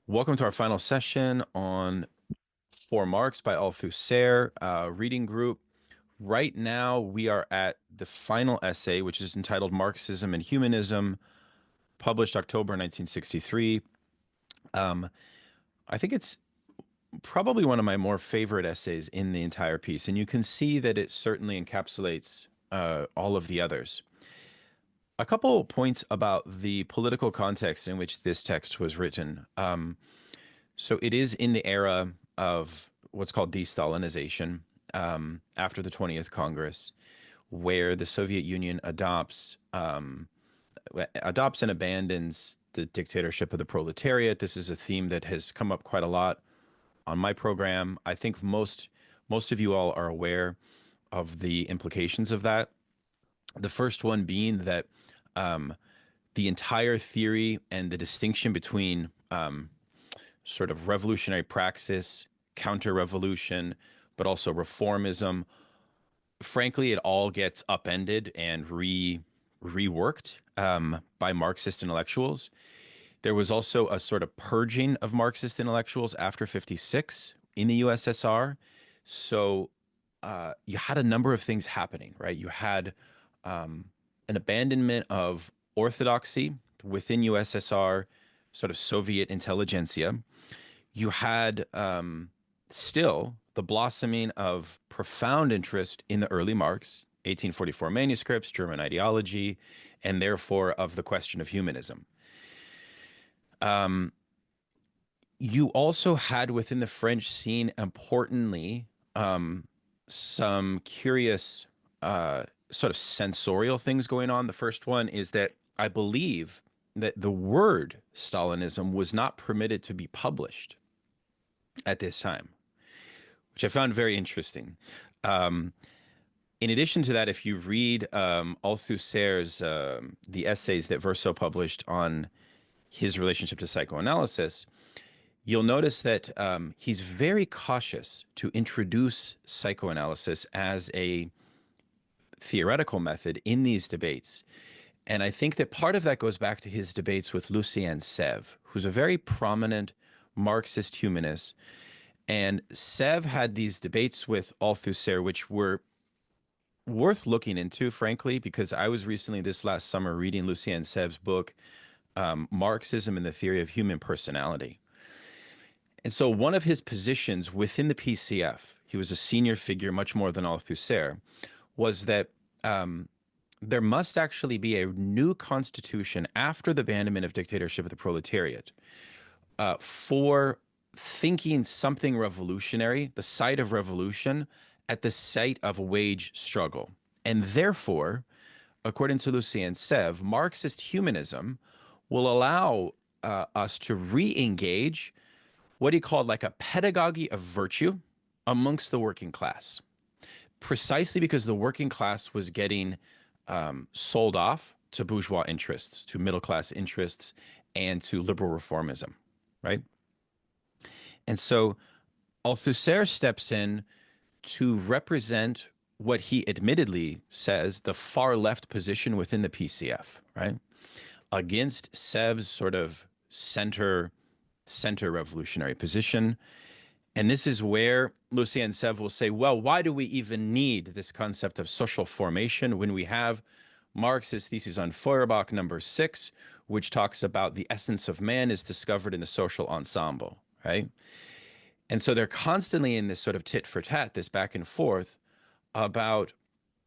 Welcome to our final session on For Marx by Althusser reading group. Right now, we are at the final essay, which is entitled Marxism and Humanism, published October 1963. Um, I think it's probably one of my more favorite essays in the entire piece, and you can see that it certainly encapsulates all of the others. A couple points about the political context in which this text was written. So it is in the era of what's called de-Stalinization after the 20th Congress, where the Soviet Union adopts and abandons the dictatorship of the proletariat. This is a theme that has come up quite a lot on my program. I think most of you all are aware of the implications of that. The first one being that um, the entire theory and the distinction between sort of revolutionary praxis, counter-revolution, but also reformism. Frankly, it all gets upended and reworked by Marxist intellectuals. There was also a sort of purging of Marxist intellectuals after 56 in the USSR. So you had a number of things happening, right? You had an abandonment of orthodoxy within USSR, sort of Soviet intelligentsia. You had still the blossoming of profound interest in the early Marx, 1844 manuscripts, German ideology, and therefore of the question of humanism. You also had within the French scene, importantly, some curious sort of sensorial things going on. The first one is that I believe that the word Stalinism was not permitted to be published at this time, which I found very interesting. Um, in addition to that, if you read Althusser's the essays that Verso published on his relationship to psychoanalysis, you'll notice that he's very cautious to introduce psychoanalysis as a theoretical method in these debates. And I think that part of that goes back to his debates with Lucien Sèvres, who's a very prominent Marxist humanist. And Sèvres had these debates with Althusser, which were worth looking into, frankly, because I was recently this last summer reading Lucien Sèvres' book, Marxism and the Theory of Human Personality. And so one of his positions within the PCF, he was a senior figure, much more than Althusser, was that there must actually be a new constitution after the abandonment of dictatorship of the proletariat for thinking something revolutionary, the site of revolution, at the site of a wage struggle. And therefore, according to Lucien Sèvres, Marxist humanism will allow us to re-engage what he called like a pedagogy of virtue amongst the working class, precisely because the working class was getting sold off to bourgeois interests, to middle class interests, and to liberal reformism, right? And so Althusser steps in to represent what he admittedly says the far left position within the PCF, right? Against Sèvres' sort of center revolutionary position. And this is where Lucien Sèvres will say, well, why do we even need this concept of social formation when we have Marx's thesis on Feuerbach number 6, which talks about the essence of man is discovered in the social ensemble, right? And so they're constantly in this sort of tit for tat, this back and forth about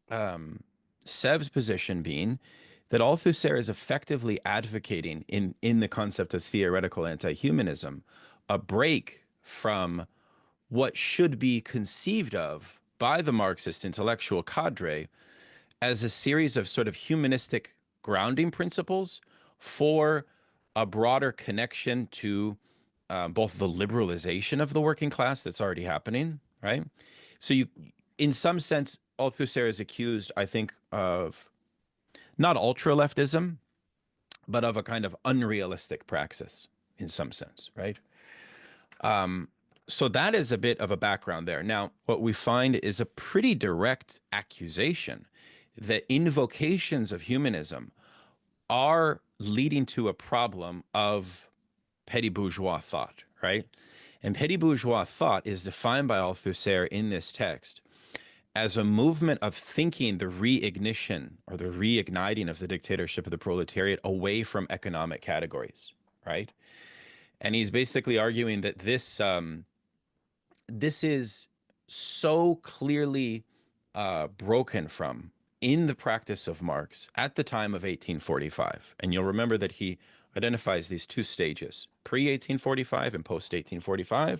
Sèvres' position being that Althusser is effectively advocating in the concept of theoretical anti-humanism, a break from what should be conceived of by the Marxist intellectual cadre as a series of sort of humanistic grounding principles for a broader connection to both the liberalization of the working class that's already happening, right? So you, in some sense, Althusser is accused, I think, of not ultra-leftism, but of a kind of unrealistic praxis in some sense, right? So that is a bit of a background there. Now, what we find is a pretty direct accusation that invocations of humanism are leading to a problem of petty bourgeois thought, right? And petty bourgeois thought is defined by Althusser in this text as a movement of thinking the reignition or the reigniting of the dictatorship of the proletariat away from economic categories, right? And he's basically arguing that this is so clearly broken from in the practice of Marx at the time of 1845. And you'll remember that he identifies these two stages, pre-1845 and post-1845.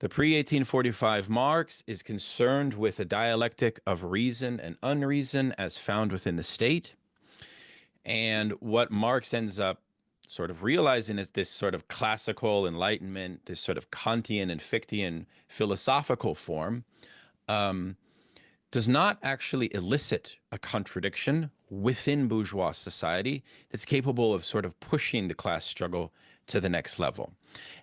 The pre-1845 Marx is concerned with a dialectic of reason and unreason as found within the state. And what Marx ends up sort of realizing is this sort of classical enlightenment, this sort of Kantian and Fichtean philosophical form, does not actually elicit a contradiction within bourgeois society that's capable of sort of pushing the class struggle to the next level.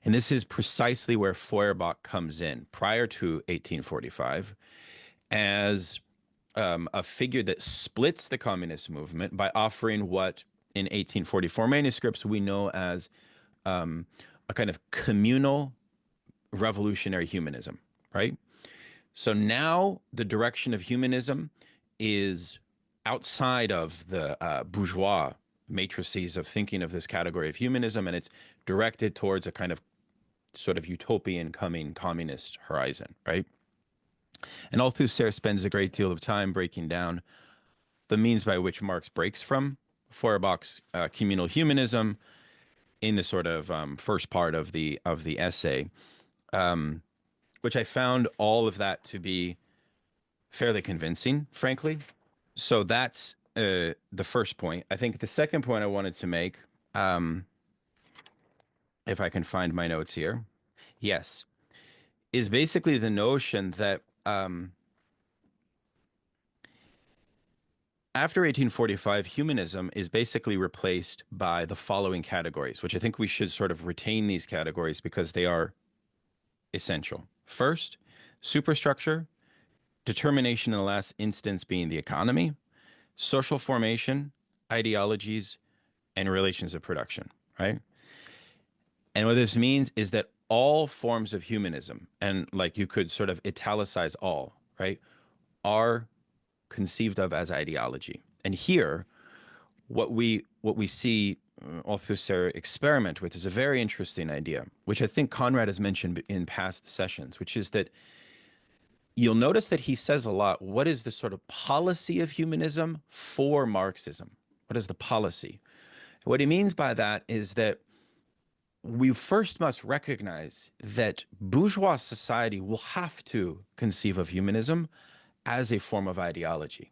And this is precisely where Feuerbach comes in prior to 1845 as a figure that splits the communist movement by offering what in 1844 manuscripts we know as a kind of communal revolutionary humanism, right? So now the direction of humanism is outside of the bourgeois matrices of thinking of this category of humanism, and it's directed towards a kind of sort of utopian coming communist horizon, right? And Althusser spends a great deal of time breaking down the means by which Marx breaks from Feuerbach's communal humanism in the sort of first part of the essay, which I found all of that to be fairly convincing, frankly. So that's the first point. I think the second point I wanted to make, if I can find my notes here, yes, is basically the notion that after 1845, humanism is basically replaced by the following categories, which I think we should sort of retain these categories because they are essential. First, superstructure, determination in the last instance being the economy, social formation, ideologies, and relations of production, right? And what this means is that all forms of humanism, and like you could sort of italicize all, right, are conceived of as ideology. And here, what we see Althusser experiment with is a very interesting idea, which I think Conrad has mentioned in past sessions, which is that you'll notice that he says a lot, what is the sort of policy of humanism for Marxism? What is the policy? What he means by that is that we first must recognize that bourgeois society will have to conceive of humanism as a form of ideology.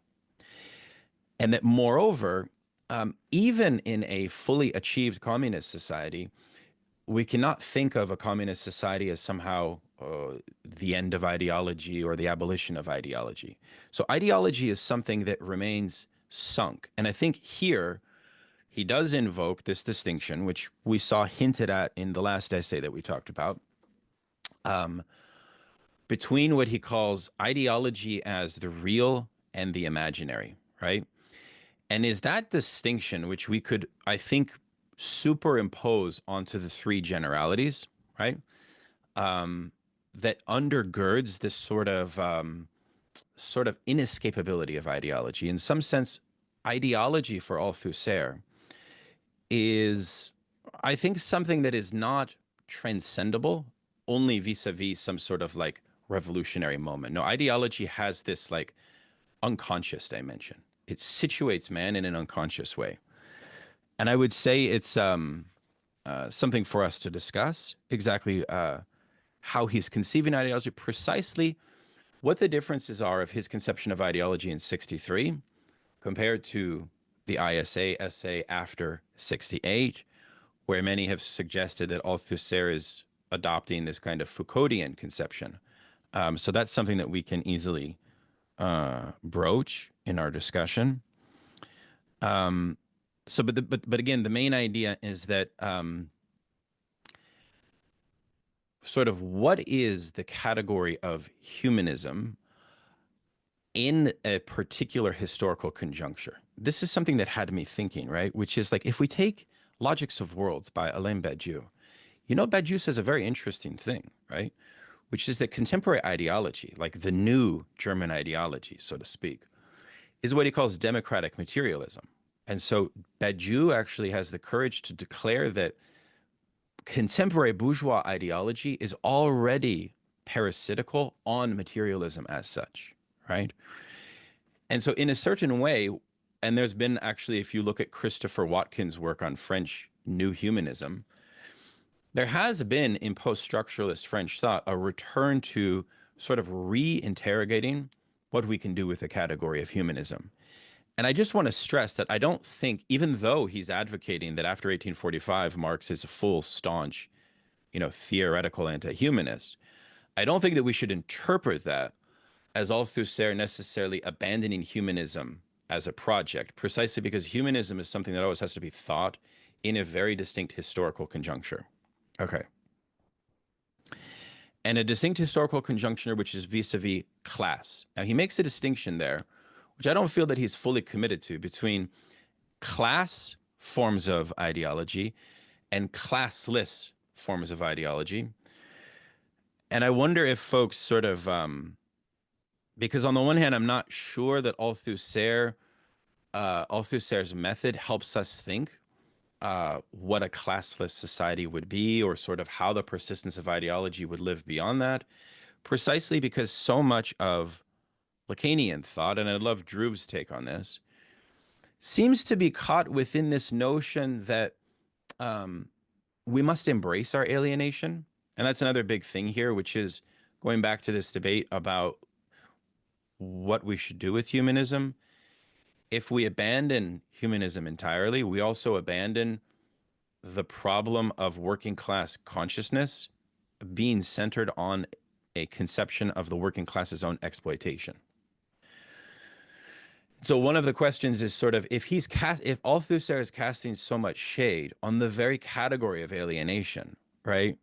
And that moreover, even in a fully achieved communist society, we cannot think of a communist society as somehow the end of ideology or the abolition of ideology. So ideology is something that remains sunk. And I think here he does invoke this distinction, which we saw hinted at in the last essay that we talked about, between what he calls ideology as the real and the imaginary, right? And is that distinction, which we could, I think, superimpose onto the three generalities, right? That undergirds this sort of inescapability of ideology. In some sense, ideology for Althusser is, I think, something that is not transcendable only vis-a-vis some sort of like revolutionary moment. No, ideology has this like unconscious dimension. It situates man in an unconscious way. And I would say it's something for us to discuss exactly how he's conceiving ideology, precisely what the differences are of his conception of ideology in 63 compared to the ISA essay after 68, where many have suggested that Althusser is adopting this kind of Foucauldian conception. So that's something that we can easily broach in our discussion. But again, the main idea is that sort of what is the category of humanism in a particular historical conjuncture? This is something that had me thinking, right? Which is like, if we take Logics of Worlds by Alain Badiou, Badiou says a very interesting thing, right? Which is that contemporary ideology, like the new German ideology, so to speak, is what he calls democratic materialism. And so Badiou actually has the courage to declare that contemporary bourgeois ideology is already parasitical on materialism as such, right? And so, in a certain way, and there's been actually, if you look at Christopher Watkins' work on French New Humanism, there has been in post structuralist French thought a return to sort of re-interrogating what we can do with the category of humanism. And I just want to stress that I don't think, even though he's advocating that after 1845, Marx is a full, staunch, theoretical anti-humanist, I don't think that we should interpret that as Althusser necessarily abandoning humanism as a project, precisely because humanism is something that always has to be thought in a very distinct historical conjuncture. Okay. And a distinct historical conjuncture, which is vis-a-vis class. Now, he makes a distinction there, which I don't feel that he's fully committed to, between class forms of ideology and classless forms of ideology. And I wonder if folks sort of, because on the one hand, I'm not sure that Althusser's method helps us think what a classless society would be, or sort of how the persistence of ideology would live beyond that, precisely because so much of Lacanian thought, and I love Drew's take on this, seems to be caught within this notion that we must embrace our alienation. And that's another big thing here, which is going back to this debate about what we should do with humanism. If we abandon humanism entirely, we also abandon the problem of working class consciousness being centered on a conception of the working class's own exploitation. So one of the questions is sort of, if Althusser is casting so much shade on the very category of alienation, right?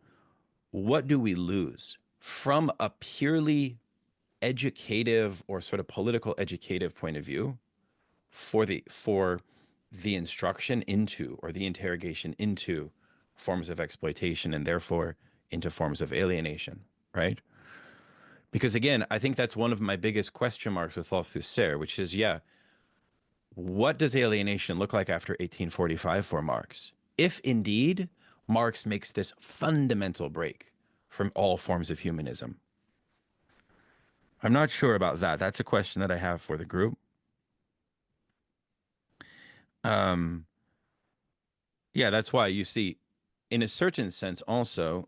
What do we lose from a purely educative or sort of political educative point of view for the instruction into, or the interrogation into, forms of exploitation, and therefore into forms of alienation, right? Because again, I think that's one of my biggest question marks with Althusser, which is, what does alienation look like after 1845 for Marx? If indeed Marx makes this fundamental break from all forms of humanism. I'm not sure about that. That's a question that I have for the group. Yeah, that's why you see, in a certain sense also,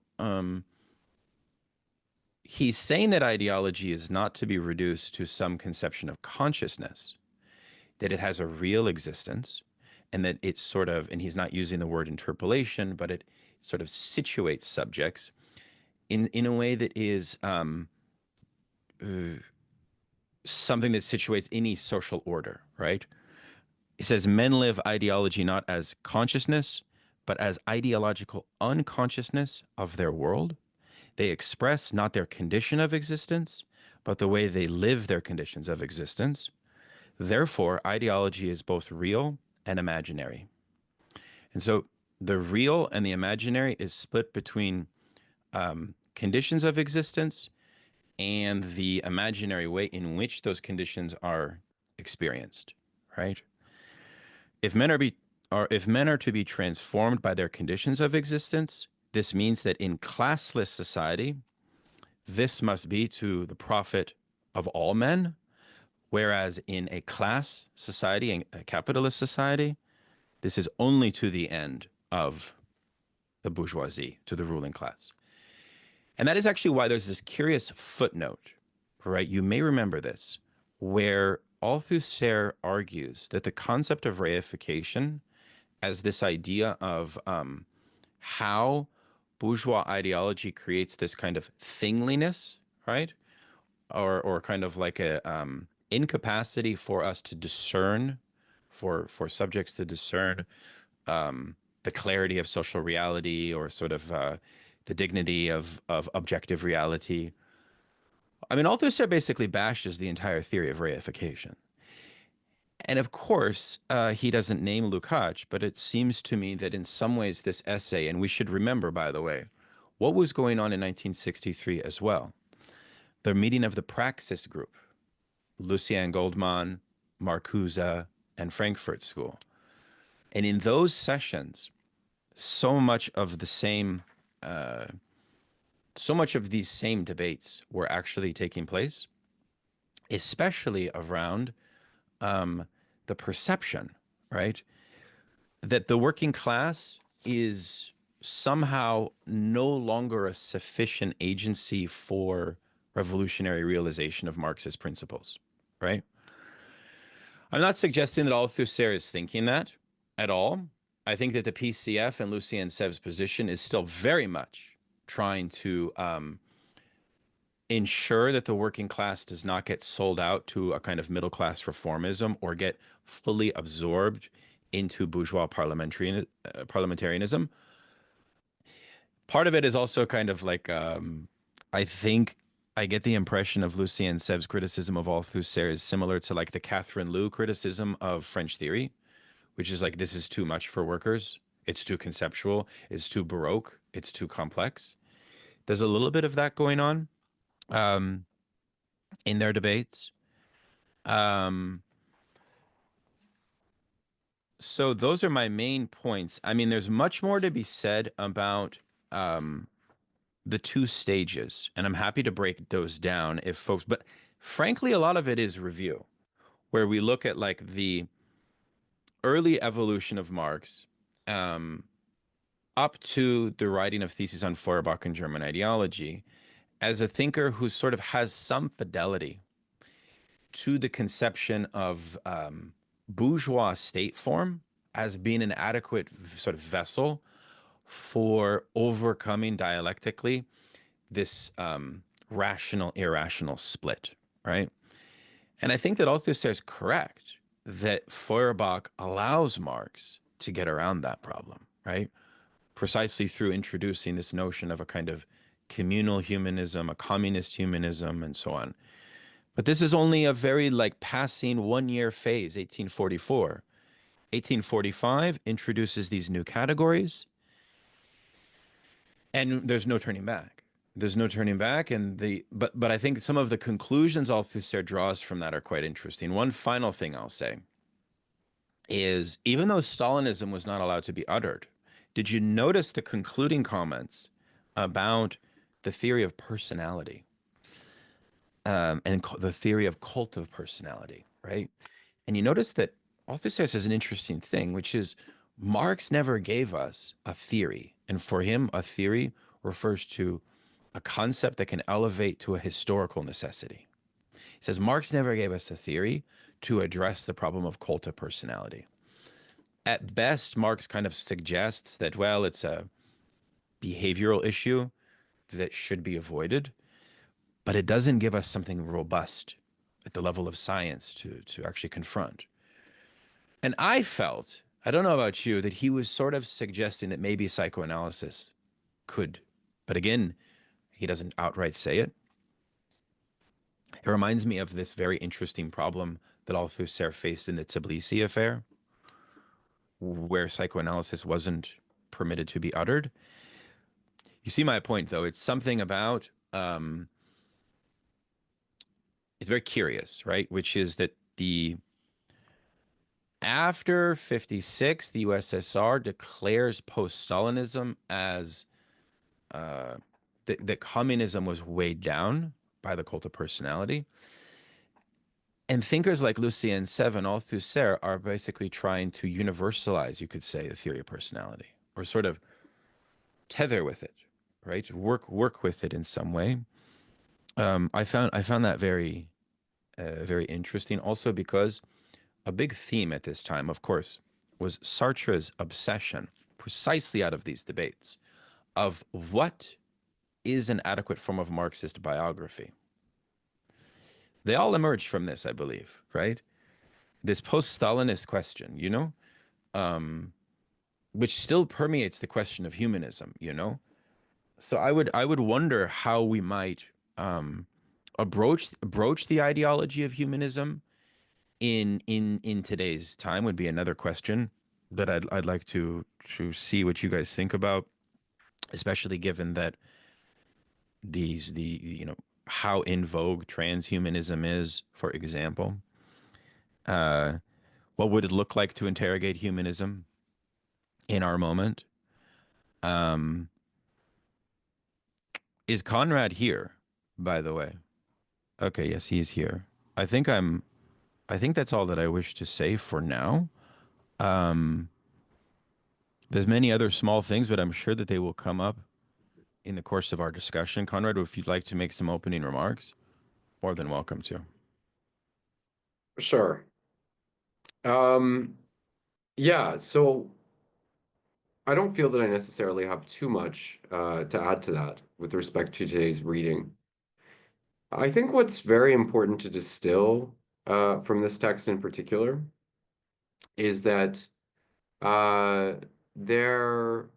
he's saying that ideology is not to be reduced to some conception of consciousness, that it has a real existence, and that it's sort of, and he's not using the word interpolation, but it sort of situates subjects in a way that is something that situates any social order, right? He says men live ideology not as consciousness, but as ideological unconsciousness of their world. They express not their condition of existence, but the way they live their conditions of existence. Therefore, ideology is both real and imaginary. And so the real and the imaginary is split between conditions of existence and the imaginary way in which those conditions are experienced, right? If men are to be transformed by their conditions of existence, this means that in classless society, this must be to the profit of all men, whereas in a class society, a capitalist society, this is only to the end of the bourgeoisie, to the ruling class. And that is actually why there's this curious footnote, right? You may remember this, where Althusser argues that the concept of reification as this idea of how bourgeois ideology creates this kind of thingliness, right? Or kind of like a incapacity for us to discern, for subjects to discern the clarity of social reality, or sort of the dignity of objective reality. I mean, Althusser basically bashes the entire theory of reification. And of course, he doesn't name Lukács, but it seems to me that in some ways this essay, and we should remember, by the way, what was going on in 1963 as well. The meeting of the Praxis Group, Lucien Goldman, Marcuse, and Frankfurt School. And in those sessions, so much of the same, so much of these same debates were actually taking place, especially around the perception, right, that the working class is somehow no longer a sufficient agency for revolutionary realization of Marxist principles, right? I'm not suggesting that Althusser is thinking that at all. I think that the PCF and Lucien Sev's position is still very much trying to ensure that the working class does not get sold out to a kind of middle class reformism or get fully absorbed into bourgeois parliamentarianism. Part of it is also kind of like, I think I get the impression of Lucien Sev's criticism of Althusser is similar to like the Catherine Lou criticism of French theory, which is like, this is too much for workers. It's too conceptual. It's too Baroque. It's too complex. There's a little bit of that going on in their debates. So those are my main points. I mean, there's much more to be said about the two stages, and I'm happy to break those down if folks, but frankly, a lot of it is review, where we look at like the early evolution of Marx up to the writing of Theses on Feuerbach and German ideology as a thinker who sort of has some fidelity to the conception of bourgeois state form as being an adequate sort of vessel for overcoming dialectically this rational irrational split, right? And I think that Althusser is correct that Feuerbach allows Marx to get around that problem, right? Precisely through introducing this notion of a kind of communal humanism, a communist humanism, and so on. But this is only a very like passing 1-year phase, 1844. 1845 introduces these new categories, and there's no turning back. There's no turning back, and but I think some of the conclusions Althusser draws from that are quite interesting. One final thing I'll say is, even though Stalinism was not allowed to be uttered, did you notice the concluding comments about the theory of personality and the theory of cult of personality, right? And you notice that Althusser says an interesting thing, which is Marx never gave us a theory. And for him, a theory refers to a concept that can elevate to a historical necessity. He says Marx never gave us a theory to address the problem of cult of personality. At best, Marx kind of suggests that, well, it's a behavioral issue that should be avoided, but it doesn't give us something robust at the level of science to actually confront. And I felt, I don't know about you, that he was sort of suggesting that maybe psychoanalysis could, but again, he doesn't outright say it. It reminds me of this very interesting problem that Althusser faced in the Tbilisi affair, where psychoanalysis wasn't permitted to be uttered. You see my point, though. It's something about, it's very curious, right? Which is that after 56, the USSR declares post-Stalinism as that communism was weighed down by the cult of personality. And thinkers like Lucien Sev and Althusser are basically trying to universalize, you could say, the theory of personality, or sort of tether with it, right? Work with it in some way. I found that very very interesting. Also because a big theme at this time, of course, was Sartre's obsession, precisely out of these debates, of what is an adequate form of Marxist biography. They all emerged from this, I believe, right? This post-Stalinist question, which still permeates the question of humanism, So I would wonder how we might broach the ideology of humanism in today's time would be another question that I'd like to see what you guys think about, especially given that the how in vogue transhumanism is, for example. Uh, what would it look like to interrogate humanism in our moment? Um, is Conrad here, by the way? Okay, yes, he's here. I think I'm I think that's all that I wish to say for now. Um, there's many other small things, but I'm sure that they will come up in the course of our discussion. Conrad, if you'd like to make some opening remarks, more than welcome to. Sure. Um, yeah, so I don't feel that I necessarily have too much to add to that with respect to today's reading. I think what's very important to distill from this text in particular is that uh, there,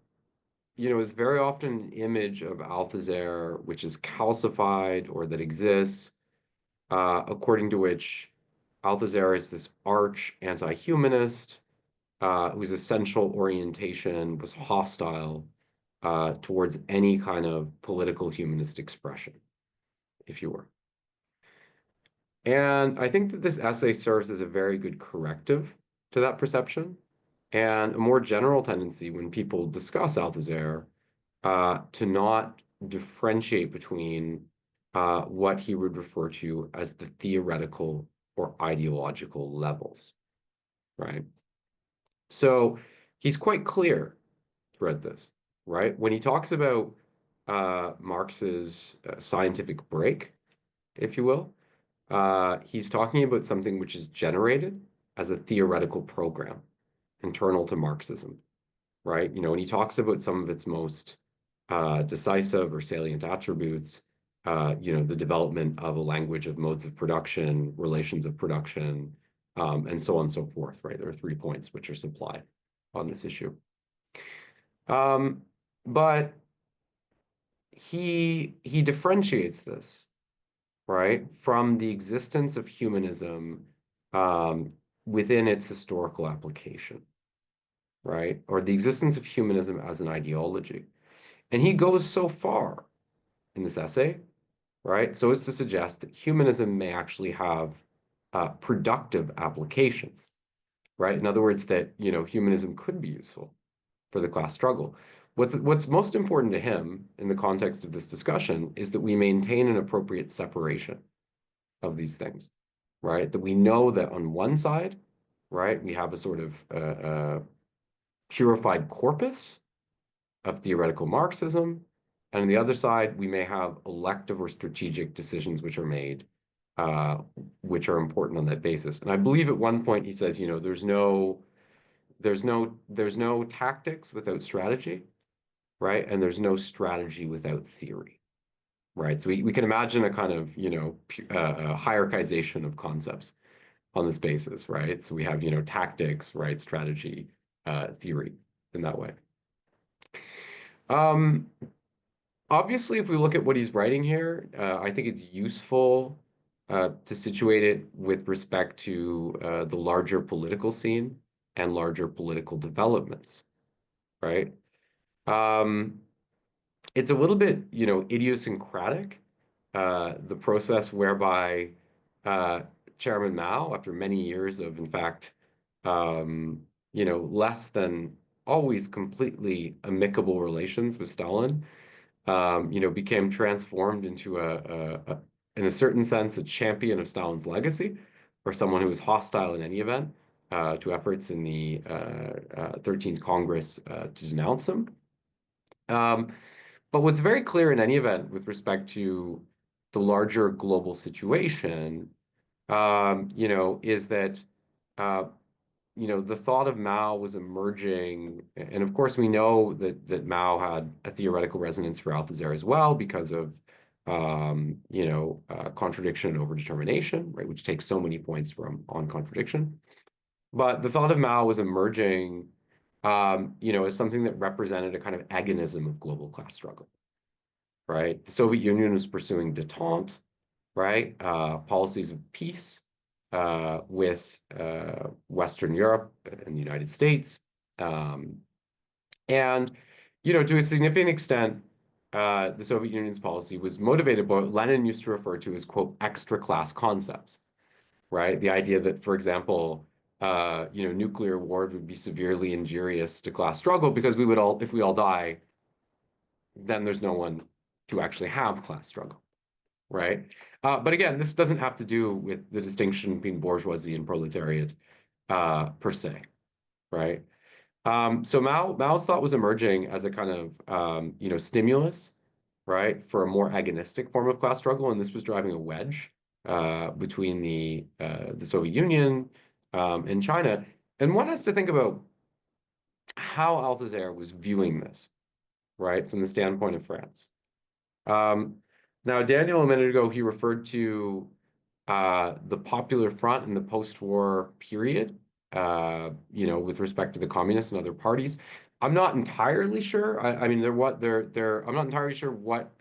is very often an image of Althusser which is calcified or that exists, according to which Althusser is this arch anti-humanist whose essential orientation was hostile towards any kind of political humanist expression, if you were. And I think that this essay serves as a very good corrective to that perception and a more general tendency when people discuss Althusser to not differentiate between what he would refer to as the theoretical or ideological levels, right? So he's quite clear throughout this, right? When he talks about Marx's scientific break, if you will, he's talking about something which is generated as a theoretical program internal to Marxism, right? When he talks about some of its most decisive or salient attributes, the development of a language of modes of production, relations of production, and so on and so forth, right? There are 3 points which are supplied on this issue. Um, but he differentiates this, right, from the existence of humanism um, within its historical application, right, or the existence of humanism as an ideology. And he goes so far in this essay, right, so as to suggest that humanism may actually have productive applications, right? In other words, that humanism could be useful for the class struggle. What's most important to him in the context of this discussion is that we maintain an appropriate separation of these things, right? That we know that on one side, right, we have a sort of purified corpus of theoretical Marxism, and on the other side, we may have elective or strategic decisions which are made, uh, which are important on that basis. And I believe at one point he says, there's no tactics without strategy, right? And there's no strategy without theory, right? So we can imagine a kind of, hierarchization of concepts on this basis, right? So we have, tactics, right? Strategy, theory in that way. Um, Obviously, if we look at what he's writing here, I think it's useful to situate it with respect to the larger political scene and larger political developments, right? Um, it's a little bit, idiosyncratic, the process whereby uh, Chairman Mao, after many years of, in fact, um, less than always completely amicable relations with Stalin, became transformed into in a certain sense, a champion of Stalin's legacy, or someone who was hostile in any event to efforts in the 13th Congress to denounce him. Um, but what's very clear in any event with respect to the larger global situation, is that uh, the thought of Mao was emerging, and of course we know that Mao had a theoretical resonance for Althusser as well because of contradiction and overdetermination, right, which takes so many points from on contradiction. But the thought of Mao was emerging, as something that represented a kind of agonism of global class struggle, right? The Soviet Union was pursuing détente, right? Policies of peace, with Western Europe and the United States. Um, and, to a significant extent, the Soviet Union's policy was motivated by what Lenin used to refer to as, quote, extra class concepts, right? The idea that, for example, nuclear war would be severely injurious to class struggle because if we all die, then there's no one to actually have class struggle, right? But again, this doesn't have to do with the distinction between bourgeoisie and proletariat per se, right? So Mao's thought was emerging as a kind of stimulus, right, for a more agonistic form of class struggle, and this was driving a wedge between the Soviet Union and China. And one has to think about how Althusser was viewing this, right, from the standpoint of France. Um, Now, Daniel, a minute ago, he referred to the Popular Front in the post-war period, with respect to the communists and other parties. I'm not entirely sure. I mean, I'm not entirely sure what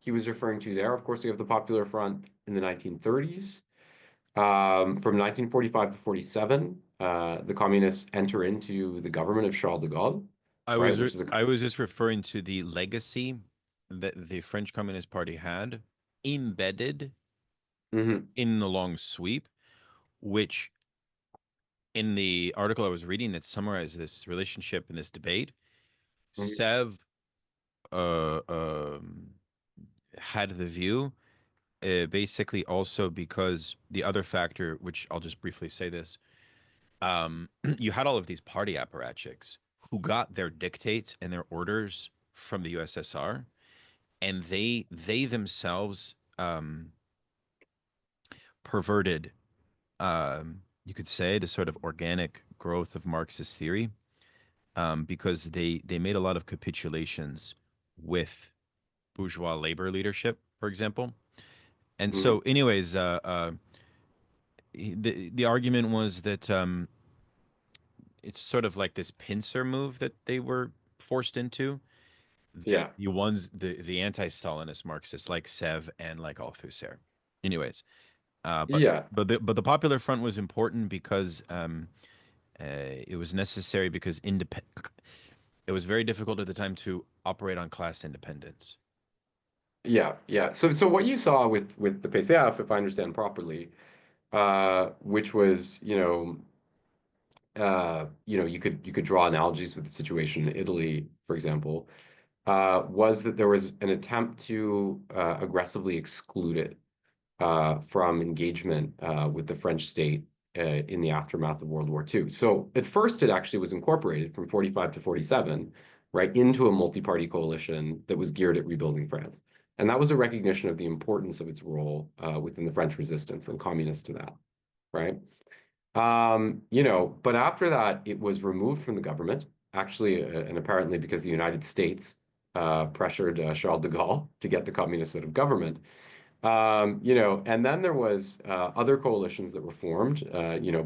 he was referring to there. Of course, we have the Popular Front in the 1930s. From 1945 to 47, the communists enter into the government of Charles de Gaulle, right, which is a I was just referring to the legacy that the French Communist Party had embedded Mhm, in the long sweep, which in the article I was reading that summarized this relationship and this debate, mhm, Sev uh, had the view, basically also because the other factor, which I'll just briefly say this, you had all of these party apparatchiks who got their dictates and their orders from the USSR, and they themselves perverted, you could say, the sort of organic growth of Marxist theory, because they made a lot of capitulations with bourgeois labor leadership, for example. And mhm. so, anyways, the argument was that it's sort of like this pincer move that they were forced into. Yeah, The anti-Stalinist Marxists like Sev and like Althusser. Anyways, but yeah. the Popular Front was important because it was necessary because it was very difficult at the time to operate on class independence. Yeah, yeah. So what you saw with the PCF, if I understand properly, which was, you could draw analogies with the situation in Italy, for example, was that there was an attempt to aggressively exclude it from engagement with the French state in the aftermath of World War II. So at first, it actually was incorporated from 45 to 47, right, into a multi-party coalition that was geared at rebuilding France. And that was a recognition of the importance of its role within the French resistance and communists to that, right? But after that, it was removed from the government, actually, and apparently because the United States pressured Charles de Gaulle to get the communists out of government. And then there was other coalitions that were formed,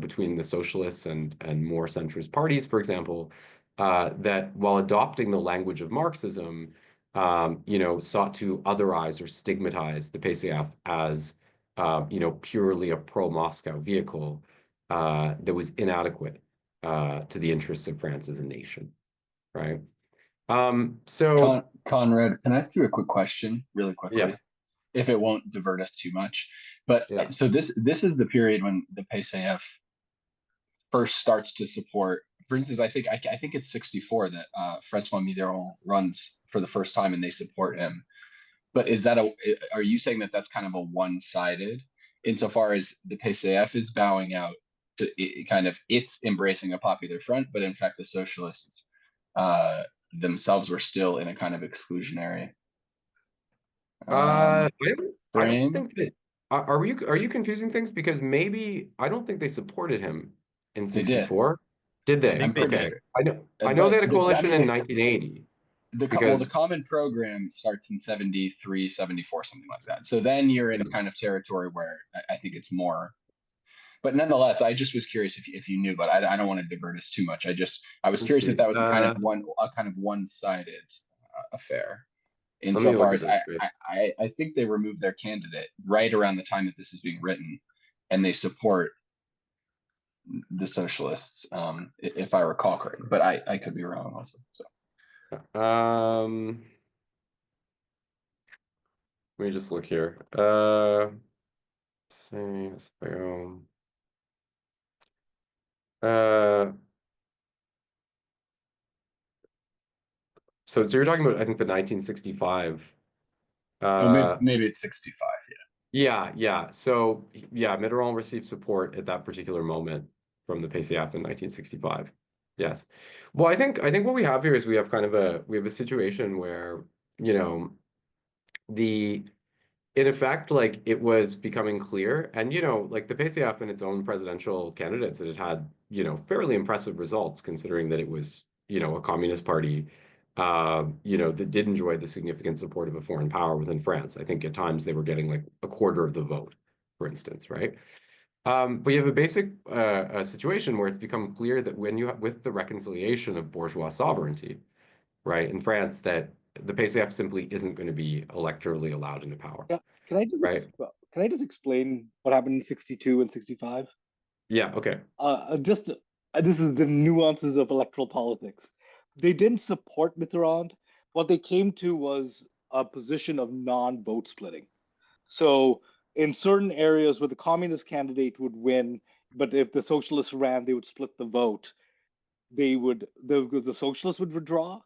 between the socialists and more centrist parties, for example, that while adopting the language of Marxism, sought to otherize or stigmatize the PCF as, purely a pro-Moscow vehicle that was inadequate to the interests of France as a nation, right? So Conrad, can I ask you a quick question really yeah, quickly, if it won't divert us too much? But yeah. so this is the period when the PCF first starts to support. For instance, I think it's 64 that Francois Mitterrand runs for the first time, and they support him. But are you saying that that's kind of a one-sided, insofar as the PCF is bowing out to it's embracing a popular front, but in fact the socialists uh, themselves were still in a kind of exclusionary I don't frame? think that are you confusing things? Because maybe I don't think they supported him in They did. 64. Did I they? think I'm they pretty Okay. did. sure. I know they But had a I coalition mean, in 1980 the because common program starts in 73, 74, something like that. So then you're in kind of territory where I think it's more. But nonetheless, I just was curious if you knew, but I don't want to divert us too much. I was let's curious if see. that was a kind of one-sided affair. Let me look Insofar at as this. Right? I think they removed their candidate right around the time that this is being written, and they support the socialists, if I recall correctly, but I could be wrong also. So let me just look here. Say, so you're talking about, I think, the 1965. maybe it's 65. Yeah. So yeah, Mitterrand received support at that particular moment from the PCF in 1965. Yes. Well, I think what we have here is we have a situation where, you know, the in effect, like it was becoming clear, and like the PCF and its own presidential candidates, it had fairly impressive results considering that it was a communist party, that did enjoy the significant support of a foreign power within France. I think at times they were getting like a quarter of the vote, for instance, right? But you have a basic a situation where it's become clear that with the reconciliation of bourgeois sovereignty, right, in France, that the PCF simply isn't going to be electorally allowed into power. Yeah. Right. Can I just explain what happened in 62 and 65? Yeah, okay. Just this is the nuances of electoral politics. They didn't support Mitterrand. What they came to was a position of non-vote splitting. So in certain areas where the communist candidate would win, but if the socialists ran, they would split the vote. The socialists would withdraw,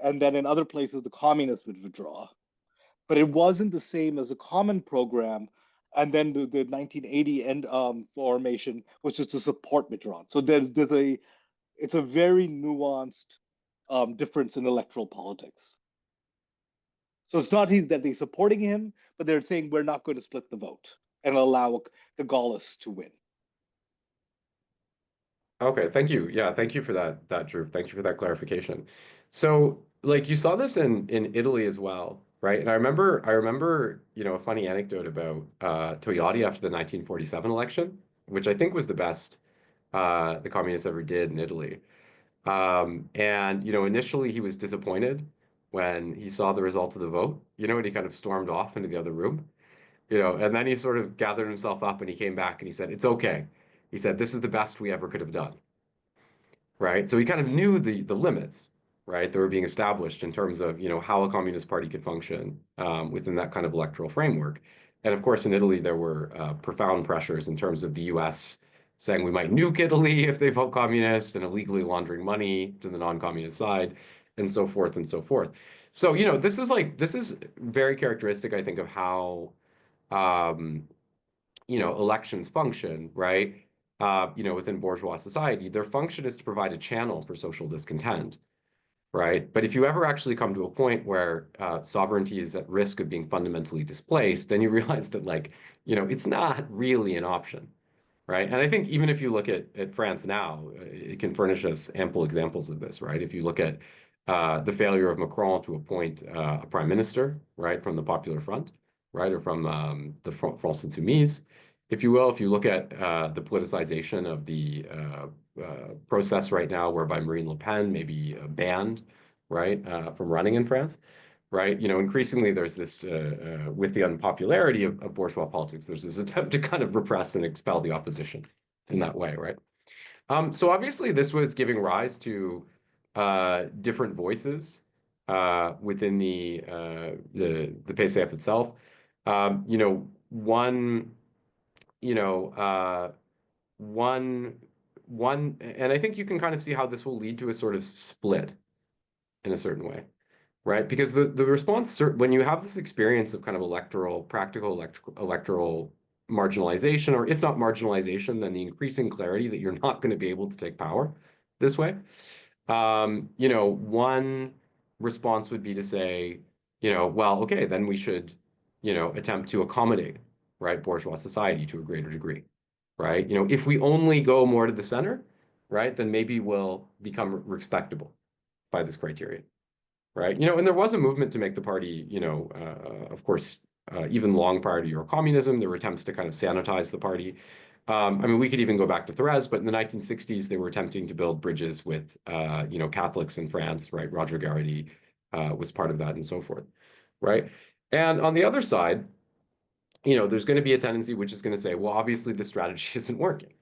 and then in other places the communists would withdraw. But it wasn't the same as a common program. And then the 1980 end formation was just to support Mitterrand. So it's a very nuanced difference in electoral politics. So it's not that they're supporting him, but they're saying we're not going to split the vote and allow the Gaullists to win. Okay, thank you. Yeah, thank you for that, Drew. Thank you for that clarification. So, like you saw this in Italy as well, right? And I remember, a funny anecdote about Togliatti after the 1947 election, which I think was the best the communists ever did in Italy. And initially he was disappointed when he saw the result of the vote, and he kind of stormed off into the other room, and then he sort of gathered himself up and he came back and he said, "It's okay." He said, "This is the best we ever could have done." Right? So he kind of knew the limits, right, that were being established in terms of, how a communist party could function within that kind of electoral framework. And of course, in Italy, there were profound pressures in terms of the US saying we might nuke Italy if they vote communist and illegally laundering money to the non-communist side, and so forth and so forth. So, this is very characteristic, I think, of how um, elections function, right? Within bourgeois society, their function is to provide a channel for social discontent, right? But if you ever actually come to a point where sovereignty is at risk of being fundamentally displaced, then you realize that, like, it's not really an option, right? And I think even if you look at France now, it can furnish us ample examples of this, right? If you look at the failure of Macron to appoint a prime minister, right, from the Popular Front, right, or from the France Insoumise, if you will, if you look at the politicization of the process right now, whereby Marine Le Pen may be banned, right, from running in France, right? Increasingly there's this, with the unpopularity of bourgeois politics, there's this attempt to kind of repress and expel the opposition in that way, right? So obviously this was giving rise to different voices within the PCF itself. One, you know, uh, one, and I think you can kind of see how this will lead to a sort of split in a certain way, right? Because the response, when you have this experience of kind of practical electoral marginalization, or if not marginalization, then the increasing clarity that you're not going to be able to take power this way. One response would be to say, well, okay, then we should, attempt to accommodate, right, bourgeois society to a greater degree, right? If we only go more to the center, right, then maybe we'll become respectable by this criteria, right? And there was a movement to make the party, of course, even long prior to Eurocommunism, there were attempts to kind of sanitize the party. I mean, we could even go back to Therese, but in the 1960s, they were attempting to build bridges with, Catholics in France, right? Roger Garrity was part of that and so forth, right? And on the other side, there's going to be a tendency which is going to say, well, obviously the strategy isn't working,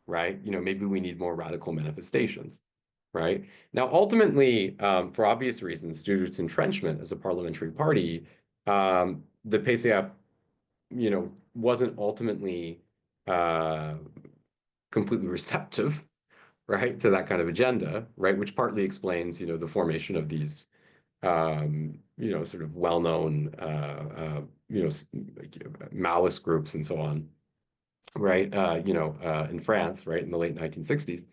right? Maybe we need more radical manifestations, right? Now, ultimately, for obvious reasons, due to its entrenchment as a parliamentary party, the PCF, wasn't ultimately uh, completely receptive, right, to that kind of agenda, right, which partly explains, the formation of these, sort of well-known, like, Maoist groups and so on, right, in France, right, in the late 1960s.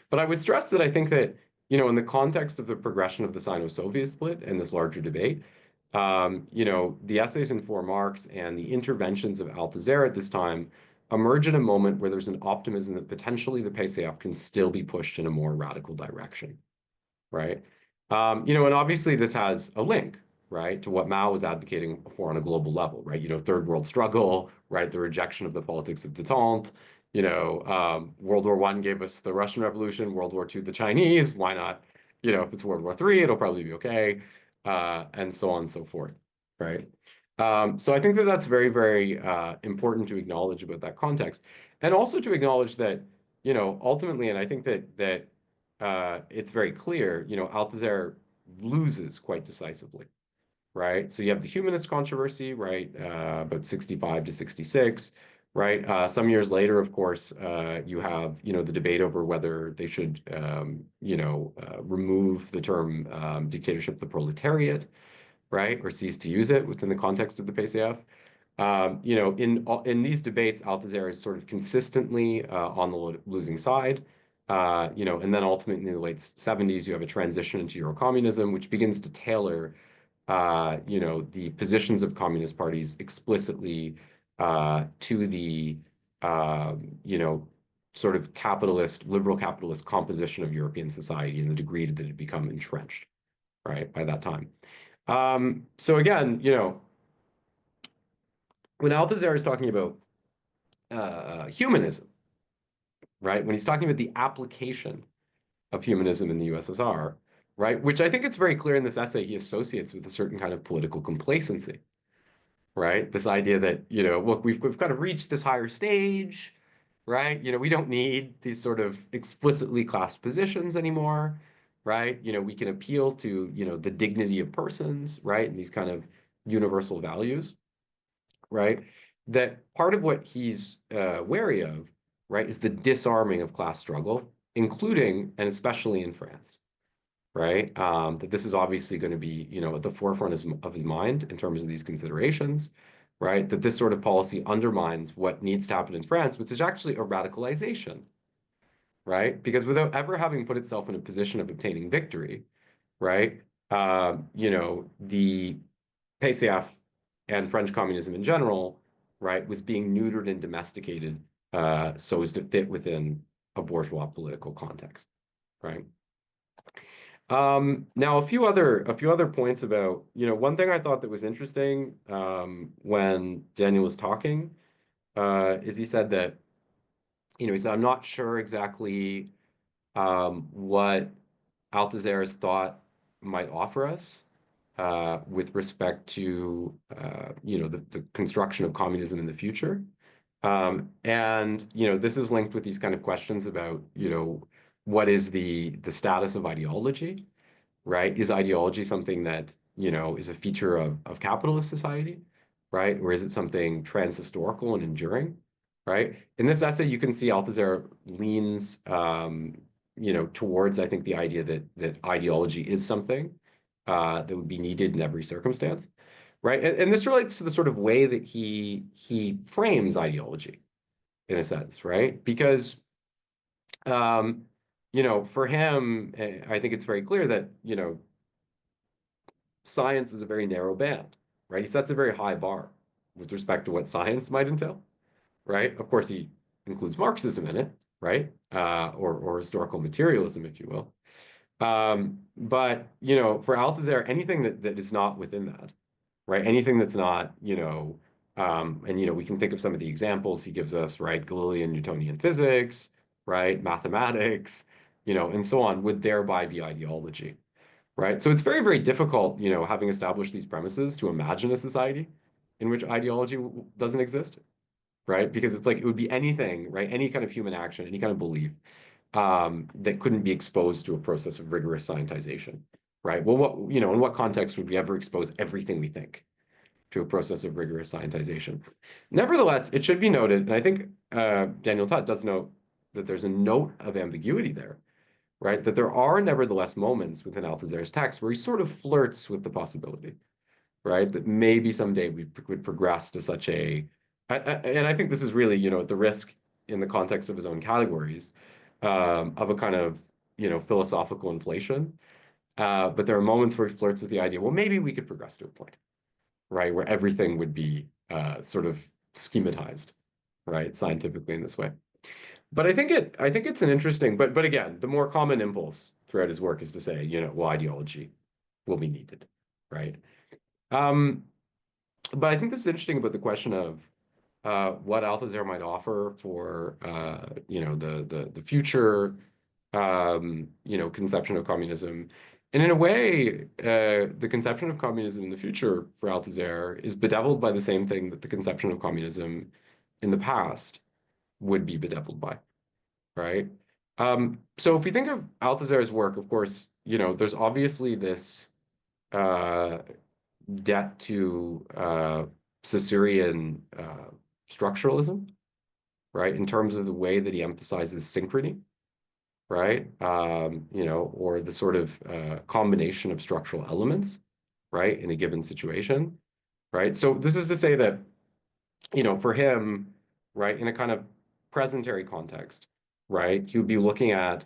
But I would stress that I think that, in the context of the progression of the Sino-Soviet split and this larger debate, the essays in For Marx and the interventions of Althusser at this time emerge in a moment where there's an optimism that potentially the PCF can still be pushed in a more radical direction, right? And obviously this has a link, right, to what Mao was advocating for on a global level, right? Third world struggle, right? The rejection of the politics of détente. World War I gave us the Russian Revolution, World War II, the Chinese. Why not? If it's World War III, it'll probably be okay, and so on and so forth, right? So I think that that's very, very important to acknowledge about that context, and also to acknowledge that, ultimately, and I think that it's very clear, Althusser loses quite decisively, right? So you have the humanist controversy, right, about 65 to 66, right? Some years later, of course, you have, the debate over whether they should, remove the term dictatorship, the proletariat, right, or cease to use it within the context of the PCF. In these debates, Althusser is sort of consistently on the losing side. And then ultimately in the late 70s, you have a transition into Eurocommunism, which begins to tailor, the positions of communist parties explicitly to the, sort of liberal capitalist composition of European society and the degree that it had become entrenched, right, by that time. So again, when Althusser is talking about humanism, right, when he's talking about the application of humanism in the USSR, right, which I think it's very clear in this essay he associates with a certain kind of political complacency, right? This idea that, look, we've kind of reached this higher stage, right? We don't need these sort of explicitly classed positions anymore, right? We can appeal to, the dignity of persons, right? And these kind of universal values, right? That part of what he's wary of, right, is the disarming of class struggle, including and especially in France, right? That this is obviously going to be, at the forefront of his mind in terms of these considerations, right? That this sort of policy undermines what needs to happen in France, which is actually a radicalization, right? Because without ever having put itself in a position of obtaining victory, right? The PCF and French communism in general, right, was being neutered and domesticated so as to fit within a bourgeois political context, right? Now a few other points about, one thing I thought that was interesting when Daniel was talking is he said that, he said, I'm not sure exactly what Althusser's thought might offer us with respect to, the construction of communism in the future. And, this is linked with these kind of questions about, what is the status of ideology, right? Is ideology something that, is a feature of capitalist society, right? Or is it something transhistorical and enduring, right? In this essay, you can see Althusser leans, towards, I think, the idea that ideology is something that would be needed in every circumstance, right? And this relates to the sort of way that he frames ideology, in a sense, right? Because for him, I think it's very clear that, science is a very narrow band, right? He sets a very high bar with respect to what science might entail, right? Of course, he includes Marxism in it, right? Or historical materialism, if you will. But, for Althusser, anything that is not within that, right? Anything that's not, and, we can think of some of the examples he gives us, right? Galilean Newtonian physics, right? Mathematics, and so on, would thereby be ideology, right? So it's very, very difficult, having established these premises to imagine a society in which ideology doesn't exist, right? Because it's like it would be anything, right? Any kind of human action, any kind of belief that couldn't be exposed to a process of rigorous scientization, right? Well, what, you know, in what context would we ever expose everything we think to a process of rigorous scientization? Nevertheless, it should be noted, and I think Daniel Tutt does note that there's a note of ambiguity there, right? That there are nevertheless moments within Althusser's text where he sort of flirts with the possibility, right? That maybe someday we would progress to such a, and I think this is really, you know, at the risk in the context of his own categories of a kind of, you know, philosophical inflation. But there are moments where he flirts with the idea, well, maybe we could progress to a point, right, where everything would be sort of schematized, right, scientifically in this way. But I think it's an interesting, but again, the more common impulse throughout his work is to say, you know, well, ideology will be needed, right? Um, but I think this is interesting about the question of what Althusser might offer for you know, the future you know, conception of communism. And in a way, the conception of communism in the future for Althusser is bedeviled by the same thing that the conception of communism in the past would be bedeviled by, right? So if we think of Althusser's work, of course, you know, there's obviously this uh, debt to Saussurean structuralism, right? In terms of the way that he emphasizes synchrony, right? You know, or the sort of combination of structural elements, right, in a given situation, right? So this is to say that, you know, for him, right, in a kind of presentary context, right, he would be looking at,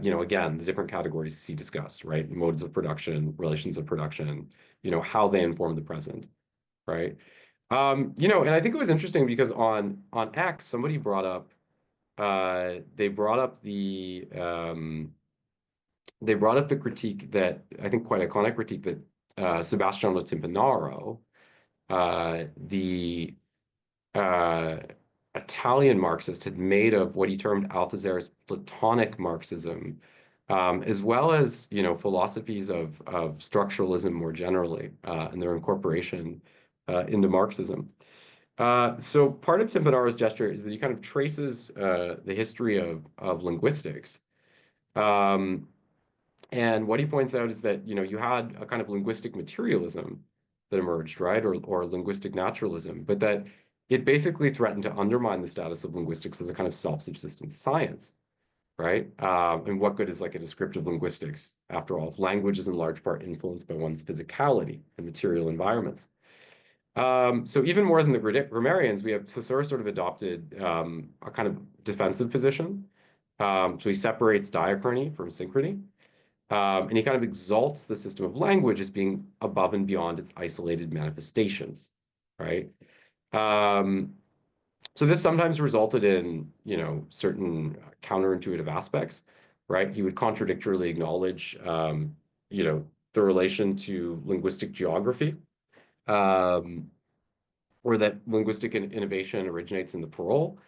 you know, again, the different categories he discussed, right? Modes of production, relations of production, you know, how they inform the present, right? You know, and I think it was interesting because on X, somebody brought up, they brought up the critique that I think quite iconic critique that Sebastiano Timpanaro, the uh, Italian Marxist, had made of what he termed Althusser's Platonic Marxism, as well as, you know, philosophies of structuralism more generally, and their incorporation into Marxism. So part of Timpanaro's gesture is that he kind of traces the history of linguistics. Um, and what he points out is that, you know, you had a kind of linguistic materialism that emerged, right? Or linguistic naturalism, but that it basically threatened to undermine the status of linguistics as a kind of self-subsistent science, right? And what good is like a descriptive linguistics, after all, if language is in large part influenced by one's physicality and material environments? So even more than the grammarians, we have Saussure sort of adopted a kind of defensive position. So he separates diachrony from synchrony. And he kind of exalts the system of language as being above and beyond its isolated manifestations, right? So this sometimes resulted in, you know, certain counterintuitive aspects, right? He would contradictorily acknowledge, you know, the relation to linguistic geography, um, or that linguistic innovation originates in the parole.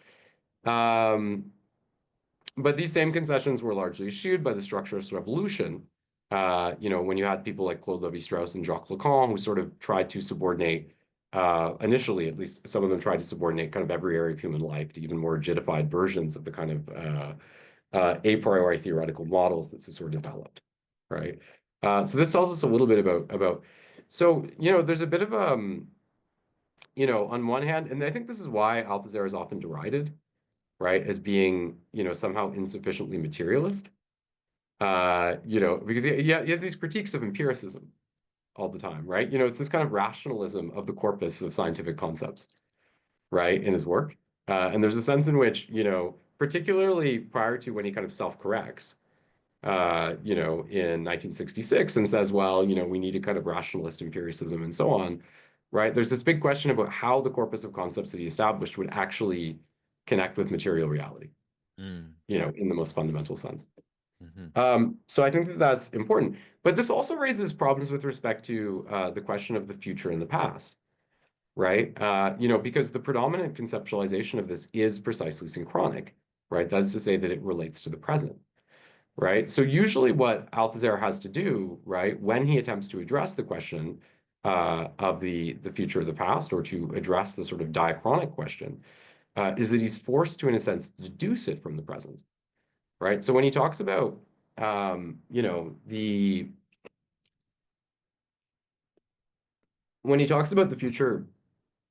Um, but these same concessions were largely eschewed by the structuralist revolution. You know, when you had people like Claude Lévi-Strauss and Jacques Lacan, who sort of tried to subordinate, initially at least, some of them tried to subordinate kind of every area of human life to even more rigidified versions of the kind of a priori theoretical models that Saussure developed, right? So this tells us a little bit about. So, you know, there's a bit of you know, on one hand, and I think this is why Althusser is often derided, right, as being, you know, somehow insufficiently materialist. You know, because he has these critiques of empiricism all the time, right? You know, it's this kind of rationalism of the corpus of scientific concepts, right, in his work. And there's a sense in which, you know, particularly prior to when he kind of self-corrects, you know, in 1966 and says, well, you know, we need a kind of rationalist empiricism and so on, right? There's this big question about how the corpus of concepts that he established would actually connect with material reality, you know, in the most fundamental sense. So I think that that's important. But this also raises problems with respect to the question of the future and the past, right? You know, because the predominant conceptualization of this is precisely synchronic, right? That is to say that it relates to the present, right? So usually what Althusser has to do, right, when he attempts to address the question of the future or the past, or to address the sort of diachronic question, is that he's forced to, in a sense, deduce it from the present, right? So when he talks about, you know, when he talks about the future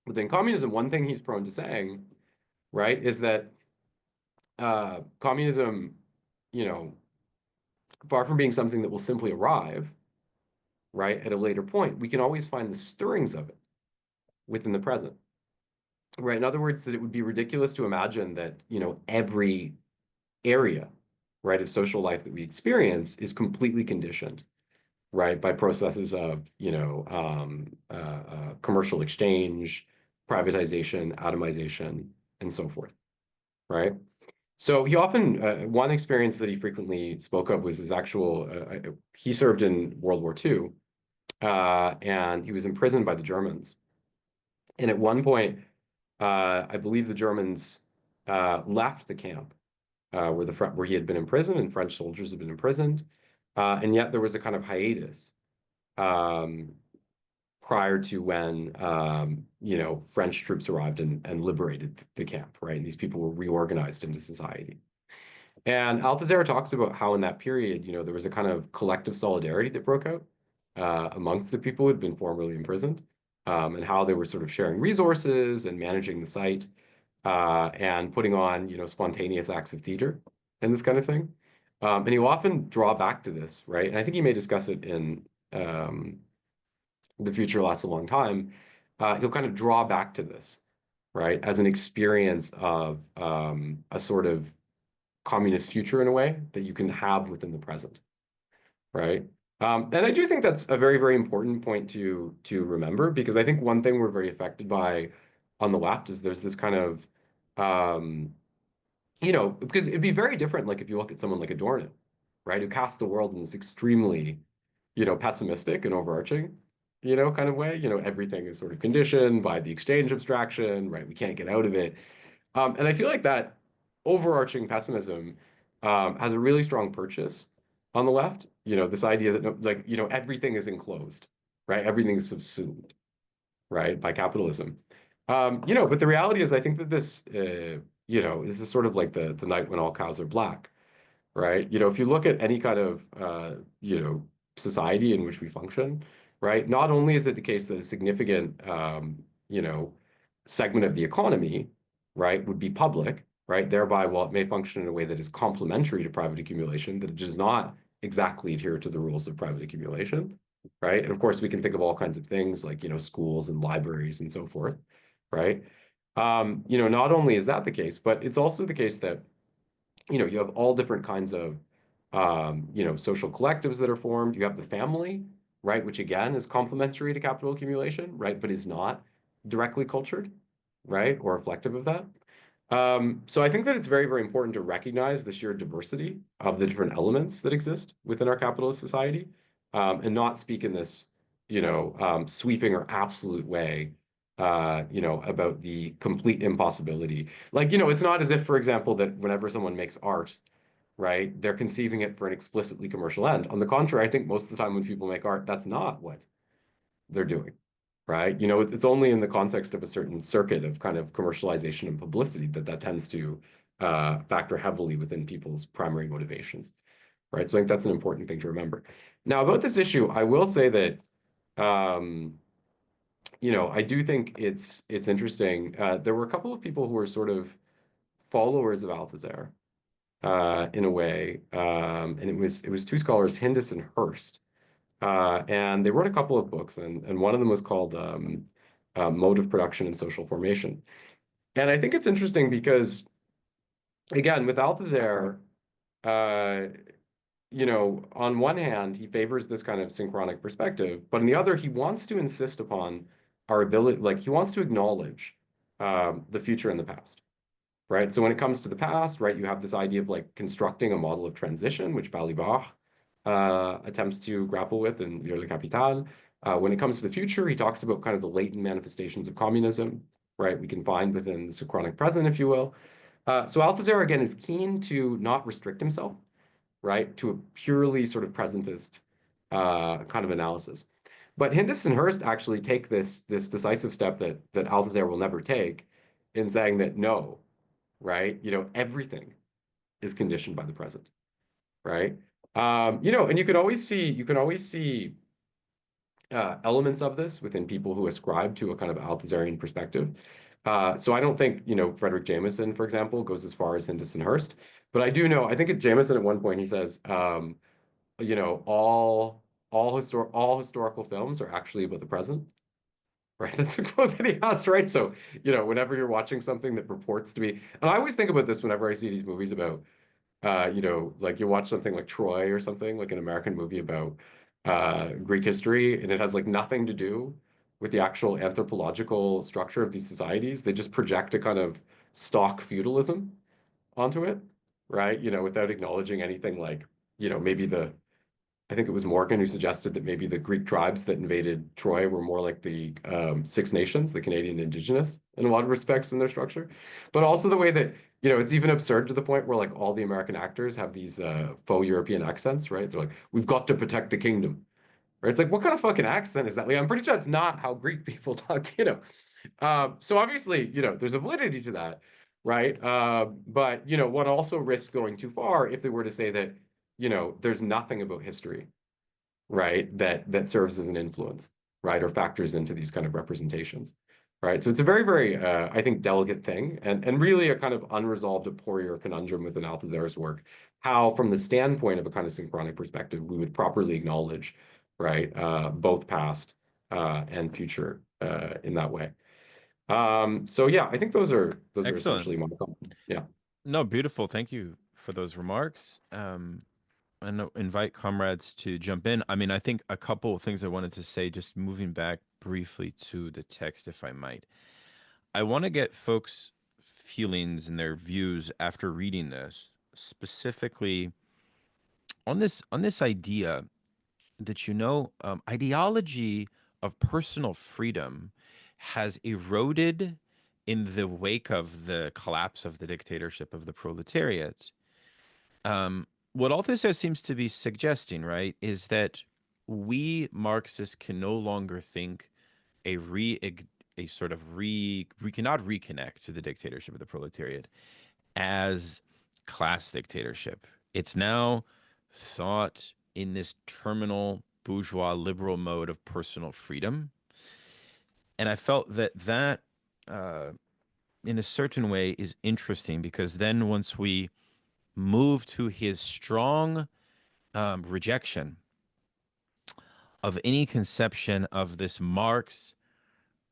within communism, one thing he's prone to saying, right, is that communism, you know, far from being something that will simply arrive, right, at a later point, we can always find the stirrings of it within the present, right? In other words, that it would be ridiculous to imagine that, you know, every area, right, of social life that we experience is completely conditioned, right, by processes of, you know, commercial exchange, privatization, atomization, and so forth, right? So he often, one experience that he frequently spoke of was his actual, he served in World War II, and he was imprisoned by the Germans. And at one point, I believe the Germans left the camp where he had been imprisoned and French soldiers had been imprisoned. And yet there was a kind of hiatus um, prior to when you know, French troops arrived and liberated the camp, right? And these people were reorganized into society. And Althusser talks about how in that period, you know, there was a kind of collective solidarity that broke out amongst the people who had been formerly imprisoned, and how they were sort of sharing resources and managing the site, and putting on, you know, spontaneous acts of theater and this kind of thing. And he'll often draw back to this, right? And I think he may discuss it in The Future Lasts a Long Time. He'll kind of draw back to this, right, as an experience of a sort of communist future in a way that you can have within the present, right? And I do think that's a very, very important point to remember, because I think one thing we're very affected by on the left is there's this kind of, you know, because it'd be very different, like if you look at someone like Adorno, right, who casts the world in this extremely, you know, pessimistic and overarching, you know, kind of way. You know, everything is sort of conditioned by the exchange abstraction, right? We can't get out of it. And I feel like that overarching pessimism has a really strong purchase on the left. You know, this idea that like, you know, everything is enclosed, right? Everything is subsumed, right, by capitalism. You know, but the reality is, I think that this, you know, this is sort of like the night when all cows are black, right? You know, if you look at any kind of, you know, society in which we function, right? Not only is it the case that a significant, you know, segment of the economy, right, would be public, right? Thereby, while it may function in a way that is complementary to private accumulation, that it does not exactly adhere to the rules of private accumulation, right? And of course, we can think of all kinds of things like, you know, schools and libraries and so forth, right? You know, not only is that the case, but it's also the case that, you know, you have all different kinds of, you know, social collectives that are formed. You have the family, right, which again is complementary to capital accumulation, right, but is not directly cultured, right, or reflective of that. So I think that it's very, very important to recognize the sheer diversity of the different elements that exist within our capitalist society, and not speak in this, you know, sweeping or absolute way, you know, about the complete impossibility. Like, you know, it's not as if, for example, that whenever someone makes art, right, they're conceiving it for an explicitly commercial end. On the contrary, I think most of the time when people make art, that's not what they're doing, right? You know, it's only in the context of a certain circuit of kind of commercialization and publicity that that tends to factor heavily within people's primary motivations, right? So I think that's an important thing to remember. Now, about this issue, I will say that, you know, I do think it's interesting. There were a couple of people who were sort of followers of Althusser in a way, and it was two scholars, Hindus and Hurst, and they wrote a couple of books, and one of them was called Mode of Production and Social Formation. And I think it's interesting because, again, with Althusser, uh, you know, on one hand, he favors this kind of synchronic perspective, but on the other, he wants to insist upon our ability, like he wants to acknowledge the future and the past, right? So when it comes to the past, right, you have this idea of like constructing a model of transition, which Balibar attempts to grapple with in Le Capital. When it comes to the future, he talks about kind of the latent manifestations of communism, right? We can find within the synchronic present, if you will. So Althusser, again, is keen to not restrict himself, right, to a purely sort of presentist kind of analysis. But Hindus and Hurst actually take this decisive step that Althusser will never take, in saying that no, right? Everything is conditioned by the present, right? And you can always see elements of this within people who ascribe to a kind of Althusserian perspective. So I don't think, Frederick Jameson, for example, goes as far as Henderson Hurst, but I think at Jameson at one point he says, you know, all all historical films are actually about the present. Right, that's a quote that he has, right? So, whenever you're watching something that purports to be, and I always think about this whenever I see these movies about like you watch something like Troy or something, like an American movie about Greek history, and it has like nothing to do with the actual anthropological structure of these societies. They just project a kind of stock feudalism onto it, right? Without acknowledging anything like, maybe I think it was Morgan who suggested that maybe the Greek tribes that invaded Troy were more like the Six Nations, the Canadian Indigenous, in a lot of respects in their structure. But also the way that, it's even absurd to the point where like all the American actors have these faux European accents, right? They're like, we've got to protect the kingdom. Right? It's like, what kind of fucking accent is that? Like, I'm pretty sure that's not how Greek people talk. So obviously, there's a validity to that, right? But, one also risks going too far if they were to say that, there's nothing about history, right, that serves as an influence, right, or factors into these kind of representations, right? So it's a very, very, I think, delicate thing, and really a kind of unresolved aporia conundrum within Althusser's work, how, from the standpoint of a kind of synchronic perspective, we would properly acknowledge, right, both past and future in that way. So yeah, I think those are Excellent. essentially my comments. Yeah. No, beautiful. Thank you for those remarks. And invite comrades to jump in. I mean, I think a couple of things I wanted to say, just moving back briefly to the text, if I might. I want to get folks' feelings and their views after reading this, specifically on this idea that ideology of personal freedom has eroded in the wake of the collapse of the dictatorship of the proletariat. What Althusser seems to be suggesting, right, is that we Marxists can no longer think a re a sort of re we cannot reconnect to the dictatorship of the proletariat as class dictatorship. It's now thought in this terminal bourgeois liberal mode of personal freedom. And I felt that uh, in a certain way is interesting because then once we move to his strong rejection of any conception of this Marx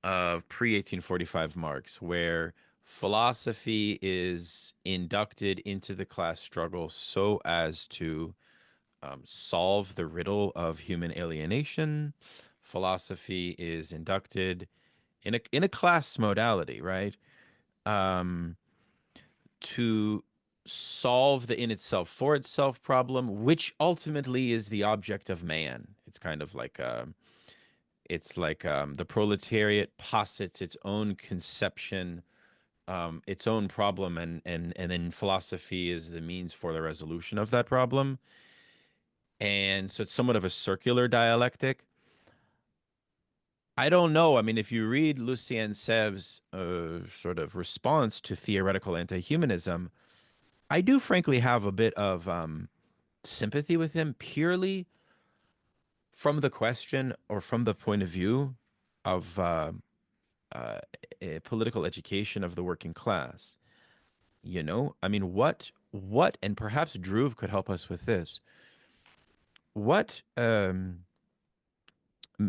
of pre-1845 Marx, where philosophy is inducted into the class struggle so as to solve the riddle of human alienation. Philosophy is inducted in a class modality, right? Um, to solve the in itself for itself problem, which ultimately is the object of man. It's kind of like the proletariat posits its own conception, its own problem, and then philosophy is the means for the resolution of that problem. And so it's somewhat of a circular dialectic. I don't know. I mean, if you read Lucien Sèvres' sort of response to theoretical anti-humanism, I do frankly have a bit of sympathy with him purely from the question or from the point of view of a political education of the working class. I mean, what, and perhaps Drew could help us with this. What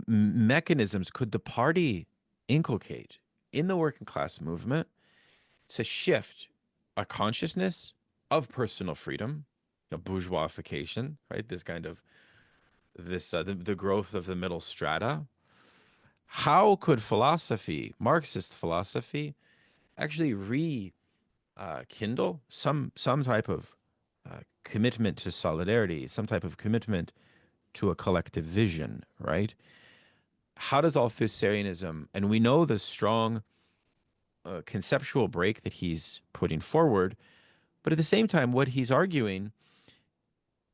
mechanisms could the party inculcate in the working class movement to shift a consciousness of personal freedom, bourgeoisification, right? This kind of the growth of the middle strata. How could philosophy, Marxist philosophy, actually rekindle some type of commitment to solidarity, some type of commitment to a collective vision, right? How does Althusserianism, and we know the strong conceptual break that he's putting forward, but at the same time, what he's arguing,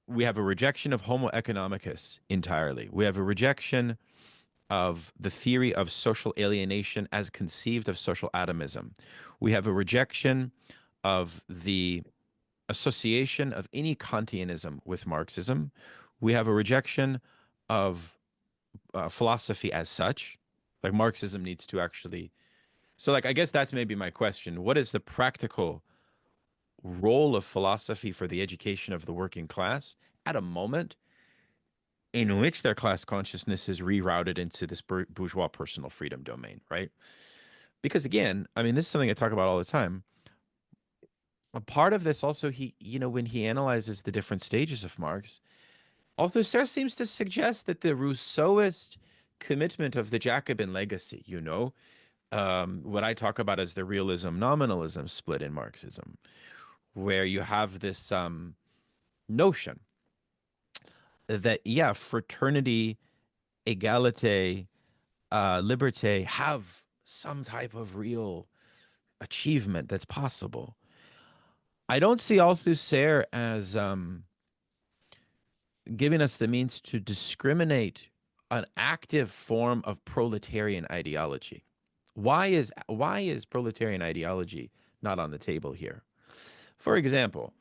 we have a rejection of Homo economicus entirely. We have a rejection of the theory of social alienation as conceived of social atomism. We have a rejection of the association of any Kantianism with Marxism. We have a rejection of philosophy as such. Like Marxism needs to actually. So, like, I guess that's maybe my question. What is the practical role of philosophy for the education of the working class at a moment in which their class consciousness is rerouted into this bourgeois personal freedom domain, right? Because again, I mean, this is something I talk about all the time. A part of this also, when he analyzes the different stages of Marx, Althusser seems to suggest that the Rousseauist commitment of the Jacobin legacy, what I talk about as the realism-nominalism split in Marxism, where you have this notion that, yeah, fraternity, egalite, liberté have some type of real achievement that's possible. I don't see Althusser as giving us the means to discriminate an active form of proletarian ideology. Why is proletarian ideology not on the table here? For example,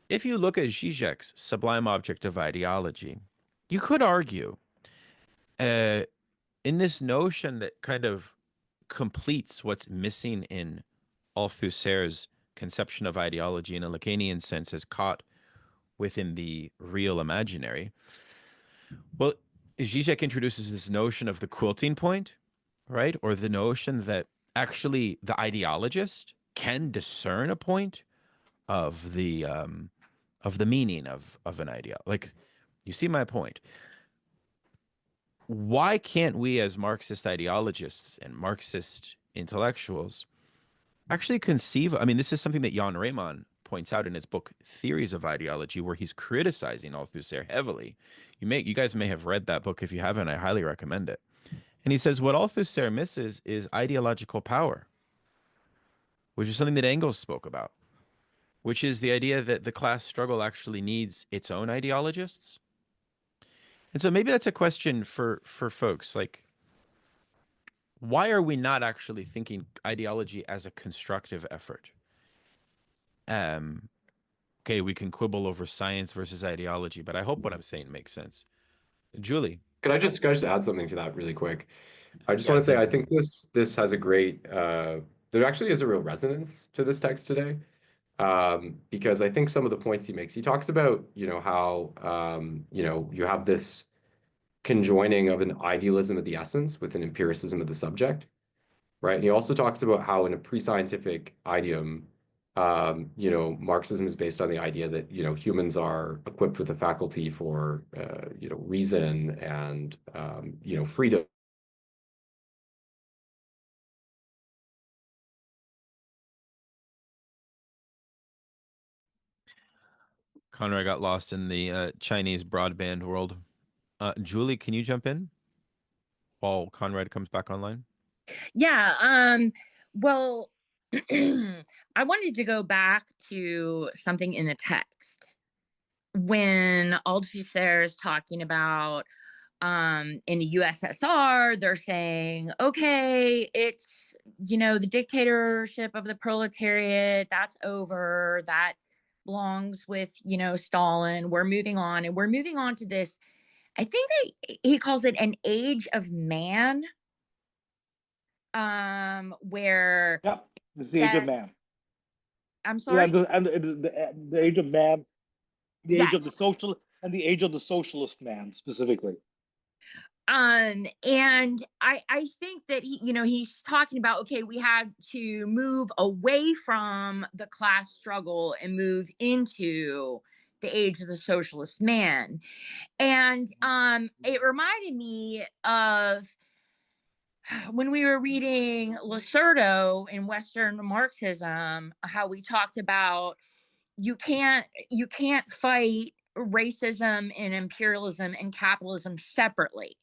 if you look at Zizek's sublime object of ideology, you could argue in this notion that kind of completes what's missing in Althusser's conception of ideology in a Lacanian sense as caught within the real imaginary. Well, Zizek introduces this notion of the quilting point, right? Or the notion that actually the ideologist can discern a point of the meaning of an idea. Like, you see my point. Why can't we as Marxist ideologists and Marxist intellectuals actually conceive? I mean, this is something that Jan Rehmann points out in his book Theories of Ideology, where he's criticizing Althusser heavily. You guys may have read that book. If you haven't, I highly recommend it. And he says what Althusser misses is ideological power, which is something that Engels spoke about, which is the idea that the class struggle actually needs its own ideologists. And so maybe that's a question for folks, like, why are we not actually thinking ideology as a constructive effort? Okay, we can quibble over science versus ideology, but I hope what I'm saying makes sense. Julie. Can I just add something to that really quick? I just Yeah, want to say thank I you. think this has a great there actually is a real resonance to this text today. Because I think some of the points he makes, he talks about, how you have this conjoining of an idealism of the essence with an empiricism of the subject, right? And he also talks about how in a pre-scientific idiom, Marxism is based on the idea that, humans are equipped with a faculty for, reason and, freedom. Conrad got lost in the Chinese broadband world. Julie, can you jump in while Conrad comes back online? Yeah. Well, I wanted to go back to something in the text when Althusser is talking about in the USSR, they're saying, okay, it's, the dictatorship of the proletariat, that's over. That belongs with, Stalin. We're moving on. And we're moving on to this. I think he calls it an age of man, where Yeah, it's the age of that, man. I'm Yeah, sorry. and the age of man, the age of the Yes. social, and the age of the socialist man specifically. And I think that he's talking about, okay, we had to move away from the class struggle and move into the age of the socialist man. And it reminded me of when we were reading Lacerdo in Western Marxism, how we talked about you can't fight racism and imperialism and capitalism separately,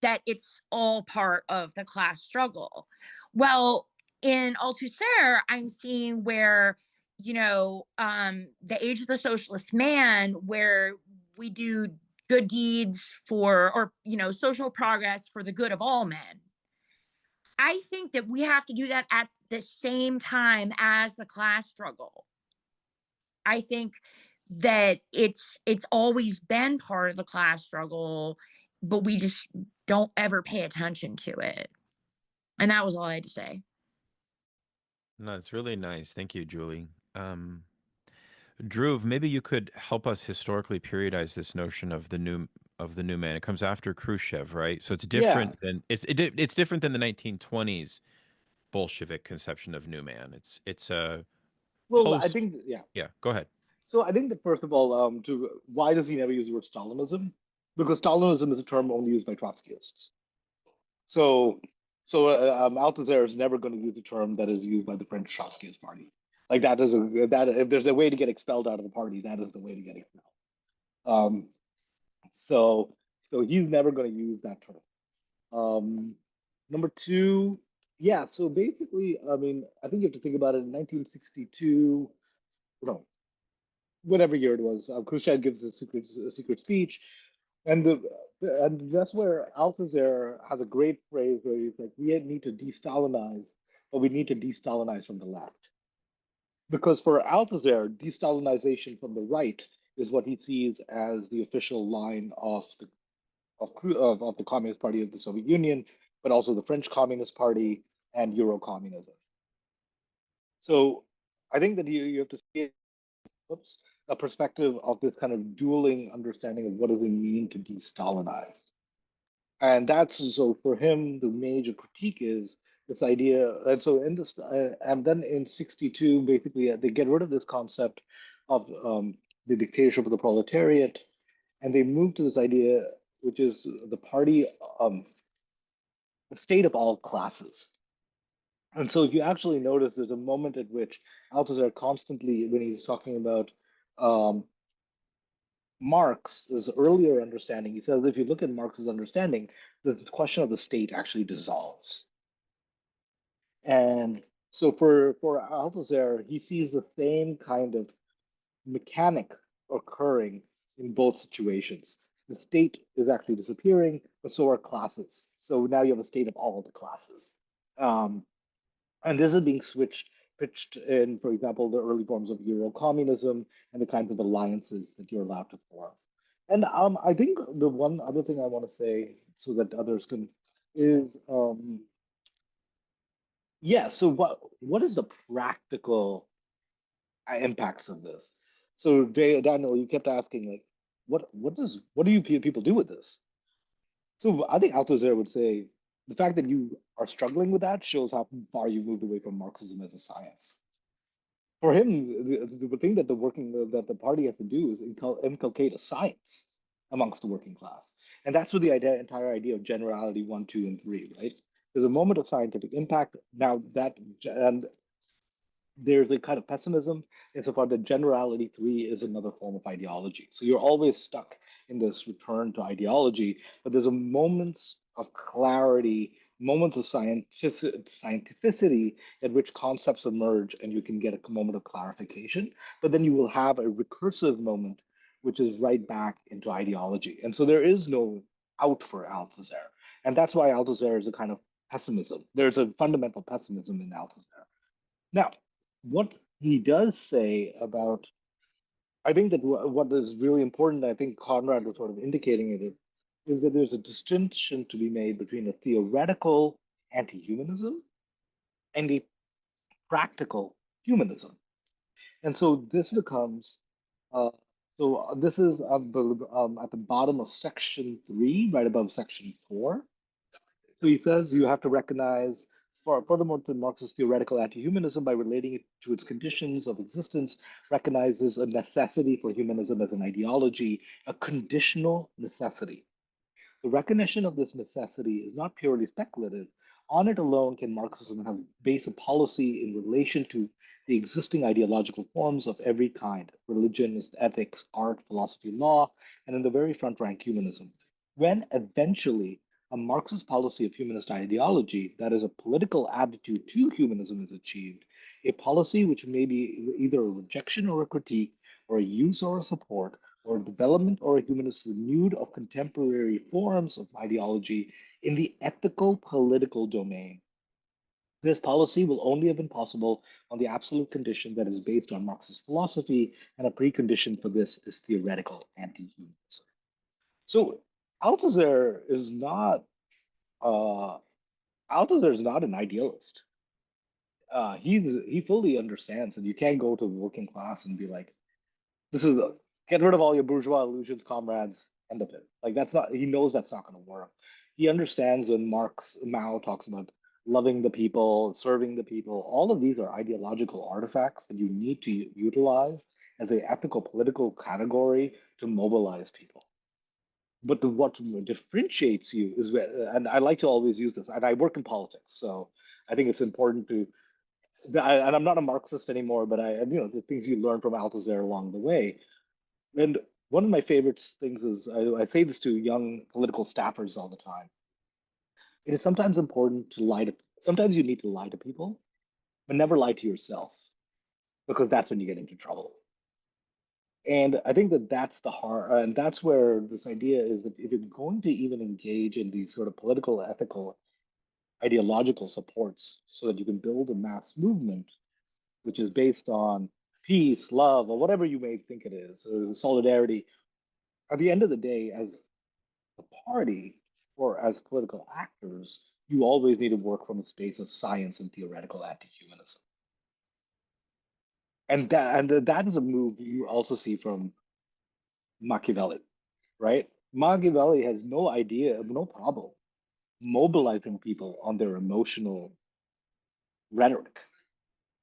that it's all part of the class struggle. Well, in Althusser, I'm seeing where, the age of the socialist man, where we do good deeds for, or, social progress for the good of all men. I think that we have to do that at the same time as the class struggle. I think that it's always been part of the class struggle, but we just don't ever pay attention to it. And that was all I had to say. No, it's really nice. Thank you, Julie. Dhruv, maybe you could help us historically periodize this notion of the new man. It comes after Khrushchev, right? So it's Yeah. different than it's different than the 1920s Bolshevik conception of new man. It's a Well, I post. think, yeah. Yeah, go ahead. So I think that first of all, why does he never use the word Stalinism? Because Stalinism is a term only used by Trotskyists. So, Althusser is never going to use a term that is used by the French Trotskyist party. Like that if there's a way to get expelled out of the party, that is the way to get expelled. Um, so, so he's never going to use that term. Um, Number two, yeah. So basically, I mean, I think you have to think about it. In 1962, no, whatever year it was, Khrushchev gives a secret speech, and that's where Althusser has a great phrase where he's like, "We need to de-Stalinize, but we need to de-Stalinize from the left." Because for Althusser, de-Stalinization from the right is what he sees as the official line of the Communist Party of the Soviet Union, but also the French Communist Party and Euro-communism. So I think that you have to see a perspective of this kind of dueling understanding of what does it mean to de-Stalinize. And that's so for him, the major critique is this idea. And so in this, and then in 62, basically, they get rid of this concept of the dictatorship of the proletariat, and they move to this idea, which is the party, the state of all classes. And so if you actually notice, there's a moment at which Althusser constantly, when he's talking about Marx's earlier understanding, he says if you look at Marx's understanding, the question of the state actually dissolves. And so for Althusser, he sees the same kind of mechanic occurring in both situations. The state is actually disappearing, but so are classes. So now you have a state of all the classes. And this is being pitched in, for example, the early forms of Euro-communism and the kinds of alliances that you're allowed to form. And I think the one other thing I want to say, so that others can, is yeah. So what is the practical impacts of this? So Daniel, you kept asking like, what do you people do with this? So I think Althusser would say the fact that you are struggling with that shows how far you moved away from Marxism as a science. For him, the thing that the party has to do is inculcate a science amongst the working class, and that's where the entire idea of generality 1, 2, and 3, right? There's a moment of scientific impact. Now that and there's a kind of pessimism insofar that generality 3 is another form of ideology. So you're always stuck in this return to ideology, but there's a moments of clarity, moments of scientificity at which concepts emerge and you can get a moment of clarification. But then you will have a recursive moment, which is right back into ideology. And so there is no out for Althusser. And that's why Althusser is a kind of pessimism. There's a fundamental pessimism in Althusser. Now, what he does say about, I think that what is really important, I think Conrad was sort of indicating it, is that there's a distinction to be made between a theoretical anti-humanism and a practical humanism. And so this becomes, this is at the bottom of section 3, right above section 4. So he says you have to recognize, furthermore, to Marx's theoretical anti-humanism, by relating it to its conditions of existence, recognizes a necessity for humanism as an ideology, a conditional necessity. The recognition of this necessity is not purely speculative. On it alone can Marxism have base a policy in relation to the existing ideological forms of every kind, religion, ethics, art, philosophy, law, and in the very front rank humanism. When eventually a Marxist policy of humanist ideology, that is a political attitude to humanism, is achieved, a policy which may be either a rejection or a critique, or a use or a support, or development or a humanist renewed of contemporary forms of ideology in the ethical political domain. This policy will only have been possible on the absolute condition that is based on Marxist philosophy, and a precondition for this is theoretical anti-humanism. So Althusser is not uh, Althusser is not an idealist. He fully understands that you can't go to the working class and be like, this is get rid of all your bourgeois illusions, comrades, end of it. Like that's not. He knows that's not going to work. He understands when Mao talks about loving the people, serving the people. All of these are ideological artifacts that you need to utilize as an ethical political category to mobilize people. But what differentiates you is, and I like to always use this, and I work in politics, so I think it's important to. And I'm not a Marxist anymore, but the things you learn from Althusser along the way. And one of my favorite things is I say this to young political staffers all the time. It is sometimes important to lie to. Sometimes you need to lie to people, but never lie to yourself, because that's when you get into trouble. And I think that that's the hard, and that's where this idea is that if you're going to even engage in these sort of political, ethical, ideological supports so that you can build a mass movement, which is based on peace, love, or whatever you may think it is, or solidarity, at the end of the day, as a party or as political actors, you always need to work from a space of science and theoretical anti-humanism. And that is a move you also see from Machiavelli, right? Machiavelli has no idea, no problem mobilizing people on their emotional rhetoric.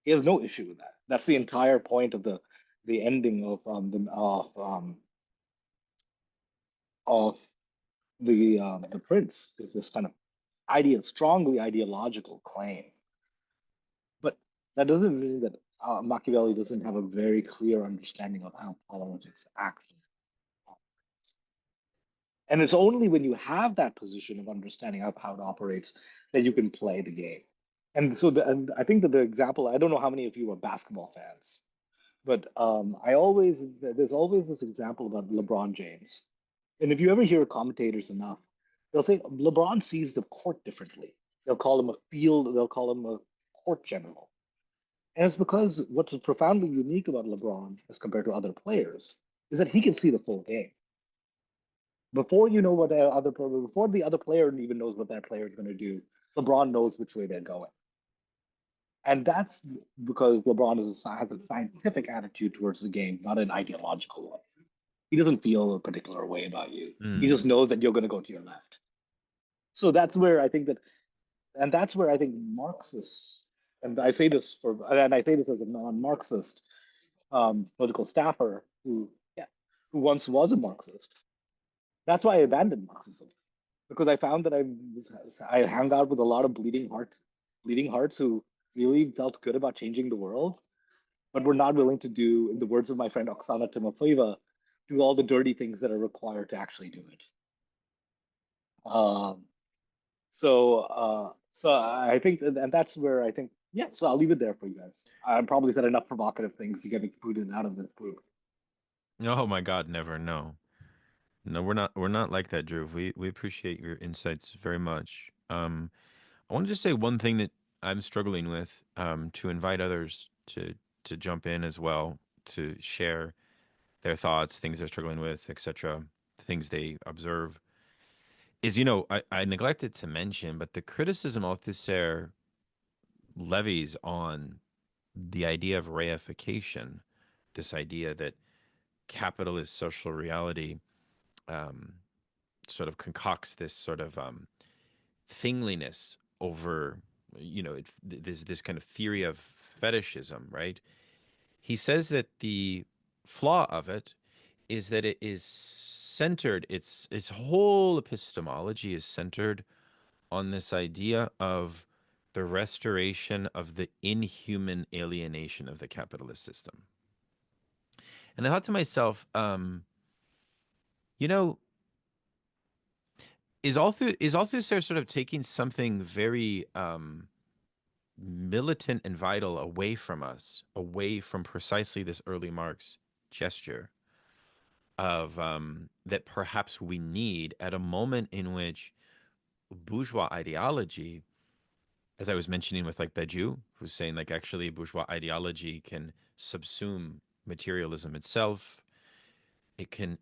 He has no issue with that. That's the entire point of the ending of the Prince, is this kind of strongly ideological claim. But that doesn't mean that Machiavelli doesn't have a very clear understanding of how politics actually operates. And it's only when you have that position of understanding of how it operates that you can play the game. And I think that the example, I don't know how many of you are basketball fans, but there's always this example about LeBron James. And if you ever hear commentators enough, they'll say LeBron sees the court differently. They'll call him a court general. And it's because what's profoundly unique about LeBron as compared to other players is that he can see the full game. Before you know what before the other player even knows what that player is going to do, LeBron knows which way they're going. And that's because LeBron has a scientific attitude towards the game, not an ideological one. He doesn't feel a particular way about you. He just knows that you're going to go to your left. So that's where I think that, and that's where I think Marxists, and I say this as a non-Marxist political staffer who once was a Marxist. That's why I abandoned Marxism, because I found that I hung out with a lot of bleeding hearts who really felt good about changing the world, but were not willing to do, in the words of my friend Oksana Timofeeva, do all the dirty things that are required to actually do it. So I think, and that's where I think, yeah. So I'll leave it there for you guys. I probably said enough provocative things to get me booted out of this group. Oh my God, never. No. No, we're not like that, Drew. We appreciate your insights very much. I wanted to say one thing that I'm struggling with, to invite others to jump in as well, to share their thoughts, things they're struggling with, etc., things they observe. Is, I neglected to mention, but the criticism Althusser levies on the idea of reification, this idea that capitalist social reality um, sort of concocts this sort of thingliness over, this kind of theory of fetishism, right? He says that the flaw of it is that it is centered, its whole epistemology is centered on this idea of the restoration of the inhuman alienation of the capitalist system. And I thought to myself, you know, is Althusser sort of taking something very militant and vital away from us, away from precisely this early Marx gesture, of that perhaps we need at a moment in which bourgeois ideology, as I was mentioning with like Badiou, who's saying like actually bourgeois ideology can subsume materialism itself. Can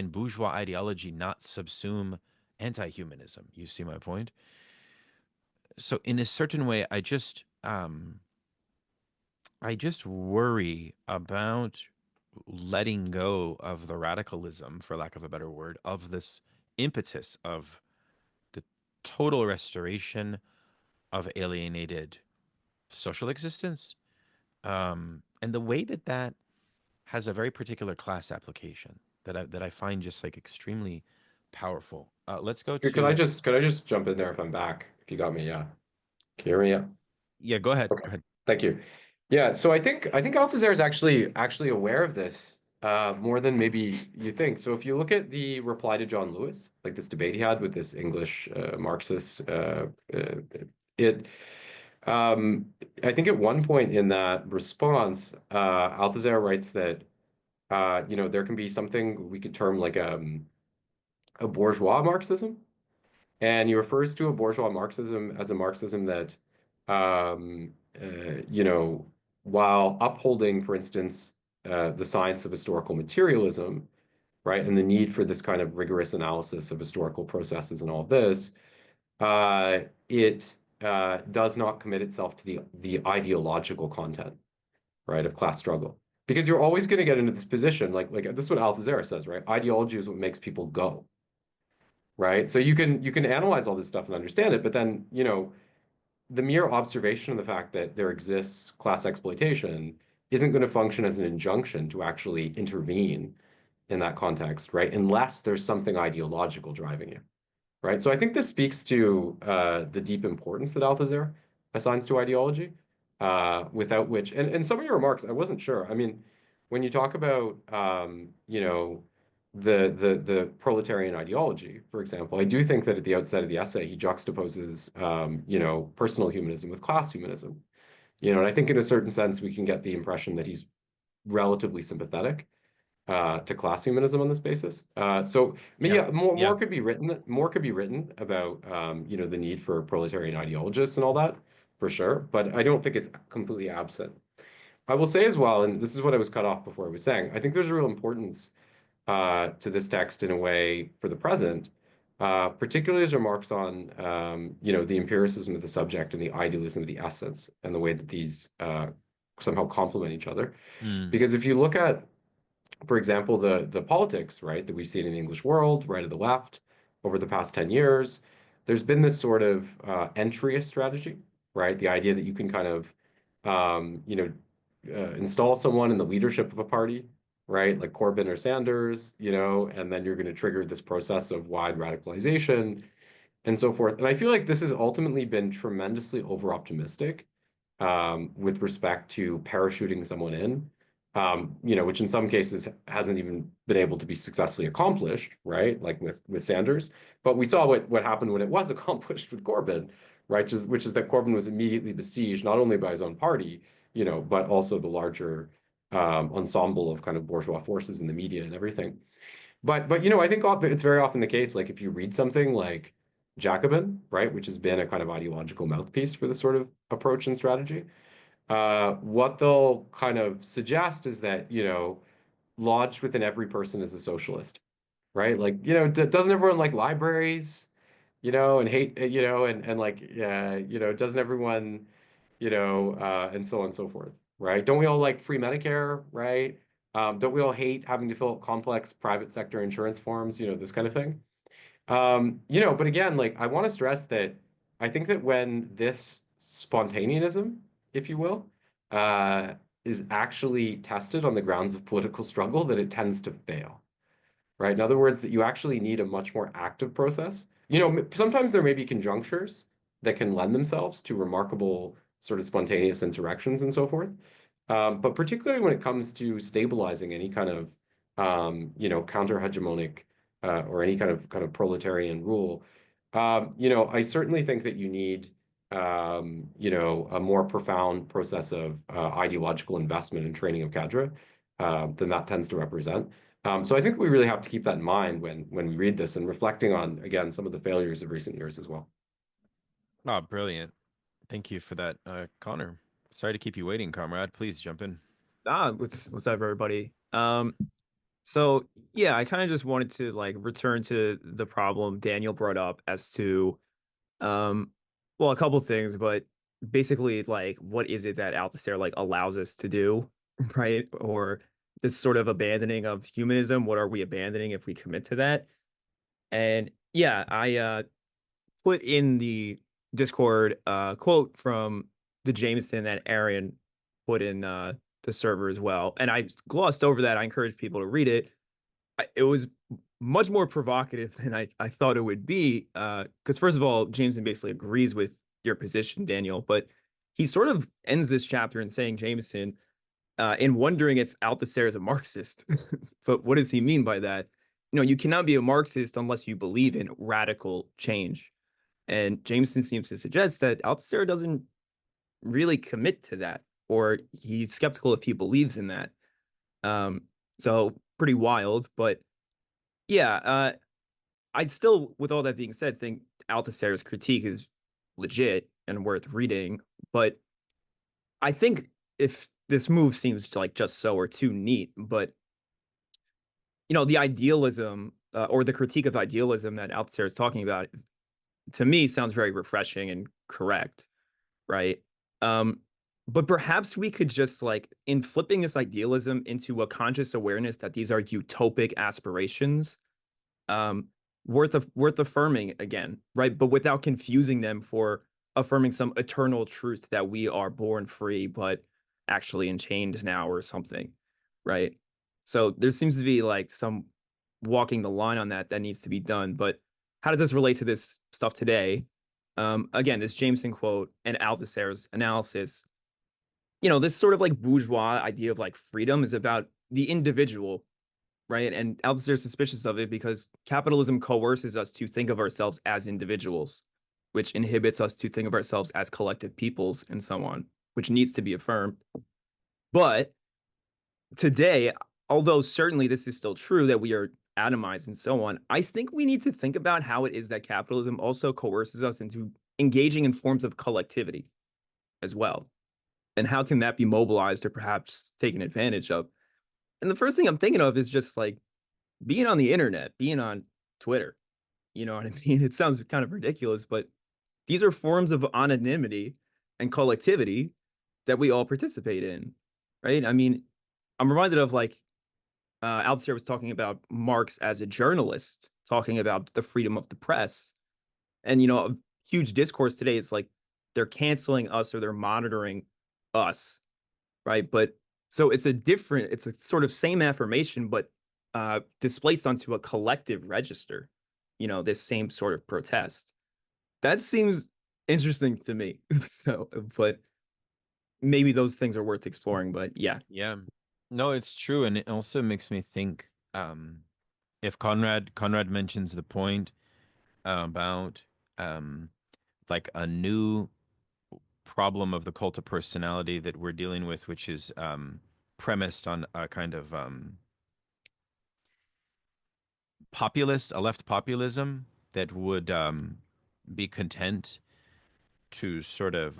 bourgeois ideology not subsume anti-humanism? You see my point? So in a certain way, I just worry about letting go of the radicalism, for lack of a better word, of this impetus of the total restoration of alienated social existence, and the way that that has a very particular class application that I find just like extremely powerful. Let's go Here, to could I just jump in there if I'm back? If you got me, yeah. Can you hear me? Yeah. yeah. Go ahead. Okay. Go ahead. Thank you. Yeah, so I think Althusser is actually aware of this more than maybe you think. So if you look at the reply to John Lewis, like this debate he had with this English Marxist, it I think at one point in that response, Althusser writes that there can be something we could term like a bourgeois Marxism, and he refers to a bourgeois Marxism as a Marxism that, um, while upholding, for instance, the science of historical materialism, right, and the need for this kind of rigorous analysis of historical processes and all of this, it does not commit itself to the ideological content, right, of class struggle. Because you're always going to get into this position, like this is what Althusser says, right? Ideology is what makes people go, right? So you can analyze all this stuff and understand it, but then, the mere observation of the fact that there exists class exploitation isn't going to function as an injunction to actually intervene in that context, right? Unless there's something ideological driving you, right? So I think this speaks to the deep importance that Althusser assigns to ideology, without which, and some of your remarks, I wasn't sure. I mean, when you talk about, the proletarian ideology, for example, I do think that at the outset of the essay, he juxtaposes, personal humanism with class humanism. And I think in a certain sense, we can get the impression that he's relatively sympathetic to class humanism on this basis. So, I mean, Yeah. yeah, more Yeah. more could be written. More could be written about, the need for proletarian ideologists and all that, for sure. But I don't think it's completely absent. I will say as well, and this is what I was cut off before I was saying, I think there's a real importance to this text in a way for the present, particularly as remarks on, the empiricism of the subject and the idealism of the essence, and the way that these somehow complement each other. Mm. Because if you look at, for example, the politics, right, that we've seen in the English world, right of the left, over the past 10 years, there's been this sort of entryist strategy, right? The idea that you can kind of, install someone in the leadership of a party, right? Like Corbyn or Sanders, and then you're going to trigger this process of wide radicalization and so forth. And I feel like this has ultimately been tremendously over-optimistic, with respect to parachuting someone in, which in some cases hasn't even been able to be successfully accomplished, right? Like with Sanders. But we saw what happened when it was accomplished with Corbyn, right? Which is that Corbyn was immediately besieged not only by his own party, but also the larger ensemble of kind of bourgeois forces in the media and everything. But I think it's very often the case, like if you read something like Jacobin, right, which has been a kind of ideological mouthpiece for this sort of approach and strategy, what they'll kind of suggest is that, lodged within every person is a socialist, right? Like, doesn't everyone like libraries, and hate, and like, doesn't everyone, and so on and so forth, right? Don't we all like free Medicare, right? Don't we all hate having to fill out complex private sector insurance forms, this kind of thing? But again, like I want to stress that I think that when this spontaneism, if you will, uh, is actually tested on the grounds of political struggle, that it tends to fail, right? In other words, that you actually need a much more active process. Sometimes there may be conjunctures that can lend themselves to remarkable sort of spontaneous insurrections and so forth. But particularly when it comes to stabilizing any kind of, counter-hegemonic, or any kind of proletarian rule, I certainly think that you need, a more profound process of ideological investment and training of cadre, than that tends to represent. So I think we really have to keep that in mind when we read this and reflecting on, again, some of the failures of recent years as well. Oh, brilliant. Thank you for that, Connor. Sorry to keep you waiting, comrade. Please jump in. What's up, everybody? So yeah, I kind of just wanted to like return to the problem Daniel brought up as to, well, a couple things, but basically, like, what is it that Althusser like allows us to do, right? Or this sort of abandoning of humanism. What are we abandoning if we commit to that? And yeah, I put in the Discord quote from the Jameson that Aaron put in the server as well. And I glossed over that. I encourage people to read it. It was much more provocative than I thought it would be. Because first of all, Jameson basically agrees with your position, Daniel, but he sort of ends this chapter in saying, Jameson, in wondering if Althusser is a Marxist. But what does he mean by that? You know, you cannot be a Marxist unless you believe in radical change. And Jameson seems to suggest that Althusser doesn't really commit to that, or he's skeptical if he believes in that. So pretty wild, but yeah, I still, with all that being said, think Althusser's critique is legit and worth reading. But I think if this move seems to like just so or too neat, but you know, the idealism or the critique of idealism that Althusser is talking about, to me, sounds very refreshing and correct, right? But perhaps we could just like, in flipping this idealism into a conscious awareness that these are utopic aspirations, worth affirming again, right? But without confusing them for affirming some eternal truth that we are born free, but actually enchained now or something, right? So there seems to be like some walking the line on that needs to be done. But how does this relate to this stuff today? Again, this Jameson quote and Althusser's analysis, you know, this sort of like bourgeois idea of like freedom is about the individual, right? And Althusser is suspicious of it because capitalism coerces us to think of ourselves as individuals, which inhibits us to think of ourselves as collective peoples and so on, which needs to be affirmed. But today, although certainly this is still true that we are atomized and so on, I think we need to think about how it is that capitalism also coerces us into engaging in forms of collectivity as well. And how can that be mobilized or perhaps taken advantage of? And the first thing I'm thinking of is just like being on the internet, being on Twitter. You know what I mean? It sounds kind of ridiculous, but these are forms of anonymity and collectivity that we all participate in, right? I mean, I'm reminded of like Althusser was talking about Marx as a journalist, talking about the freedom of the press. And, you know, a huge discourse today is like they're canceling us or they're monitoring us, right? But so it's a sort of same affirmation, but displaced onto a collective register, you know, this same sort of protest. That seems interesting to me. So, but maybe those things are worth exploring, but yeah. Yeah. No, it's true. And it also makes me think, if Conrad mentions the point about like a new problem of the cult of personality that we're dealing with, which is premised on a kind of populist, a left populism that would be content to sort of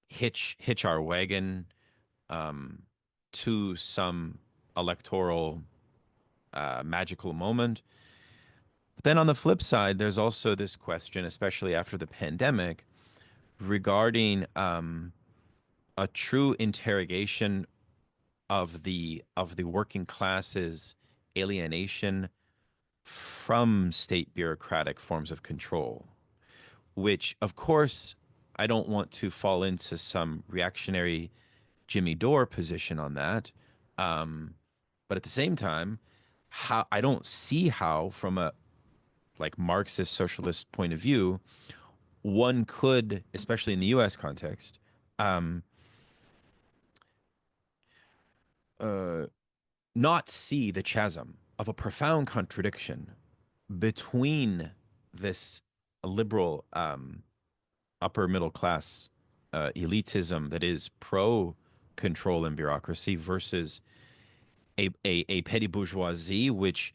hitch our wagon to some electoral magical moment. But then on the flip side, there's also this question, especially after the pandemic, regarding a true interrogation of the working classes alienation from state bureaucratic forms of control, which of course I don't want to fall into some reactionary Jimmy Dore position on that. But at the same time, how I don't see how from a like Marxist socialist point of view, one could, especially in the US context, um, uh, not see the chasm of a profound contradiction between this liberal upper middle class elitism that is pro control and bureaucracy versus a petty bourgeoisie, which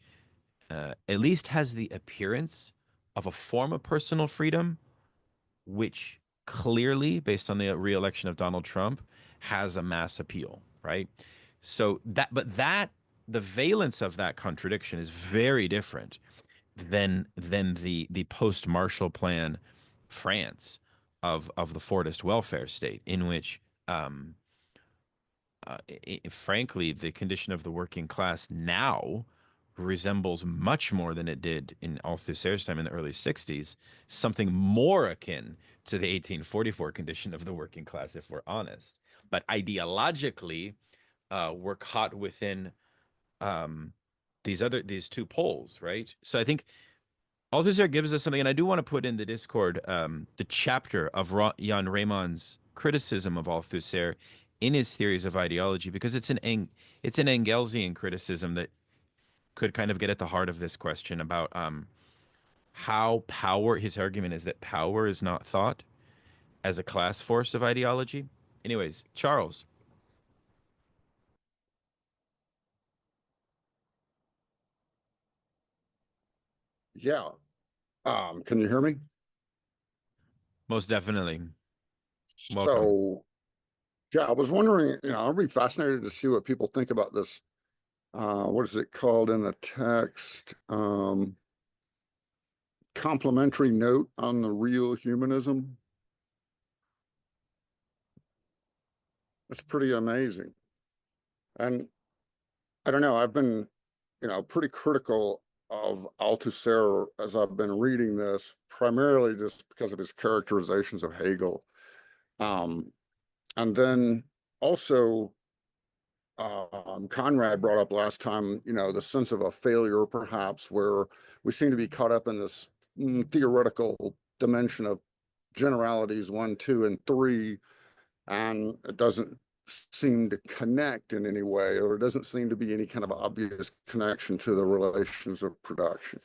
at least has the appearance of a form of personal freedom, which clearly, based on the re-election of Donald Trump, has a mass appeal, right? So the valence of that contradiction is very different than the post-Marshall Plan France of the Fordist welfare state, in which frankly, the condition of the working class now resembles much more than it did in Althusser's time in the early 60s, something more akin to the 1844 condition of the working class, if we're honest. But ideologically, we're caught within these two poles, right? So I think Althusser gives us something, and I do want to put in the Discord the chapter of Jan Raymond's criticism of Althusser in his theories of ideology, because it's an Engelsian criticism that could kind of get at the heart of this question about how power. His argument is that power is not thought as a class force of ideology. Anyways, Charles. Yeah. Can you hear me? Most definitely. Welcome. So, yeah, I was wondering, I'd be fascinated to see what people think about this. What is it called in the text? Complimentary note on the real humanism. It's pretty amazing. And I don't know, I've been, pretty critical of Althusser as I've been reading this, primarily just because of his characterizations of Hegel. And then also, Conrad brought up last time, the sense of a failure, perhaps, where we seem to be caught up in this theoretical dimension of generalities 1, 2, and 3, and it doesn't seem to connect in any way, or it doesn't seem to be any kind of obvious connection to the relations of production.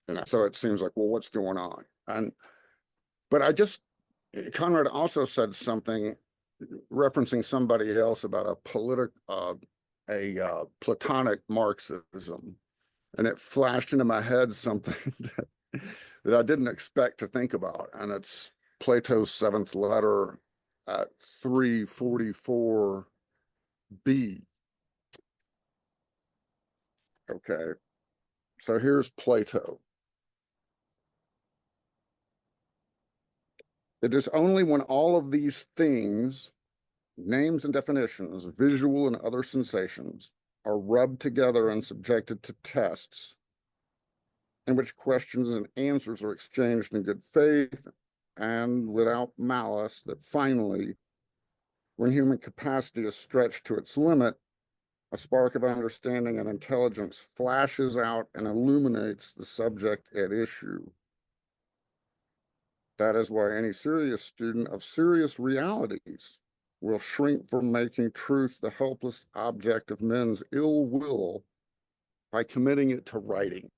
And so it seems like, well, what's going on? But Conrad also said something referencing somebody else about a Platonic Marxism, and it flashed into my head something that I didn't expect to think about, and it's Plato's seventh letter at 344b. Okay, so here's Plato. It is only when all of these things, names and definitions, visual and other sensations, are rubbed together and subjected to tests, in which questions and answers are exchanged in good faith and without malice, that finally, when human capacity is stretched to its limit, a spark of understanding and intelligence flashes out and illuminates the subject at issue. That is why any serious student of serious realities will shrink from making truth the helpless object of men's ill will by committing it to writing.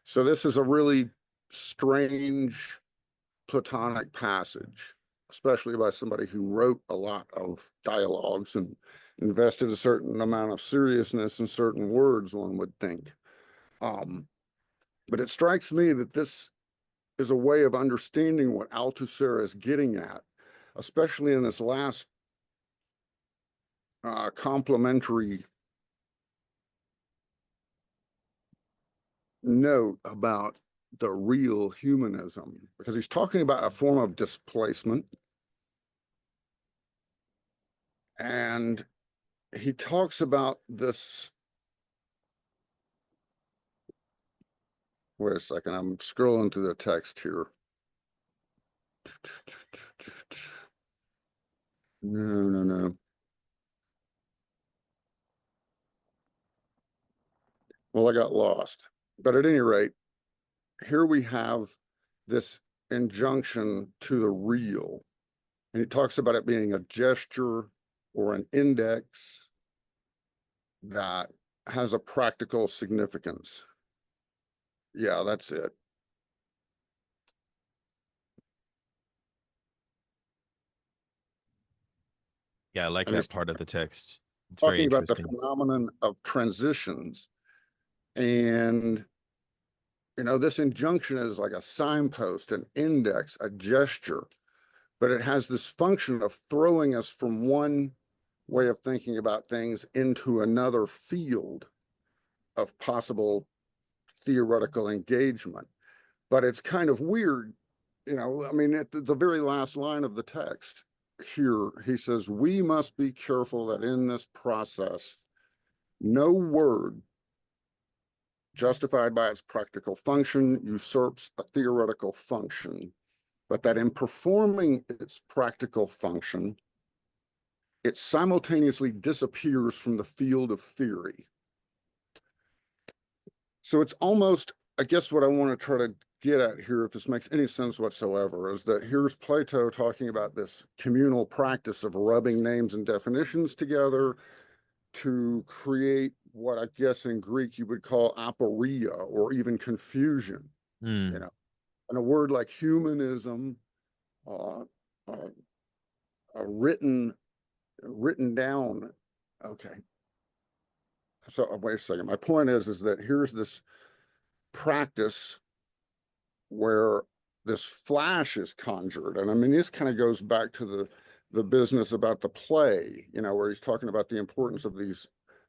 So this is a really strange Platonic passage, especially by somebody who wrote a lot of dialogues and invested a certain amount of seriousness in certain words, one would think. But it strikes me that this is a way of understanding what Althusser is getting at, especially in this last complimentary note about the real humanism, because he's talking about a form of displacement. And he talks about this. Wait a second, I'm scrolling through the text here. No. Well, I got lost. But at any rate, here we have this injunction to the real. And he talks about it being a gesture or an index that has a practical significance. Yeah, that's it. Yeah, I like And that he's part of the text. It's very talking about the interesting. phenomenon of transitions. And, this injunction is like a signpost, an index, a gesture, but it has this function of throwing us from one way of thinking about things into another field of possible theoretical engagement. But it's kind of weird, I mean, at the very last line of the text here, he says, we must be careful that in this process, no word justified by its practical function usurps a theoretical function, but that in performing its practical function, it simultaneously disappears from the field of theory. So it's almost, I guess what I want to try to get at here, if this makes any sense whatsoever, is that here's Plato talking about this communal practice of rubbing names and definitions together to create what I guess in Greek you would call aporia, or even confusion. Mm. And a word like humanism, uh, uh, written down. Okay. So wait a second. My point is that here's this practice where this flash is conjured. And I mean, this kind of goes back to the business about the play, where he's talking about the importance of these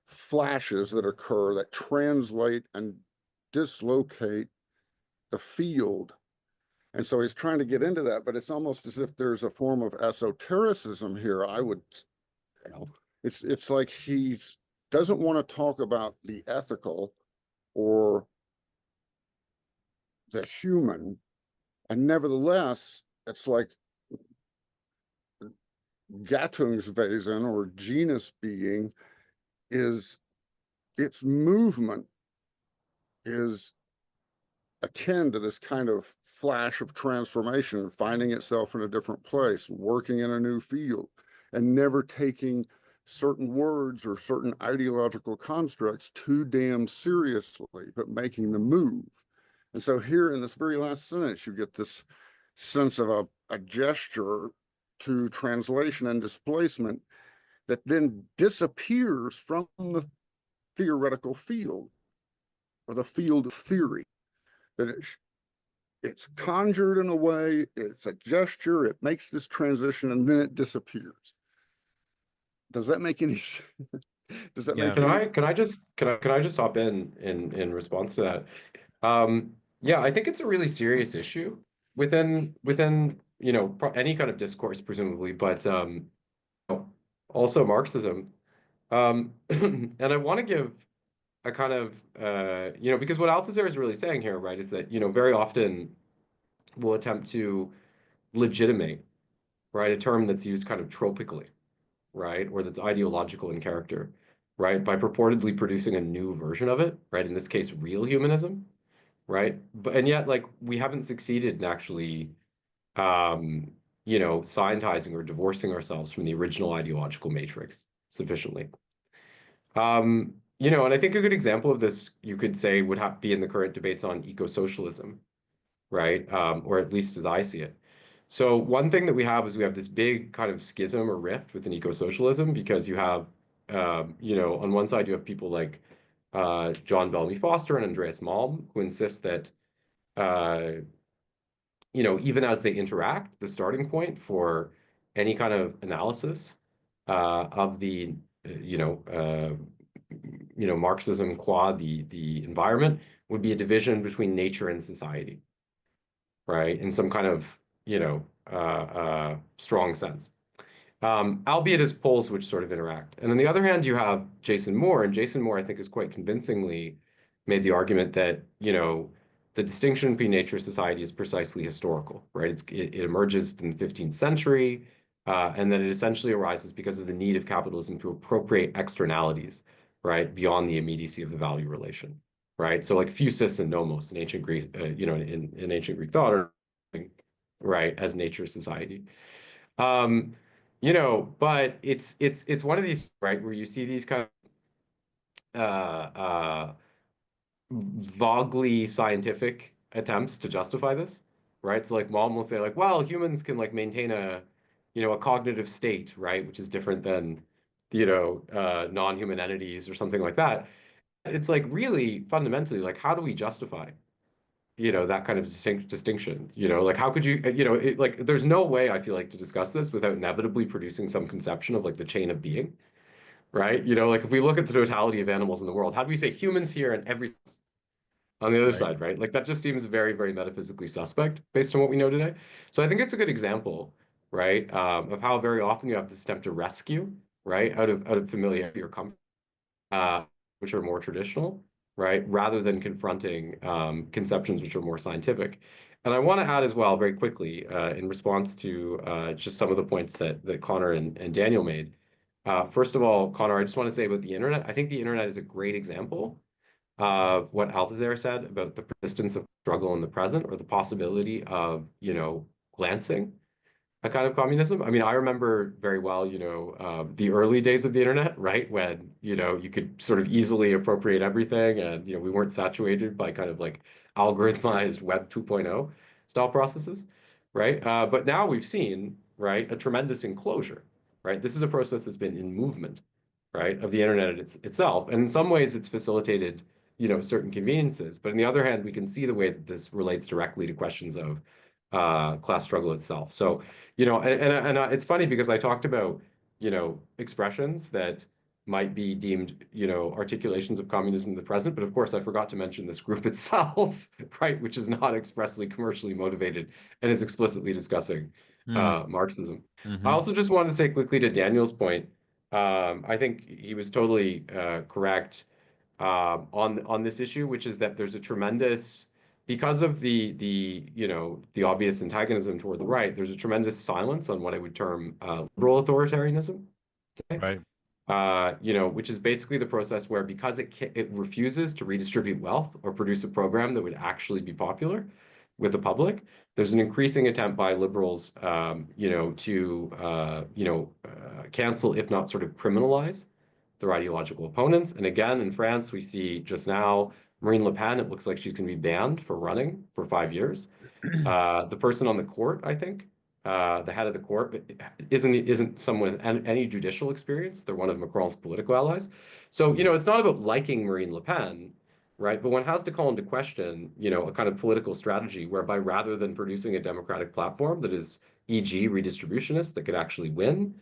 flashes that occur that translate and dislocate the field. And so he's trying to get into that, but it's almost as if there's a form of esotericism here. I would, it's like he doesn't want to talk about the ethical or the human, and nevertheless, it's like Gattungswesen or genus being is its movement is akin to this kind of flash of transformation, finding itself in a different place, working in a new field, and never taking certain words or certain ideological constructs too damn seriously, but making them move. And so here in this very last sentence, you get this sense of a gesture to translation and displacement that then disappears from the theoretical field or the field of theory. That it's conjured in a way, it's a gesture, it makes this transition, and then it disappears. Does that make any sense? Does that Yeah. make Can any I just hop in response to that? Yeah, I think it's a really serious issue within any kind of discourse, presumably, but also Marxism. And I want to give a kind of because what Althusser is really saying here, right, is that very often we'll attempt to legitimate, right, a term that's used kind of tropically, right, or that's ideological in character, right, by purportedly producing a new version of it, right, in this case, real humanism, right, and yet like we haven't succeeded in actually scientizing or divorcing ourselves from the original ideological matrix sufficiently. And I think a good example of this, you could say, would have be in the current debates on eco-socialism, right? Or at least as I see it. So one thing that we have is we have this big kind of schism or rift within eco-socialism because you have, on one side you have people like John Bellamy Foster and Andreas Malm who insist that, even as they interact, the starting point for any kind of analysis of the, Marxism qua the environment would be a division between nature and society, right? In some kind of, strong sense. Albeit as poles which sort of interact. And on the other hand, you have Jason Moore, and Jason Moore, I think, has quite convincingly made the argument that, the distinction between nature and society is precisely historical, right? It emerges in the 15th century, and that it essentially arises because of the need of capitalism to appropriate externalities, right, beyond the immediacy of the value relation, right? So like physis and nomos in ancient Greek, in ancient Greek thought, are, right, as nature society. But it's one of these, right, where you see these kind of vaguely scientific attempts to justify this, right? So like mom will say like, well, humans can like maintain a cognitive state, right, which is different than, non-human entities or something like that. It's like really fundamentally, like, how do we justify, that kind of distinction? Like, how could you, like, there's no way I feel like to discuss this without inevitably producing some conception of like the chain of being, right? Like if we look at the totality of animals in the world, how do we say humans here and everything on the other Right. side, right? Like that just seems very, very metaphysically suspect based on what we know today. So I think it's a good example, right, of how very often you have this attempt to rescue, right, out of familiarity or comfort, uh, which are more traditional, right, rather than confronting conceptions which are more scientific. And I want to add as well, very quickly, in response to just some of the points that Connor and Daniel made. First of all, Connor, I just want to say about the internet. I think the internet is a great example of what Althusser said about the persistence of struggle in the present, or the possibility of, glancing a kind of communism. I mean, I remember very well, the early days of the internet, right? When, you could sort of easily appropriate everything, and, we weren't saturated by kind of like algorithmized Web 2.0 style processes, right? But now we've seen, right, a tremendous enclosure, right? This is a process that's been in movement, right, of the internet itself. And in some ways, it's facilitated, certain conveniences. But on the other hand, we can see the way that this relates directly to questions of class struggle itself. So, and it's funny because I talked about, expressions that might be deemed, articulations of communism in the present. But of course, I forgot to mention this group itself, right, which is not expressly commercially motivated and is explicitly discussing Marxism. I Mm-hmm. also just wanted to say quickly to Daniel's point, I think he was totally correct on this issue, which is that there's a tremendous, because of the obvious antagonism toward the right, there's a tremendous silence on what I would term liberal authoritarianism, Right. which is basically the process where, because it refuses to redistribute wealth or produce a program that would actually be popular with the public, there's an increasing attempt by liberals, to cancel, if not sort of criminalize, their ideological opponents. And again, in France, we see just now Marine Le Pen. It looks like she's going to be banned for running for 5 years. The person on the court, I think, the head of the court, isn't someone with any judicial experience. They're one of Macron's political allies. So, it's not about liking Marine Le Pen, right? But one has to call into question, a kind of political strategy whereby, rather than producing a democratic platform that is, e.g., redistributionist, that could actually win,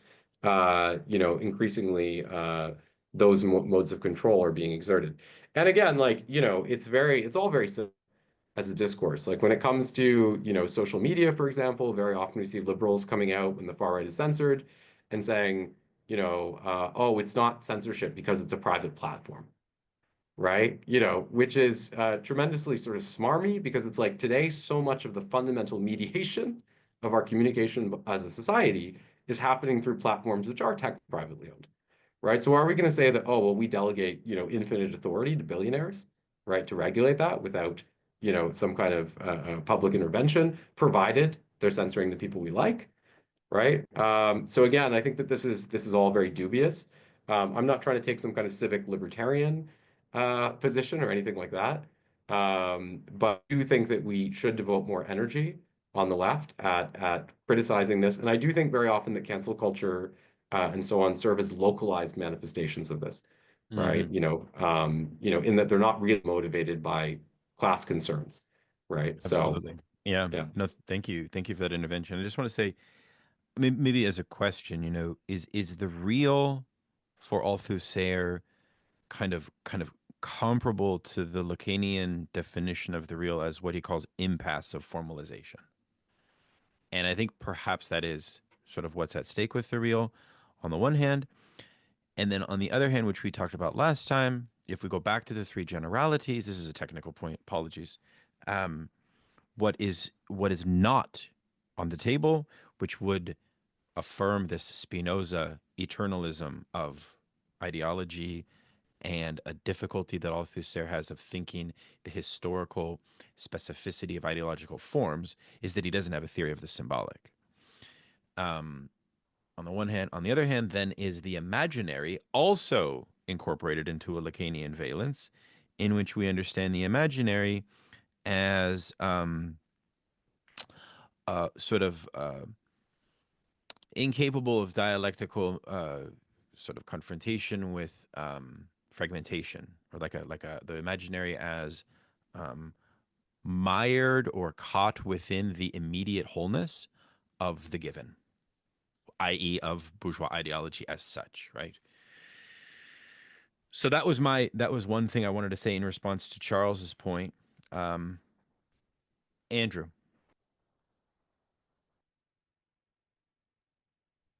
increasingly those modes of control are being exerted. And again, like, it's all very simple as a discourse. Like when it comes to, social media, for example, very often we see liberals coming out when the far right is censored and saying, oh, it's not censorship because it's a private platform, right? Which is tremendously sort of smarmy, because it's like today, so much of the fundamental mediation of our communication as a society is happening through platforms which are technically privately owned, right? So are we going to say that, oh, well, we delegate, infinite authority to billionaires, right, to regulate that without, some kind of public intervention, provided they're censoring the people we like, right? So again, I think that this is all very dubious. I'm not trying to take some kind of civic libertarian position or anything like that, but I do think that we should devote more energy on the left at criticizing this. And I do think very often that cancel culture and so on serve as localized manifestations of this, right? Mm-hmm. In that they're not really motivated by class concerns, right? So Absolutely. Yeah. yeah. No, thank you. Thank you for that intervention. I just want to say, maybe as a question, is the real for Althusser kind of comparable to the Lacanian definition of the real as what he calls impasse of formalization? And I think perhaps that is sort of what's at stake with the real on the one hand. And then on the other hand, which we talked about last time, if we go back to the three generalities, this is a technical point, apologies. What is not on the table, which would affirm this Spinoza eternalism of ideology, and a difficulty that Althusser has of thinking the historical specificity of ideological forms, is that he doesn't have a theory of the symbolic. On the one hand. On the other hand, then, is the imaginary also incorporated into a Lacanian valence, in which we understand the imaginary as sort of incapable of dialectical sort of confrontation with fragmentation, or like the imaginary as mired or caught within the immediate wholeness of the given, i.e., of bourgeois ideology as such, right? So that was one thing I wanted to say in response to Charles's point. Andrew.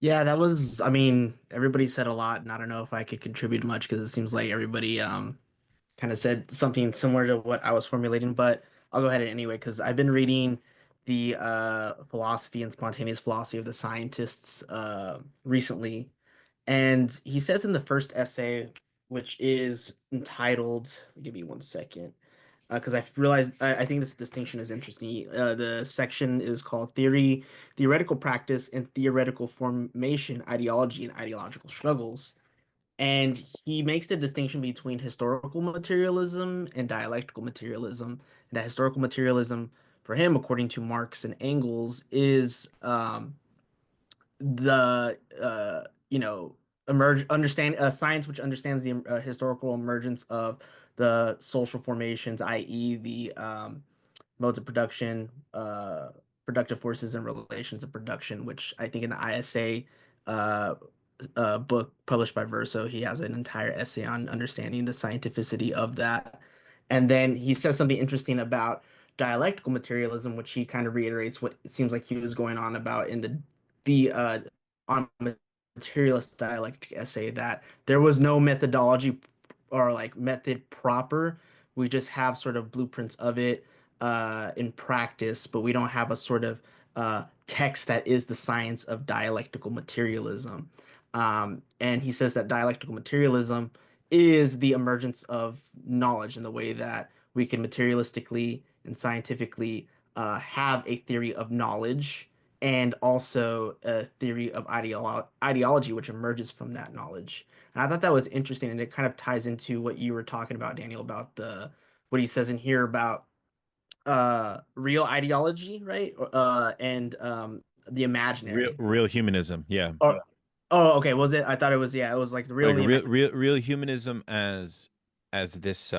Yeah, that was, I mean, everybody said a lot, and I don't know if I could contribute much because it seems like everybody kind of said something similar to what I was formulating, but I'll go ahead anyway because I've been reading the philosophy and spontaneous philosophy of the scientists recently. And he says in the first essay, which is entitled, give me one second, because I realized I think this distinction is interesting. The section is called Theory, Theoretical Practice, and Theoretical Formation, Ideology, and Ideological Struggles. And he makes the distinction between historical materialism and dialectical materialism. And that historical materialism, for him, according to Marx and Engels, is the emerge understand science which understands the historical emergence of the social formations, i.e., the modes of production, productive forces and relations of production, which I think in the ISA uh, book published by Verso, he has an entire essay on understanding the scientificity of that. And then he says something interesting about dialectical materialism, which he kind of reiterates what it seems like he was going on about in the on materialist dialectic essay, that there was no methodology or like method proper. We just have sort of blueprints of it in practice, but we don't have a sort of text that is the science of dialectical materialism. And he says that dialectical materialism is the emergence of knowledge in the way that we can materialistically and scientifically have a theory of knowledge and also a theory of ideology which emerges from that knowledge. And I thought that was interesting, and it kind of ties into what you were talking about, Daniel, about the what he says in here about real ideology, right? And the imaginary. Real humanism, yeah. Or oh, okay, was it? I thought it was, yeah, it was like the real Like and the imaginary. real humanism as this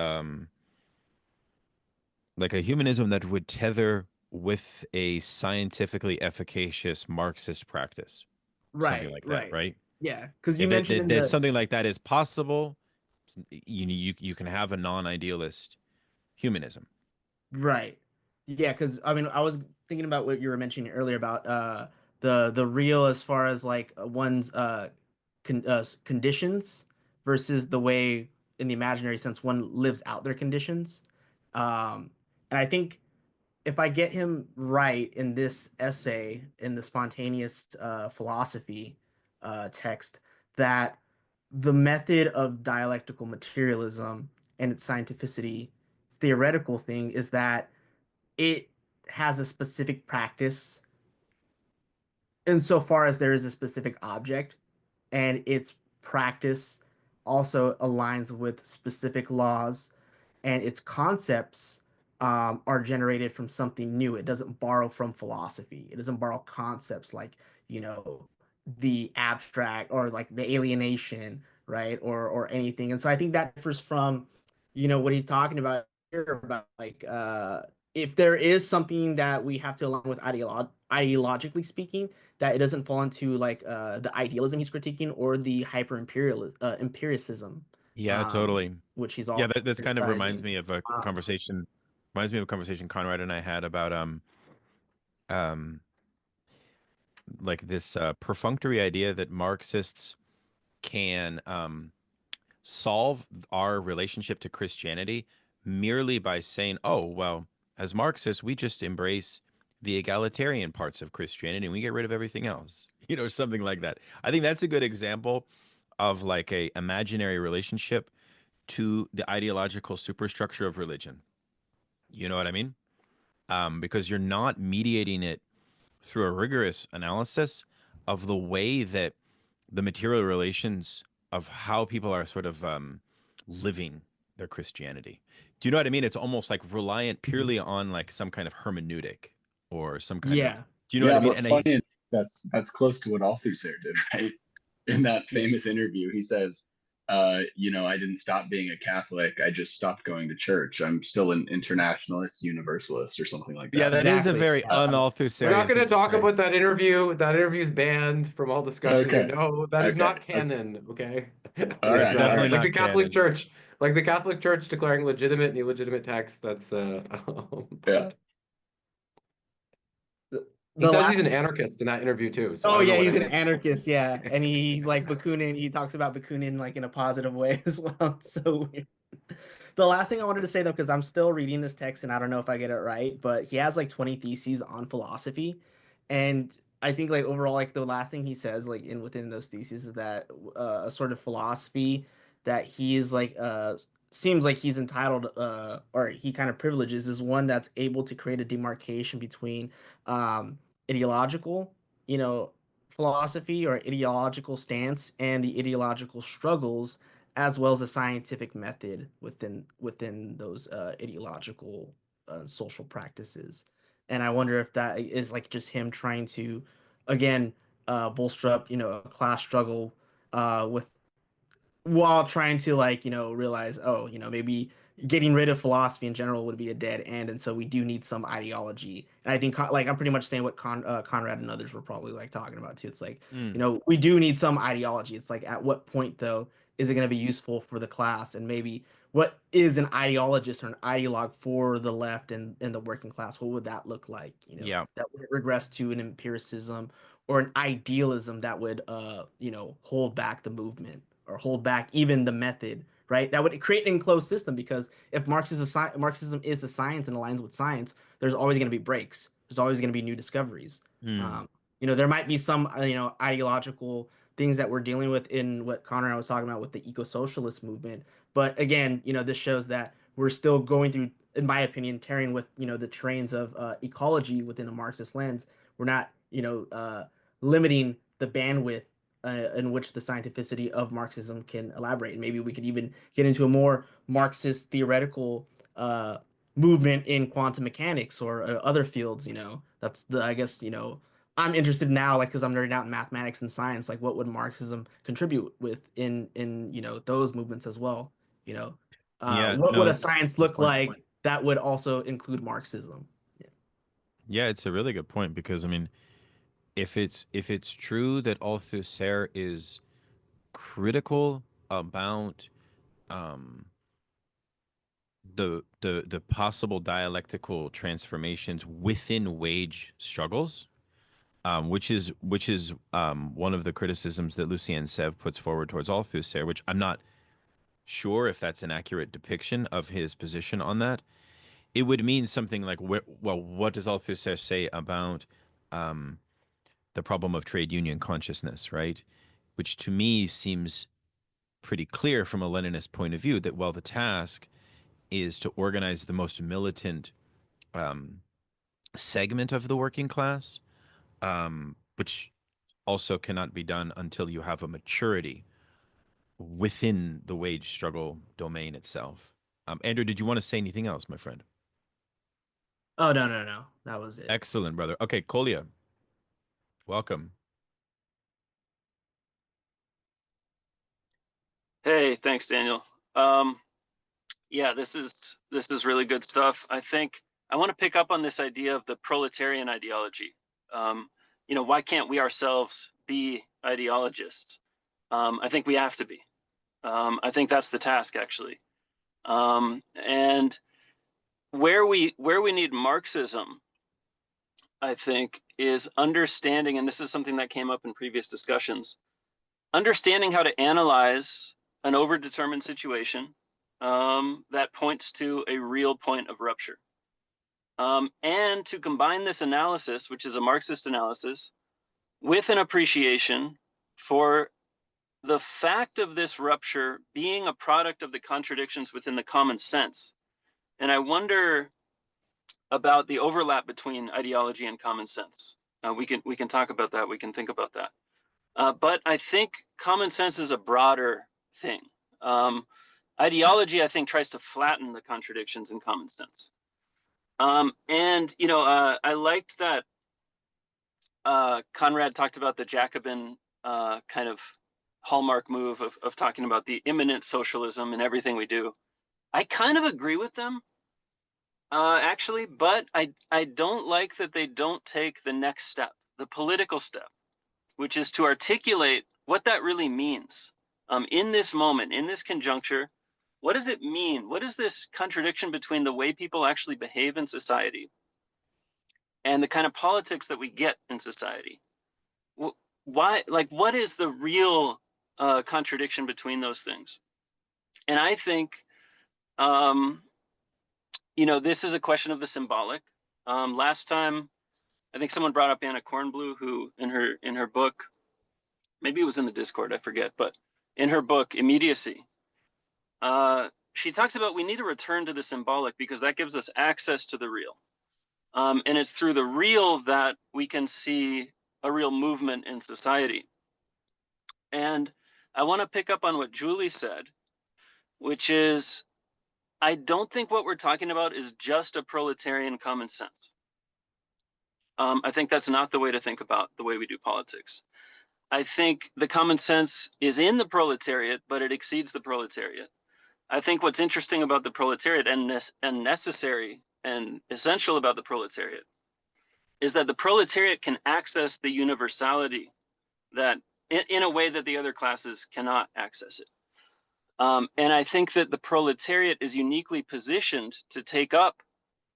like a humanism that would tether with a scientifically efficacious Marxist practice, something Right, like that, right. right? Yeah, because you If mentioned in that the something like that is possible, you can have a non-idealist humanism. right. Yeah, because I mean, I was thinking about what you were mentioning earlier about the real as far as like one's conditions versus the way in the imaginary sense one lives out their conditions. And I think if I get him right in this essay in the spontaneous philosophy text, that the method of dialectical materialism and its scientificity, theoretical thing, is that it has a specific practice insofar as there is a specific object, and its practice also aligns with specific laws, and its concepts are generated from something new. It doesn't borrow from philosophy. It doesn't borrow concepts like, the abstract or like the alienation, right? Or anything. And so I think that differs from, what he's talking about here about like if there is something that we have to align with ideologically speaking, that it doesn't fall into like the idealism he's critiquing or the hyper imperial empiricism, Yeah, totally. which he's Yeah, all that's kind of reminds criticizing. me of a Um, conversation. Reminds me of a conversation Conrad and I had about um like this perfunctory idea that Marxists can solve our relationship to Christianity merely by saying, "Oh, well, as Marxists, we just embrace the egalitarian parts of Christianity and we get rid of everything else." Something like that. I think that's a good example of like a imaginary relationship to the ideological superstructure of religion. You know what I mean? Because you're not mediating it through a rigorous analysis of the way that the material relations of how people are sort of living their Christianity. Do you know what I mean? It's almost like reliant Mhm. purely on like some kind of hermeneutic or some kind of. Yeah. Do you know what I Yeah, mean? but And he's funny. that's close to what Althusser did, right? In that famous interview, he says, you know, I didn't stop being a Catholic. I just stopped going to church. I'm still an internationalist universalist or something like Yeah, that. that is a Exactly. very Yeah. We're not un-Althusserian going to thing to talk say. about that interview. That interview's banned from all discussion here. Okay. No, that is Okay. not Okay. canon. Okay. All It's right. All definitely right. Like the not Catholic canon. Church, like the Catholic Church declaring legitimate and illegitimate texts. That's Yeah. he The says last he's an anarchist in that interview too. So I Oh don't know yeah, what he's an any. anarchist, yeah. And he's like Bakunin, he talks about Bakunin like in a positive way as well. It's so weird. The last thing I wanted to say though, because I'm still reading this text and I don't know if I get it right, but he has like 20 theses on philosophy. And I think like overall, like the last thing he says, like in within those theses is that a sort of philosophy that he is like seems like he's entitled or he kind of privileges is one that's able to create a demarcation between ideological, you know, philosophy or ideological stance and the ideological struggles as well as the scientific method within those ideological social practices. And I wonder if that is like just him trying to, again, bolster up, you know, a class struggle with while trying to like, you know, realize, oh, you know, maybe getting rid of philosophy in general would be a dead end, and so we do need some ideology. And I think like I'm pretty much saying what Conrad and others were probably like talking about too. It's like, you Mm. know, we do need some ideology. It's like at what point though is it going to be useful for the class, and maybe what is an ideologist or an ideologue for the left and the working class? What would that look like? You know, Yeah. that would regress to an empiricism or an idealism that would you know, hold back the movement or hold back even the method, right? That would create an enclosed system because if Marxism is a science and aligns with science, there's always going to be breaks. There's always going to be new discoveries. Mm. You know, there might be some, you know, ideological things that we're dealing with in what Connor was talking about with the eco-socialist movement. But again, you know, this shows that we're still going through, in my opinion, tearing with, you know, the trains of ecology within a Marxist lens. We're not, you know, limiting the bandwidth in which the scientificity of Marxism can elaborate. And maybe we could even get into a more Marxist theoretical movement in quantum mechanics or other fields. You know, that's the, I guess, you know, I'm interested now, like, because I'm nerding out in mathematics and science. Like, what would Marxism contribute with in you know, those movements as well? You know, Yeah, what no, would a it's science good look point. like that would also include Marxism? Yeah. Yeah, it's a really good point because I mean, if it's true that Althusser is critical about um the possible dialectical transformations within wage struggles, which is one of the criticisms that Lucien Sèvres puts forward towards Althusser, which I'm not sure if that's an accurate depiction of his position on that. It would mean something like, well, what does Althusser say about um, the problem of trade union consciousness, right? Which to me seems pretty clear from a Leninist point of view that, well, the task is to organize the most militant um, segment of the working class, which also cannot be done until you have a maturity within the wage struggle domain itself. Andrew, did you want to say anything else, my friend? Oh no, no, no, that was it. Excellent, brother. Okay, Kolia, welcome. Hey, thanks, Daniel. Um, yeah, this is really good stuff. I think I want to pick up on this idea of the proletarian ideology. You know, why can't we ourselves be ideologists? I think we have to be. I think that's the task, actually. And where we need Marxism, I think, is understanding, and this is something that came up in previous discussions, understanding how to analyze an overdetermined situation that points to a real point of rupture. And to combine this analysis, which is a Marxist analysis, with an appreciation for the fact of this rupture being a product of the contradictions within the common sense. And I wonder about the overlap between ideology and common sense. We can talk about that. We can think about that. But I think common sense is a broader thing. Ideology, I think, tries to flatten the contradictions in common sense. And, you know, I liked that Conrad talked about the Jacobin kind of hallmark move of talking about the immanent socialism in everything we do. I kind of agree with them, actually, but I don't like that they don't take the next step, the political step, which is to articulate what that really means. In this moment, in this conjuncture, what does it mean? What is this contradiction between the way people actually behave in society and the kind of politics that we get in society? Why, like, what is the real contradiction between those things? And I think, this is a question of the symbolic. Last time, I think someone brought up Anna Kornblue, who in her book, maybe it was in the Discord, I forget, but in her book, Immediacy, she talks about we need to return to the symbolic because that gives us access to the real. And it's through the real that we can see a real movement in society. And I want to pick up on what Julie said, which is, I don't think what we're talking about is just a proletarian common sense. I think that's not the way to think about the way we do politics. I think the common sense is in the proletariat, but it exceeds the proletariat. I think what's interesting about the proletariat and necessary and essential about the proletariat is that the proletariat can access the universality that in a way that the other classes cannot access it. And I think that the proletariat is uniquely positioned to take up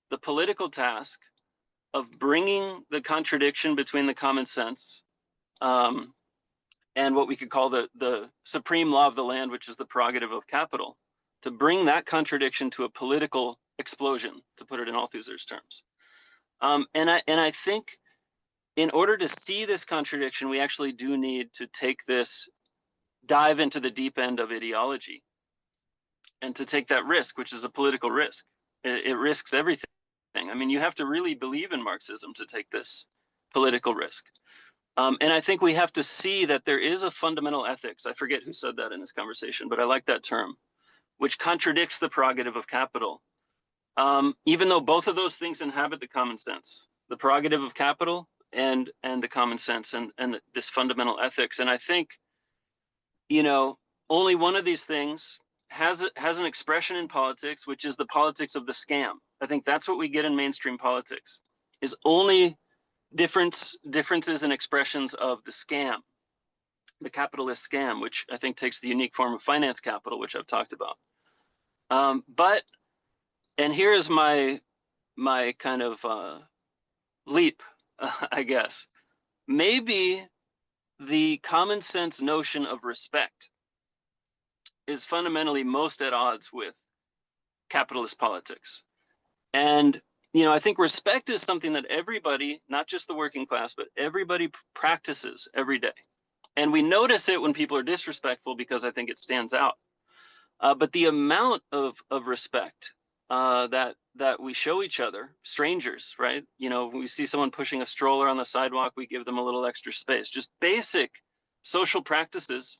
the political task of bringing the contradiction between the common sense and what we could call the supreme law of the land, which is the prerogative of capital, to bring that contradiction to a political explosion, to put it in Althusser's terms. And I think in order to see this contradiction, we actually do need to dive into the deep end of ideology and to take that risk, which is a political risk. It risks everything. I mean, you have to really believe in Marxism to take this political risk. And I think we have to see that there is a fundamental ethics. I forget who said that in this conversation, but I like that term, which contradicts the prerogative of capital. Even though both of those things inhabit the common sense, the prerogative of capital and the common sense and this fundamental ethics. And I think, only one of these things has an expression in politics, which is the politics of the scam. I think that's what we get in mainstream politics, is only differences and expressions of the scam, the capitalist scam, which I think takes the unique form of finance capital, which I've talked about. And here is my kind of leap, I guess. Maybe the common sense notion of respect is fundamentally most at odds with capitalist politics. And, I think respect is something that everybody, not just the working class, but everybody practices every day. And we notice it when people are disrespectful because I think it stands out. But the amount of respect that we show each other, strangers, right? When we see someone pushing a stroller on the sidewalk, we give them a little extra space. Just basic social practices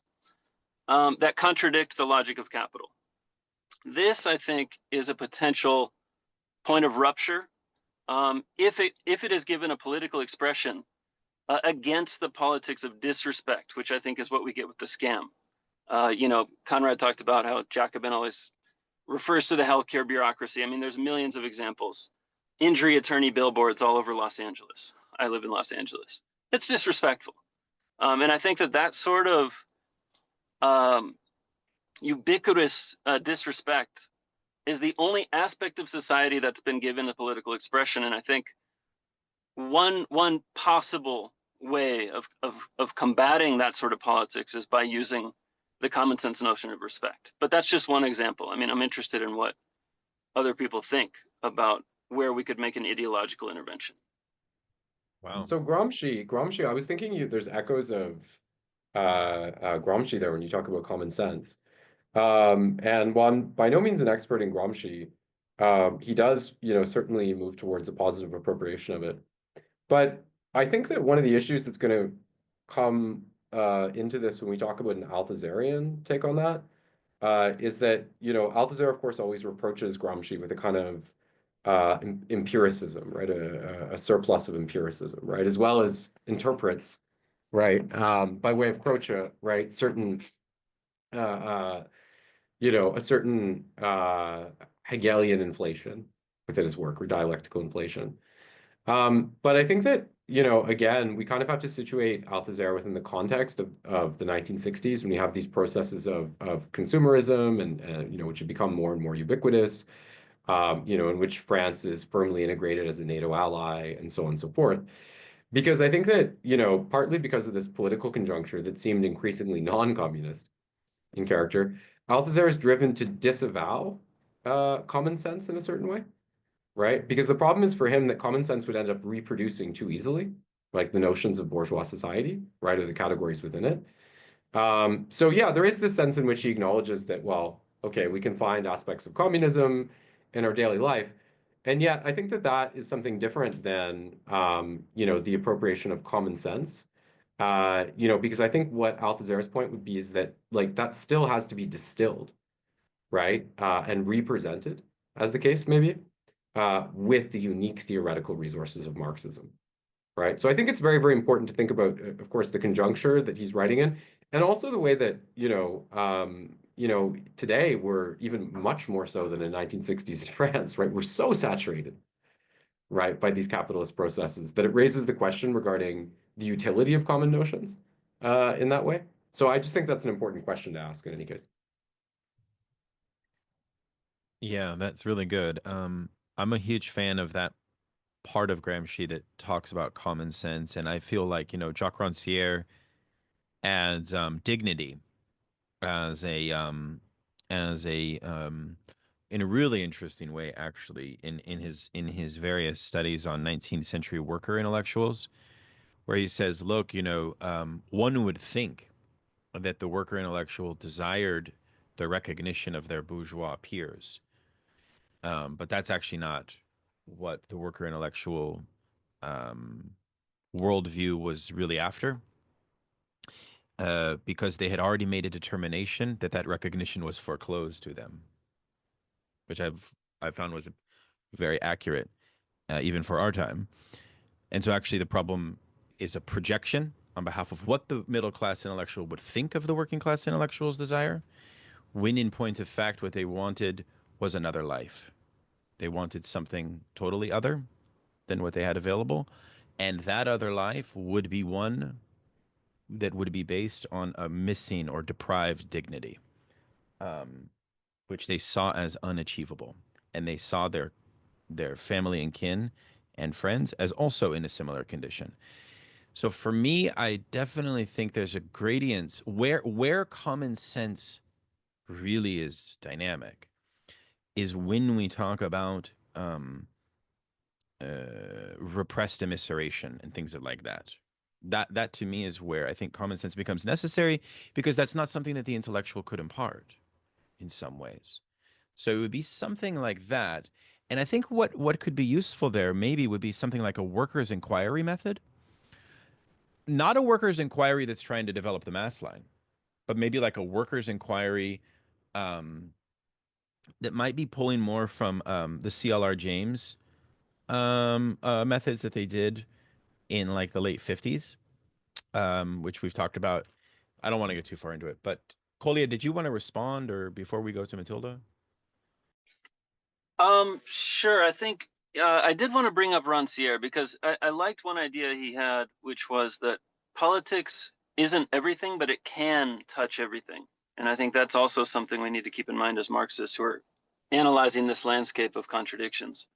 that contradict the logic of capital. This, I think, is a potential point of rupture if it is given a political expression against the politics of disrespect, which I think is what we get with the scam. Conrad talked about how Jacobin always refers to the healthcare bureaucracy. I mean, there's millions of examples. Injury attorney billboards all over Los Angeles. I live in Los Angeles. It's disrespectful. And I think that sort of ubiquitous disrespect is the only aspect of society that's been given a political expression. And I think one possible way of combating that sort of politics is by using the common sense notion of respect. But that's just one example. I mean, I'm interested in what other people think about where we could make an ideological intervention. Wow. So Gramsci, I was thinking there's echoes of Gramsci there when you talk about common sense. And while I'm by no means an expert in Gramsci, he does, certainly move towards a positive appropriation of it. But I think that one of the issues that's going to come into this when we talk about an Althusserian take on that is that, Althusser, of course, always reproaches Gramsci with a kind of empiricism, right? A surplus of empiricism, right? As well as interprets, right? By way of Croce, right? Certain, a certain Hegelian inflation within his work, or dialectical inflation. But I think that, again, we kind of have to situate Althusser within the context of the 1960s, when we have these processes of consumerism and which have become more and more ubiquitous, in which France is firmly integrated as a NATO ally and so on and so forth. Because I think that, partly because of this political conjuncture that seemed increasingly non-communist in character, Althusser is driven to disavow common sense in a certain way, right? Because the problem is for him that common sense would end up reproducing too easily, like the notions of bourgeois society, right, or the categories within it. So yeah, there is this sense in which he acknowledges that, well, okay, we can find aspects of communism in our daily life. And yet I think that that is something different than, the appropriation of common sense. Because I think what Althusser's point would be is that, like, that still has to be distilled, right? And represented, as the case may be, with the unique theoretical resources of Marxism, right? So I think it's very, very important to think about, of course, the conjuncture that he's writing in, and also the way that, today we're even much more so than in 1960s France, right? We're so saturated, right, by these capitalist processes that it raises the question regarding the utility of common notions in that way. So I just think that's an important question to ask in any case. Yeah, that's really good. I'm a huge fan of that part of Gramsci that talks about common sense, and I feel like, Jacques Rancière adds dignity as a in a really interesting way, actually, in his various studies on 19th century worker intellectuals, where he says, look, one would think that the worker intellectual desired the recognition of their bourgeois peers. But that's actually not what the worker intellectual worldview was really after, because they had already made a determination that that recognition was foreclosed to them, which I found was very accurate, even for our time. And so actually the problem is a projection on behalf of what the middle class intellectual would think of the working class intellectual's desire, when in point of fact what they wanted was another life. They wanted something totally other than what they had available. And that other life would be one that would be based on a missing or deprived dignity, which they saw as unachievable. And they saw their family and kin and friends as also in a similar condition. So for me, I definitely think there's a gradient where common sense really is dynamic is when we talk about repressed immiseration and things like that. That to me is where I think common sense becomes necessary, because that's not something that the intellectual could impart in some ways. So it would be something like that. And I think what could be useful there maybe would be something like a workers' inquiry method. Not a workers' inquiry that's trying to develop the mass line, but maybe like a workers' inquiry that might be pulling more from the CLR James methods that they did in like the late 50s, which we've talked about. I don't want to get too far into it, but Colia, did you want to respond, or before we go to Matilda? Sure. I think I did want to bring up Rancière because I liked one idea he had, which was that politics isn't everything, but it can touch everything. And I think that's also something we need to keep in mind as Marxists who are analyzing this landscape of contradictions.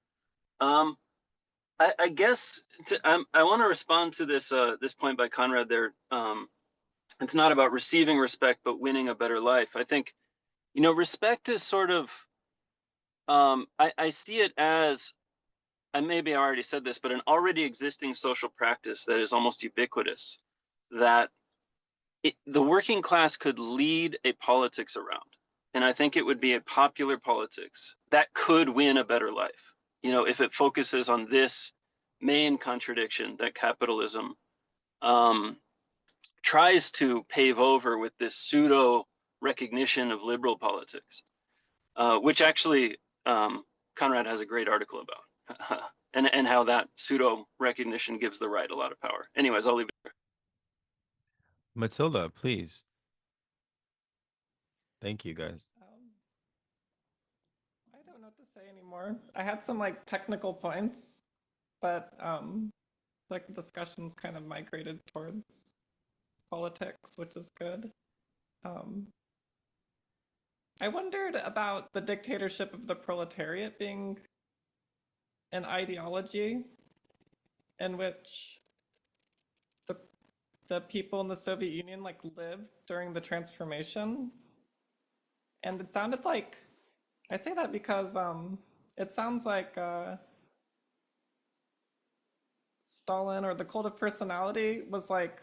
I guess I want to respond to this this point by Conrad there. It's not about receiving respect, but winning a better life. I think, respect is sort of, I see it as, and maybe I already said this, but an already existing social practice that is almost ubiquitous, that the working class could lead a politics around. And I think it would be a popular politics that could win a better life. If it focuses on this main contradiction that capitalism tries to pave over with this pseudo recognition of liberal politics, which actually Conrad has a great article about. and how that pseudo recognition gives the right a lot of power. Anyways, I'll leave it. Matilda, please. Thank you, guys. I don't know what to say anymore. I had some like technical points, but like the discussions kind of migrated towards politics, which is good. I wondered about the dictatorship of the proletariat being an ideology in which the people in the Soviet Union like lived during the transformation. And it sounded like, I say that because it sounds like Stalin or the cult of personality was like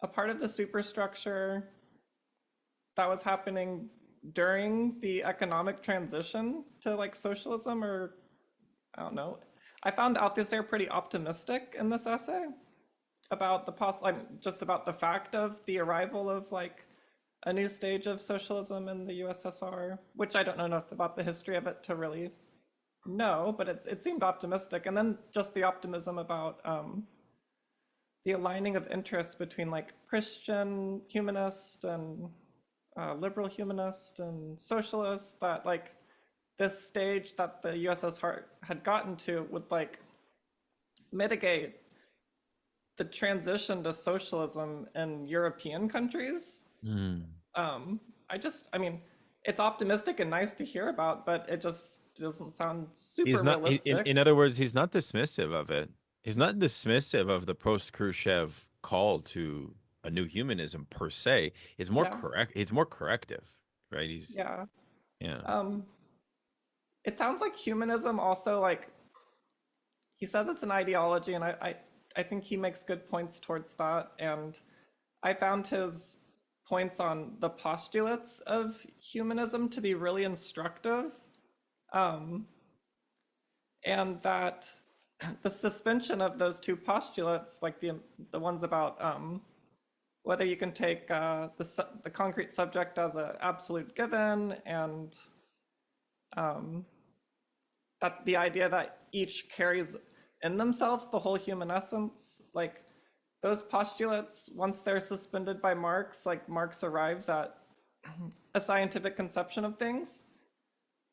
a part of the superstructure that was happening during the economic transition to like socialism, or I don't know. I found Althusser pretty optimistic in this essay about just about the fact of the arrival of like a new stage of socialism in the USSR, which I don't know enough about the history of it to really know, but it seemed optimistic. And then just the optimism about the aligning of interests between like Christian humanist and liberal humanist and socialist, that like this stage that the USSR had gotten to would like mitigate the transition to socialism in European countries. I mean, it's optimistic and nice to hear about, but it just doesn't sound super realistic. In other words, he's not dismissive of it. He's not dismissive of the post-Khrushchev call to a new humanism per se. It's more correct. It's more corrective, right? Yeah. It sounds like humanism also, like, he says it's an ideology, and I think he makes good points towards that. And I found his points on the postulates of humanism to be really instructive. And that the suspension of those two postulates, like the ones about whether you can take the concrete subject as an absolute given, and that the idea that each carries in themselves the whole human essence, like those postulates, once they're suspended by Marx, like Marx arrives at a scientific conception of things,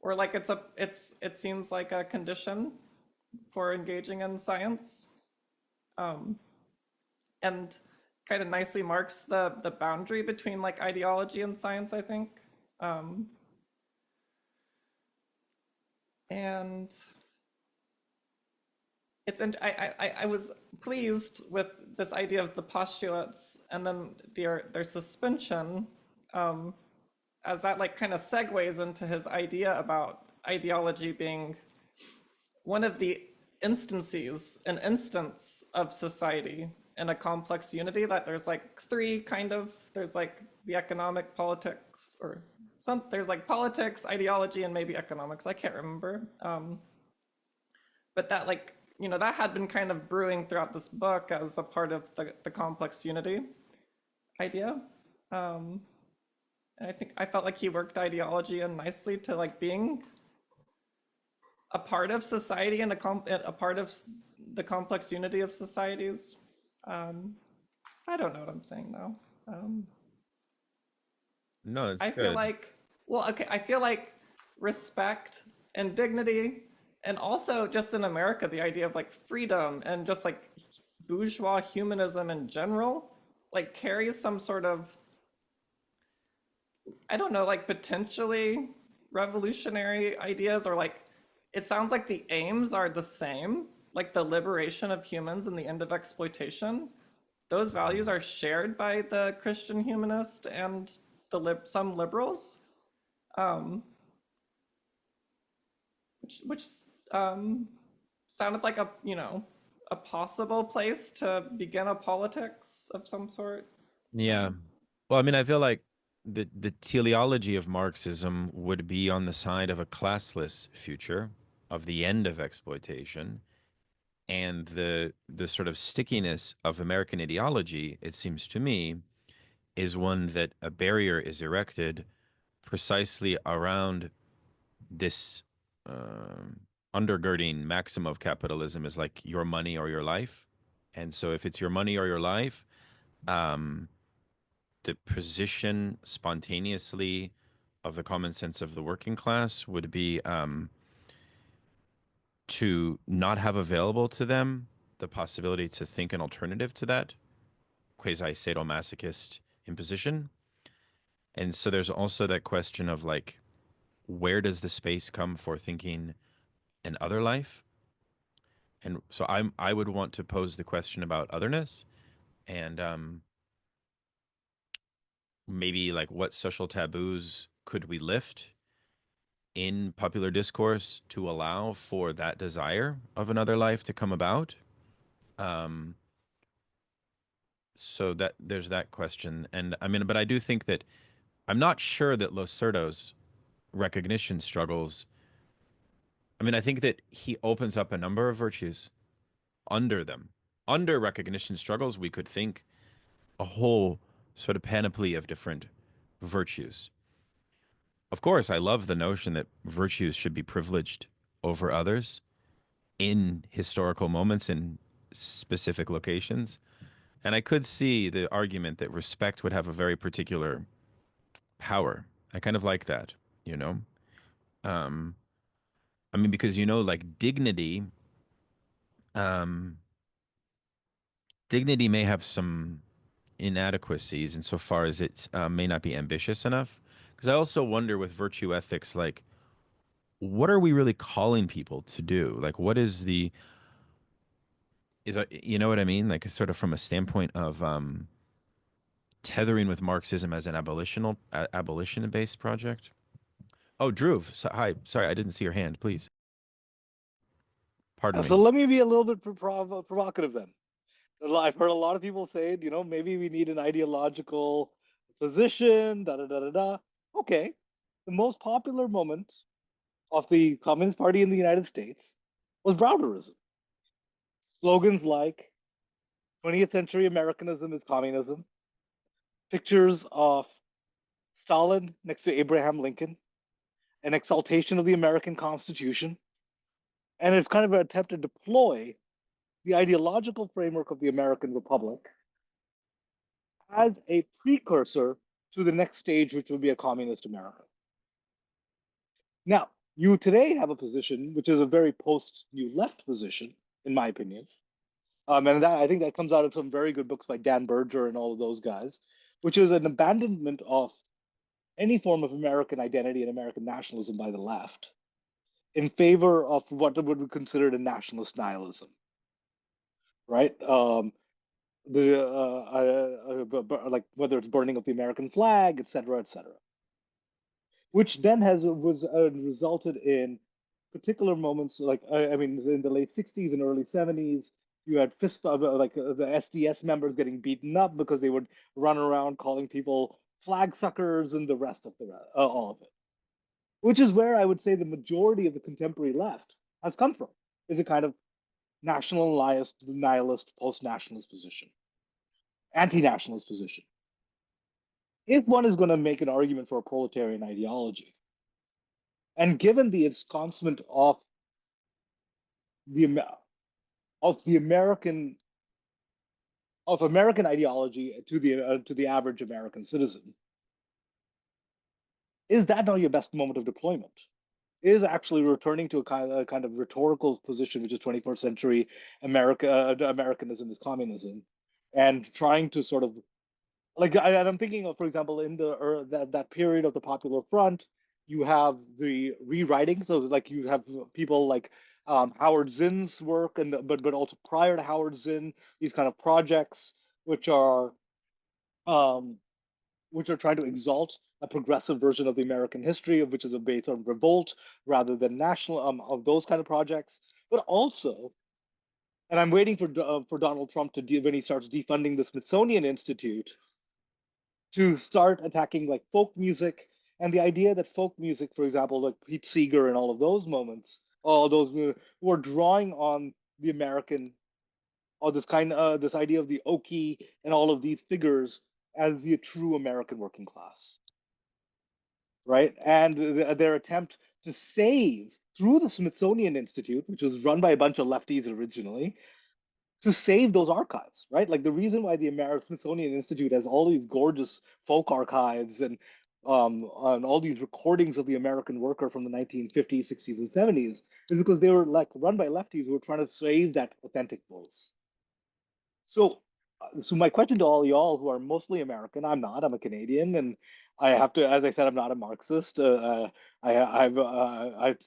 or like it seems like a condition for engaging in science, and kind of nicely marks the boundary between like ideology and science, I think. And I was pleased with this idea of the postulates and then their suspension, as that like kind of segues into his idea about ideology being one of the instances, an instance of society in a complex unity, that there's like three there's like the economic politics, or there's like politics, ideology, and maybe economics, I can't remember. But that like, that had been kind of brewing throughout this book as a part of the complex unity idea. And I felt like he worked ideology in nicely to like being a part of society and a part of the complex unity of societies. I don't know what I'm saying now. No, it's I good. feel like, I feel like respect and dignity, and also just in America, the idea of like freedom and just like bourgeois humanism in general, like carries some sort of, I don't know, like potentially revolutionary ideas, or like, it sounds like the aims are the same, like the liberation of humans and the end of exploitation. Those values are shared by the Christian humanist and some liberals, which sounded like a possible place to begin a politics of some sort. Yeah. Well, I mean, I feel like the teleology of Marxism would be on the side of a classless future, of the end of exploitation, and the sort of stickiness of American ideology, it seems to me, is one that a barrier is erected precisely around this undergirding maxim of capitalism is like your money or your life. And so if it's your money or your life, the position spontaneously of the common sense of the working class would be to not have available to them the possibility to think an alternative to that quasi-sadomasochist imposition. And so there's also that question of like, where does the space come for thinking an other life? And so I would want to pose the question about otherness and maybe like what social taboos could we lift in popular discourse to allow for that desire of another life to come about. So that there's that question. And I mean, but I do think that I'm not sure that Loserto's recognition struggles. I mean, I think that he opens up a number of virtues under them. Under recognition struggles, we could think a whole sort of panoply of different virtues. Of course, I love the notion that virtues should be privileged over others in historical moments in specific locations. And I could see the argument that respect would have a very particular power. I kind of like that, you know? Um, I mean, because, you know, like um, dignity may have some inadequacies insofar as it may not be ambitious enough. Because I also wonder with virtue ethics, like, what are we really calling people to do? Like, what is the, you know what I mean? Like, sort of from a standpoint of tethering with Marxism as an abolition-based project. Oh, Dhruv, hi. Sorry, I didn't see your hand. Please. Pardon So me. let me be a little bit provocative then. I've heard a lot of people say, maybe we need an ideological position, da da da da da. Okay, the most popular moment of the Communist Party in the United States was Browderism. Slogans like 20th century Americanism is communism, pictures of Stalin next to Abraham Lincoln, an exaltation of the American Constitution, and it's kind of an attempt to deploy the ideological framework of the American Republic as a precursor to the next stage, which will be a communist America. Now, you today have a position which is a very post-New Left position, in my opinion. And I think that comes out of some very good books by Dan Berger and all of those guys, which is an abandonment of any form of American identity and American nationalism by the left in favor of what would be considered a nationalist nihilism, right? Like whether it's burning of the American flag, et cetera, which then resulted in particular moments like I mean in the late 60s and early 70s you had the SDS members getting beaten up because they would run around calling people flag suckers and the rest of all of it, which is where I would say the majority of the contemporary left has come from, is a kind of national nihilist post-nationalist position, anti-nationalist position. If one is going to make an argument for a proletarian ideology, and given the ensconcement of the American ideology to the average American citizen, is that not your best moment of deployment? Is actually returning to a kind of rhetorical position, which is 21st century Americanism is communism, and trying to sort of I'm thinking of, for example, in that period of the Popular Front, you have the rewriting. So like you have people like Howard Zinn's work, but also prior to Howard Zinn, these kind of projects which are trying to exalt a progressive version of the American history, of which is based on revolt rather than national of those kind of projects. But also, and I'm waiting for Donald Trump to when he starts defunding the Smithsonian Institute, to start attacking like folk music, and the idea that folk music, for example, like Pete Seeger and all of those moments, all those were drawing on the American, or this idea of the Okie and all of these figures as the true American working class, right? And their attempt to save through the Smithsonian Institute, which was run by a bunch of lefties originally, to save those archives, right? Like the reason why the Smithsonian Institute has all these gorgeous folk archives and all these recordings of the American worker from the 1950s, 60s, and 70s is because they were like run by lefties who were trying to save that authentic voice. So, so my question to all y'all who are mostly American, I'm not, I'm a Canadian, and I have to, as I said, I'm not a Marxist. I'm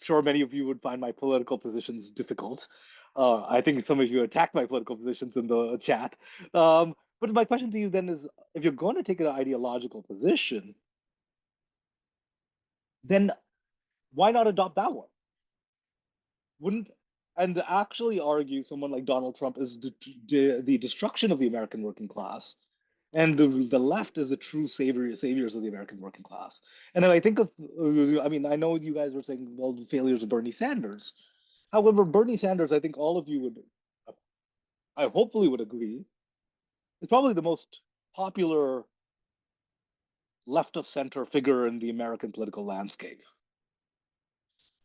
sure many of you would find my political positions difficult. I think some of you attacked my political positions in the chat. But my question to you then is, if you're going to take an ideological position, then why not adopt that one? Wouldn't and actually argue someone like Donald Trump is the destruction of the American working class, and the left is the true saviors of the American working class. And then I think of, I mean, I know you guys were saying, well, the failures of Bernie Sanders. However, Bernie Sanders, I think all of you would, I hopefully would agree, is probably the most popular left of center figure in the American political landscape,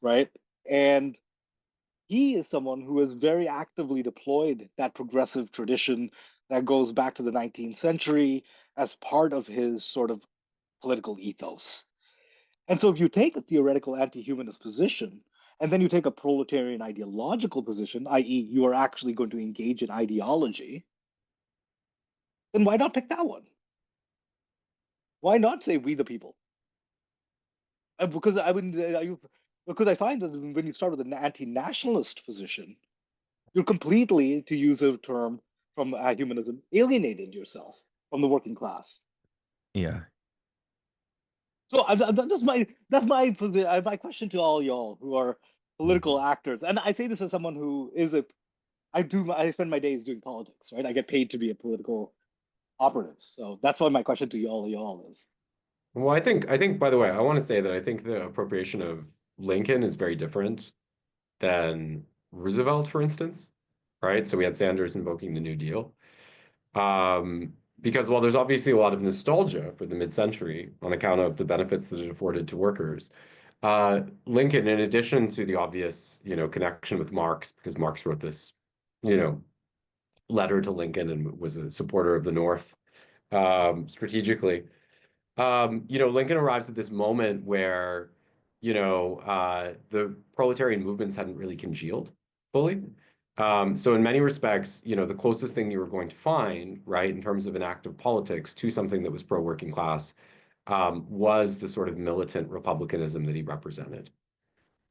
right? And he is someone who has very actively deployed that progressive tradition that goes back to the 19th century as part of his sort of political ethos. And so if you take a theoretical anti-humanist position, and then you take a proletarian ideological position, i.e., you are actually going to engage in ideology, then why not pick that one? Why not say we the people? Because because I find that when you start with an anti-nationalist position, you're completely, to use a term from humanism, alienated yourself from the working class. Yeah. So that's my question to all y'all who are political actors, and I say this as someone who is I spend my days doing politics, right? I get paid to be a political operative, so that's why my question to y'all is. Well, I think, by the way, I want to say that I think the appropriation of Lincoln is very different than Roosevelt, for instance, right? So we had Sanders invoking the New Deal. Because while there's obviously a lot of nostalgia for the mid-century on account of the benefits that it afforded to workers, Lincoln, in addition to the obvious, connection with Marx, because Marx wrote this, letter to Lincoln and was a supporter of the North, strategically. Lincoln arrives at this moment where, the proletarian movements hadn't really congealed fully. So in many respects, the closest thing you were going to find, right, in terms of an act of politics to something that was pro-working class, was the sort of militant republicanism that he represented,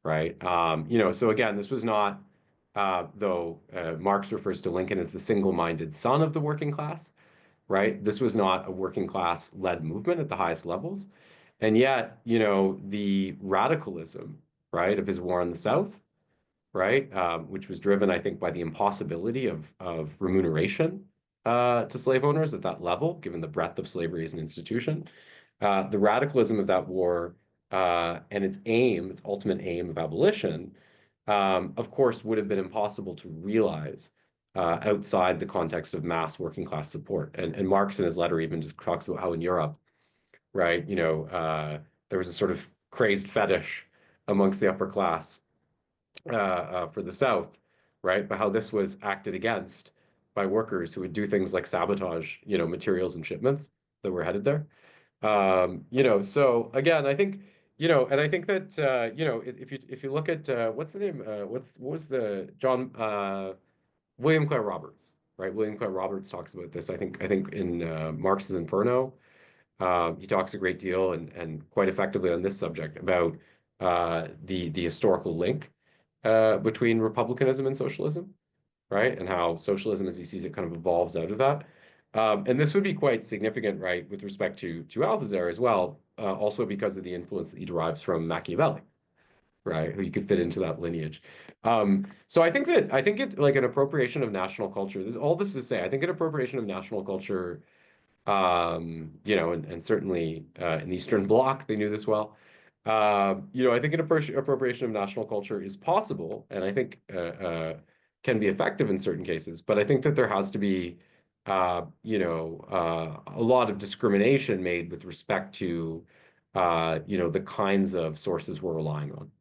right? So again, this was not, though Marx refers to Lincoln as the single-minded son of the working class, right? This was not a working class led movement at the highest levels. And yet, the radicalism, right, of his war in the South, right, which was driven, I think, by the impossibility of remuneration to slave owners at that level, given the breadth of slavery as an institution. The radicalism of that war and its ultimate aim of abolition, of course, would have been impossible to realize outside the context of mass working class support. And Marx in his letter even just talks about how in Europe, right, there was a sort of crazed fetish amongst the upper class for the South, right, but how this was acted against by workers who would do things like sabotage, materials and shipments that were headed there. So again, I think, and I think that, if you look at what's the name, what was the William Clare Roberts, right? William Clare Roberts talks about this. I think in Marx's Inferno, he talks a great deal and quite effectively on this subject about the historical link between republicanism and socialism, right? And how socialism, as he sees it, kind of evolves out of that. And this would be quite significant, right, with respect to Althusser as well, also because of the influence that he derives from Machiavelli, right, who you could fit into that lineage. So I think it like an appropriation of national culture. There's all this to say. I think an appropriation of national culture, and certainly in the Eastern Bloc, they knew this well. I think an appropriation of national culture is possible, and I think can be effective in certain cases. But I think that there has to be, a lot of discrimination made with respect to, the kinds of sources we're relying on.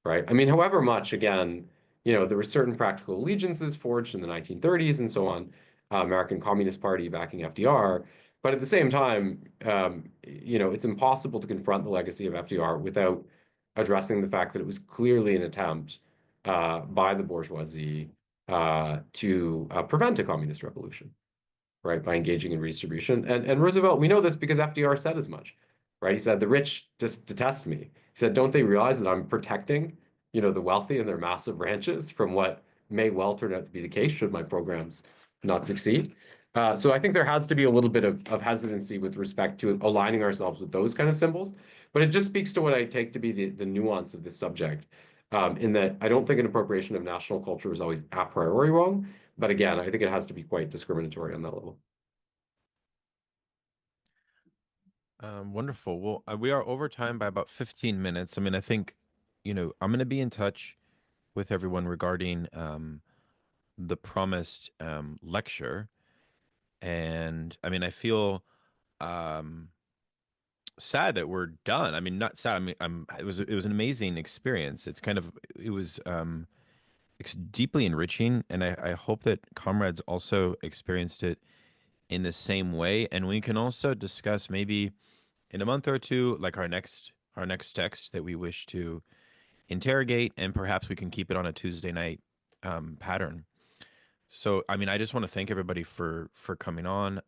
right? I mean, however much, again, there were certain practical allegiances forged in the 1930s and so on, American Communist Party backing FDR. But at the same time, it's impossible to confront the legacy of FDR without addressing the fact that it was clearly an attempt by the bourgeoisie to prevent a communist revolution, right, by engaging in redistribution. And Roosevelt, we know this because FDR said as much, right? He said, the rich just detest me. He said, don't they realize that I'm protecting, the wealthy and their massive ranches from what may well turn out to be the case should my programs not succeed? So I think there has to be a little bit of hesitancy with respect to aligning ourselves with those kind of symbols. But it just speaks to what I take to be the nuance of this subject, in that I don't think an appropriation of national culture is always a priori wrong. But again, I think it has to be quite discriminatory on that level. Wonderful. Well, we are over time by about 15 minutes. I mean, I think, I'm going to be in touch with everyone regarding the promised lecture. And I mean, I feel sad that we're done. I mean, not sad. I mean, it was an amazing experience. It was deeply enriching, and I hope that comrades also experienced it in the same way. And we can also discuss maybe in a month or two, like our next text that we wish to interrogate, and perhaps we can keep it on a Tuesday night pattern. So, I mean, I just want to thank everybody for coming on,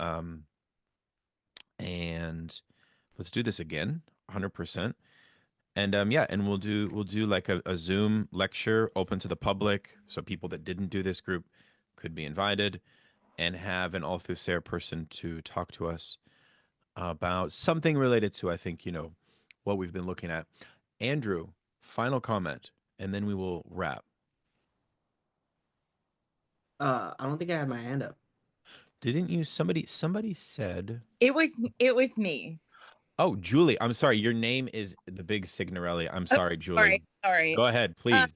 and let's do this again, 100%. And yeah, and we'll do like a Zoom lecture open to the public, so people that didn't do this group could be invited, and have an Althusser person to talk to us about something related to, I think, what we've been looking at. Andrew, final comment, and then we will wrap. I don't think I had my hand up. Didn't you? Somebody said It was me. Oh, Julie, I'm sorry. Your name is the big Signorelli. I'm sorry, Julie. Sorry. Go ahead, please.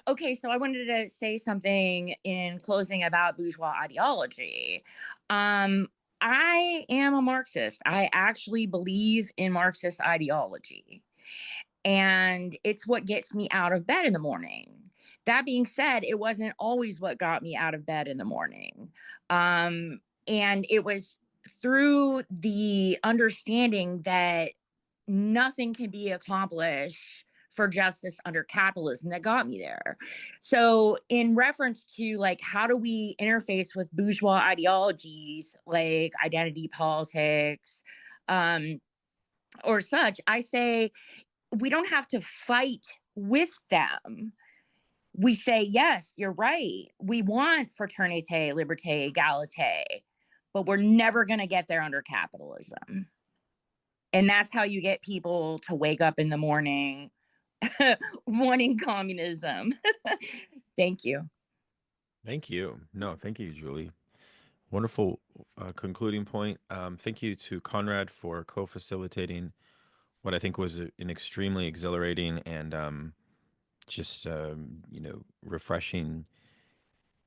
Okay, so I wanted to say something in closing about bourgeois ideology. I am a Marxist. I actually believe in Marxist ideology, and it's what gets me out of bed in the morning. That being said, it wasn't always what got me out of bed in the morning. And it was through the understanding that nothing can be accomplished for justice under capitalism that got me there. So in reference to like, how do we interface with bourgeois ideologies like identity politics, or such, I say we don't have to fight with them. We say, yes, you're right. We want fraternité, liberté, égalité, but we're never going to get there under capitalism. And that's how you get people to wake up in the morning wanting communism. Thank you. Thank you. No, thank you, Julie. Wonderful concluding point. Thank you to Conrad for co-facilitating what I think was an extremely exhilarating and just refreshing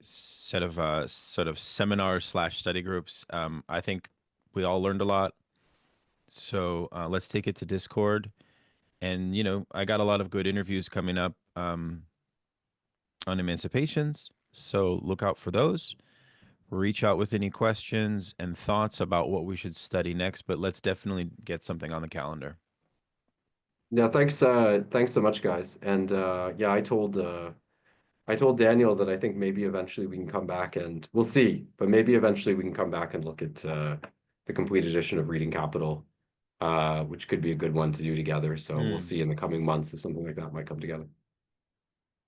set of sort of seminar/study groups. I think we all learned a lot. So let's take it to Discord. And, I got a lot of good interviews coming up on emancipations. So look out for those. Reach out with any questions and thoughts about what we should study next. But let's definitely get something on the calendar. Yeah, thanks so much, guys. And yeah, I told Daniel that I think maybe eventually we can come back, and we'll see, but maybe eventually we can come back and look at the complete edition of Reading Capital, which could be a good one to do together. So we'll see in the coming months if something like that might come together.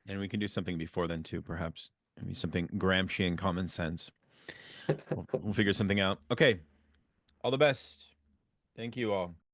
And we can do something before then too, perhaps. Maybe something Gramscian common sense. We'll figure something out. Okay. All the best. Thank you all.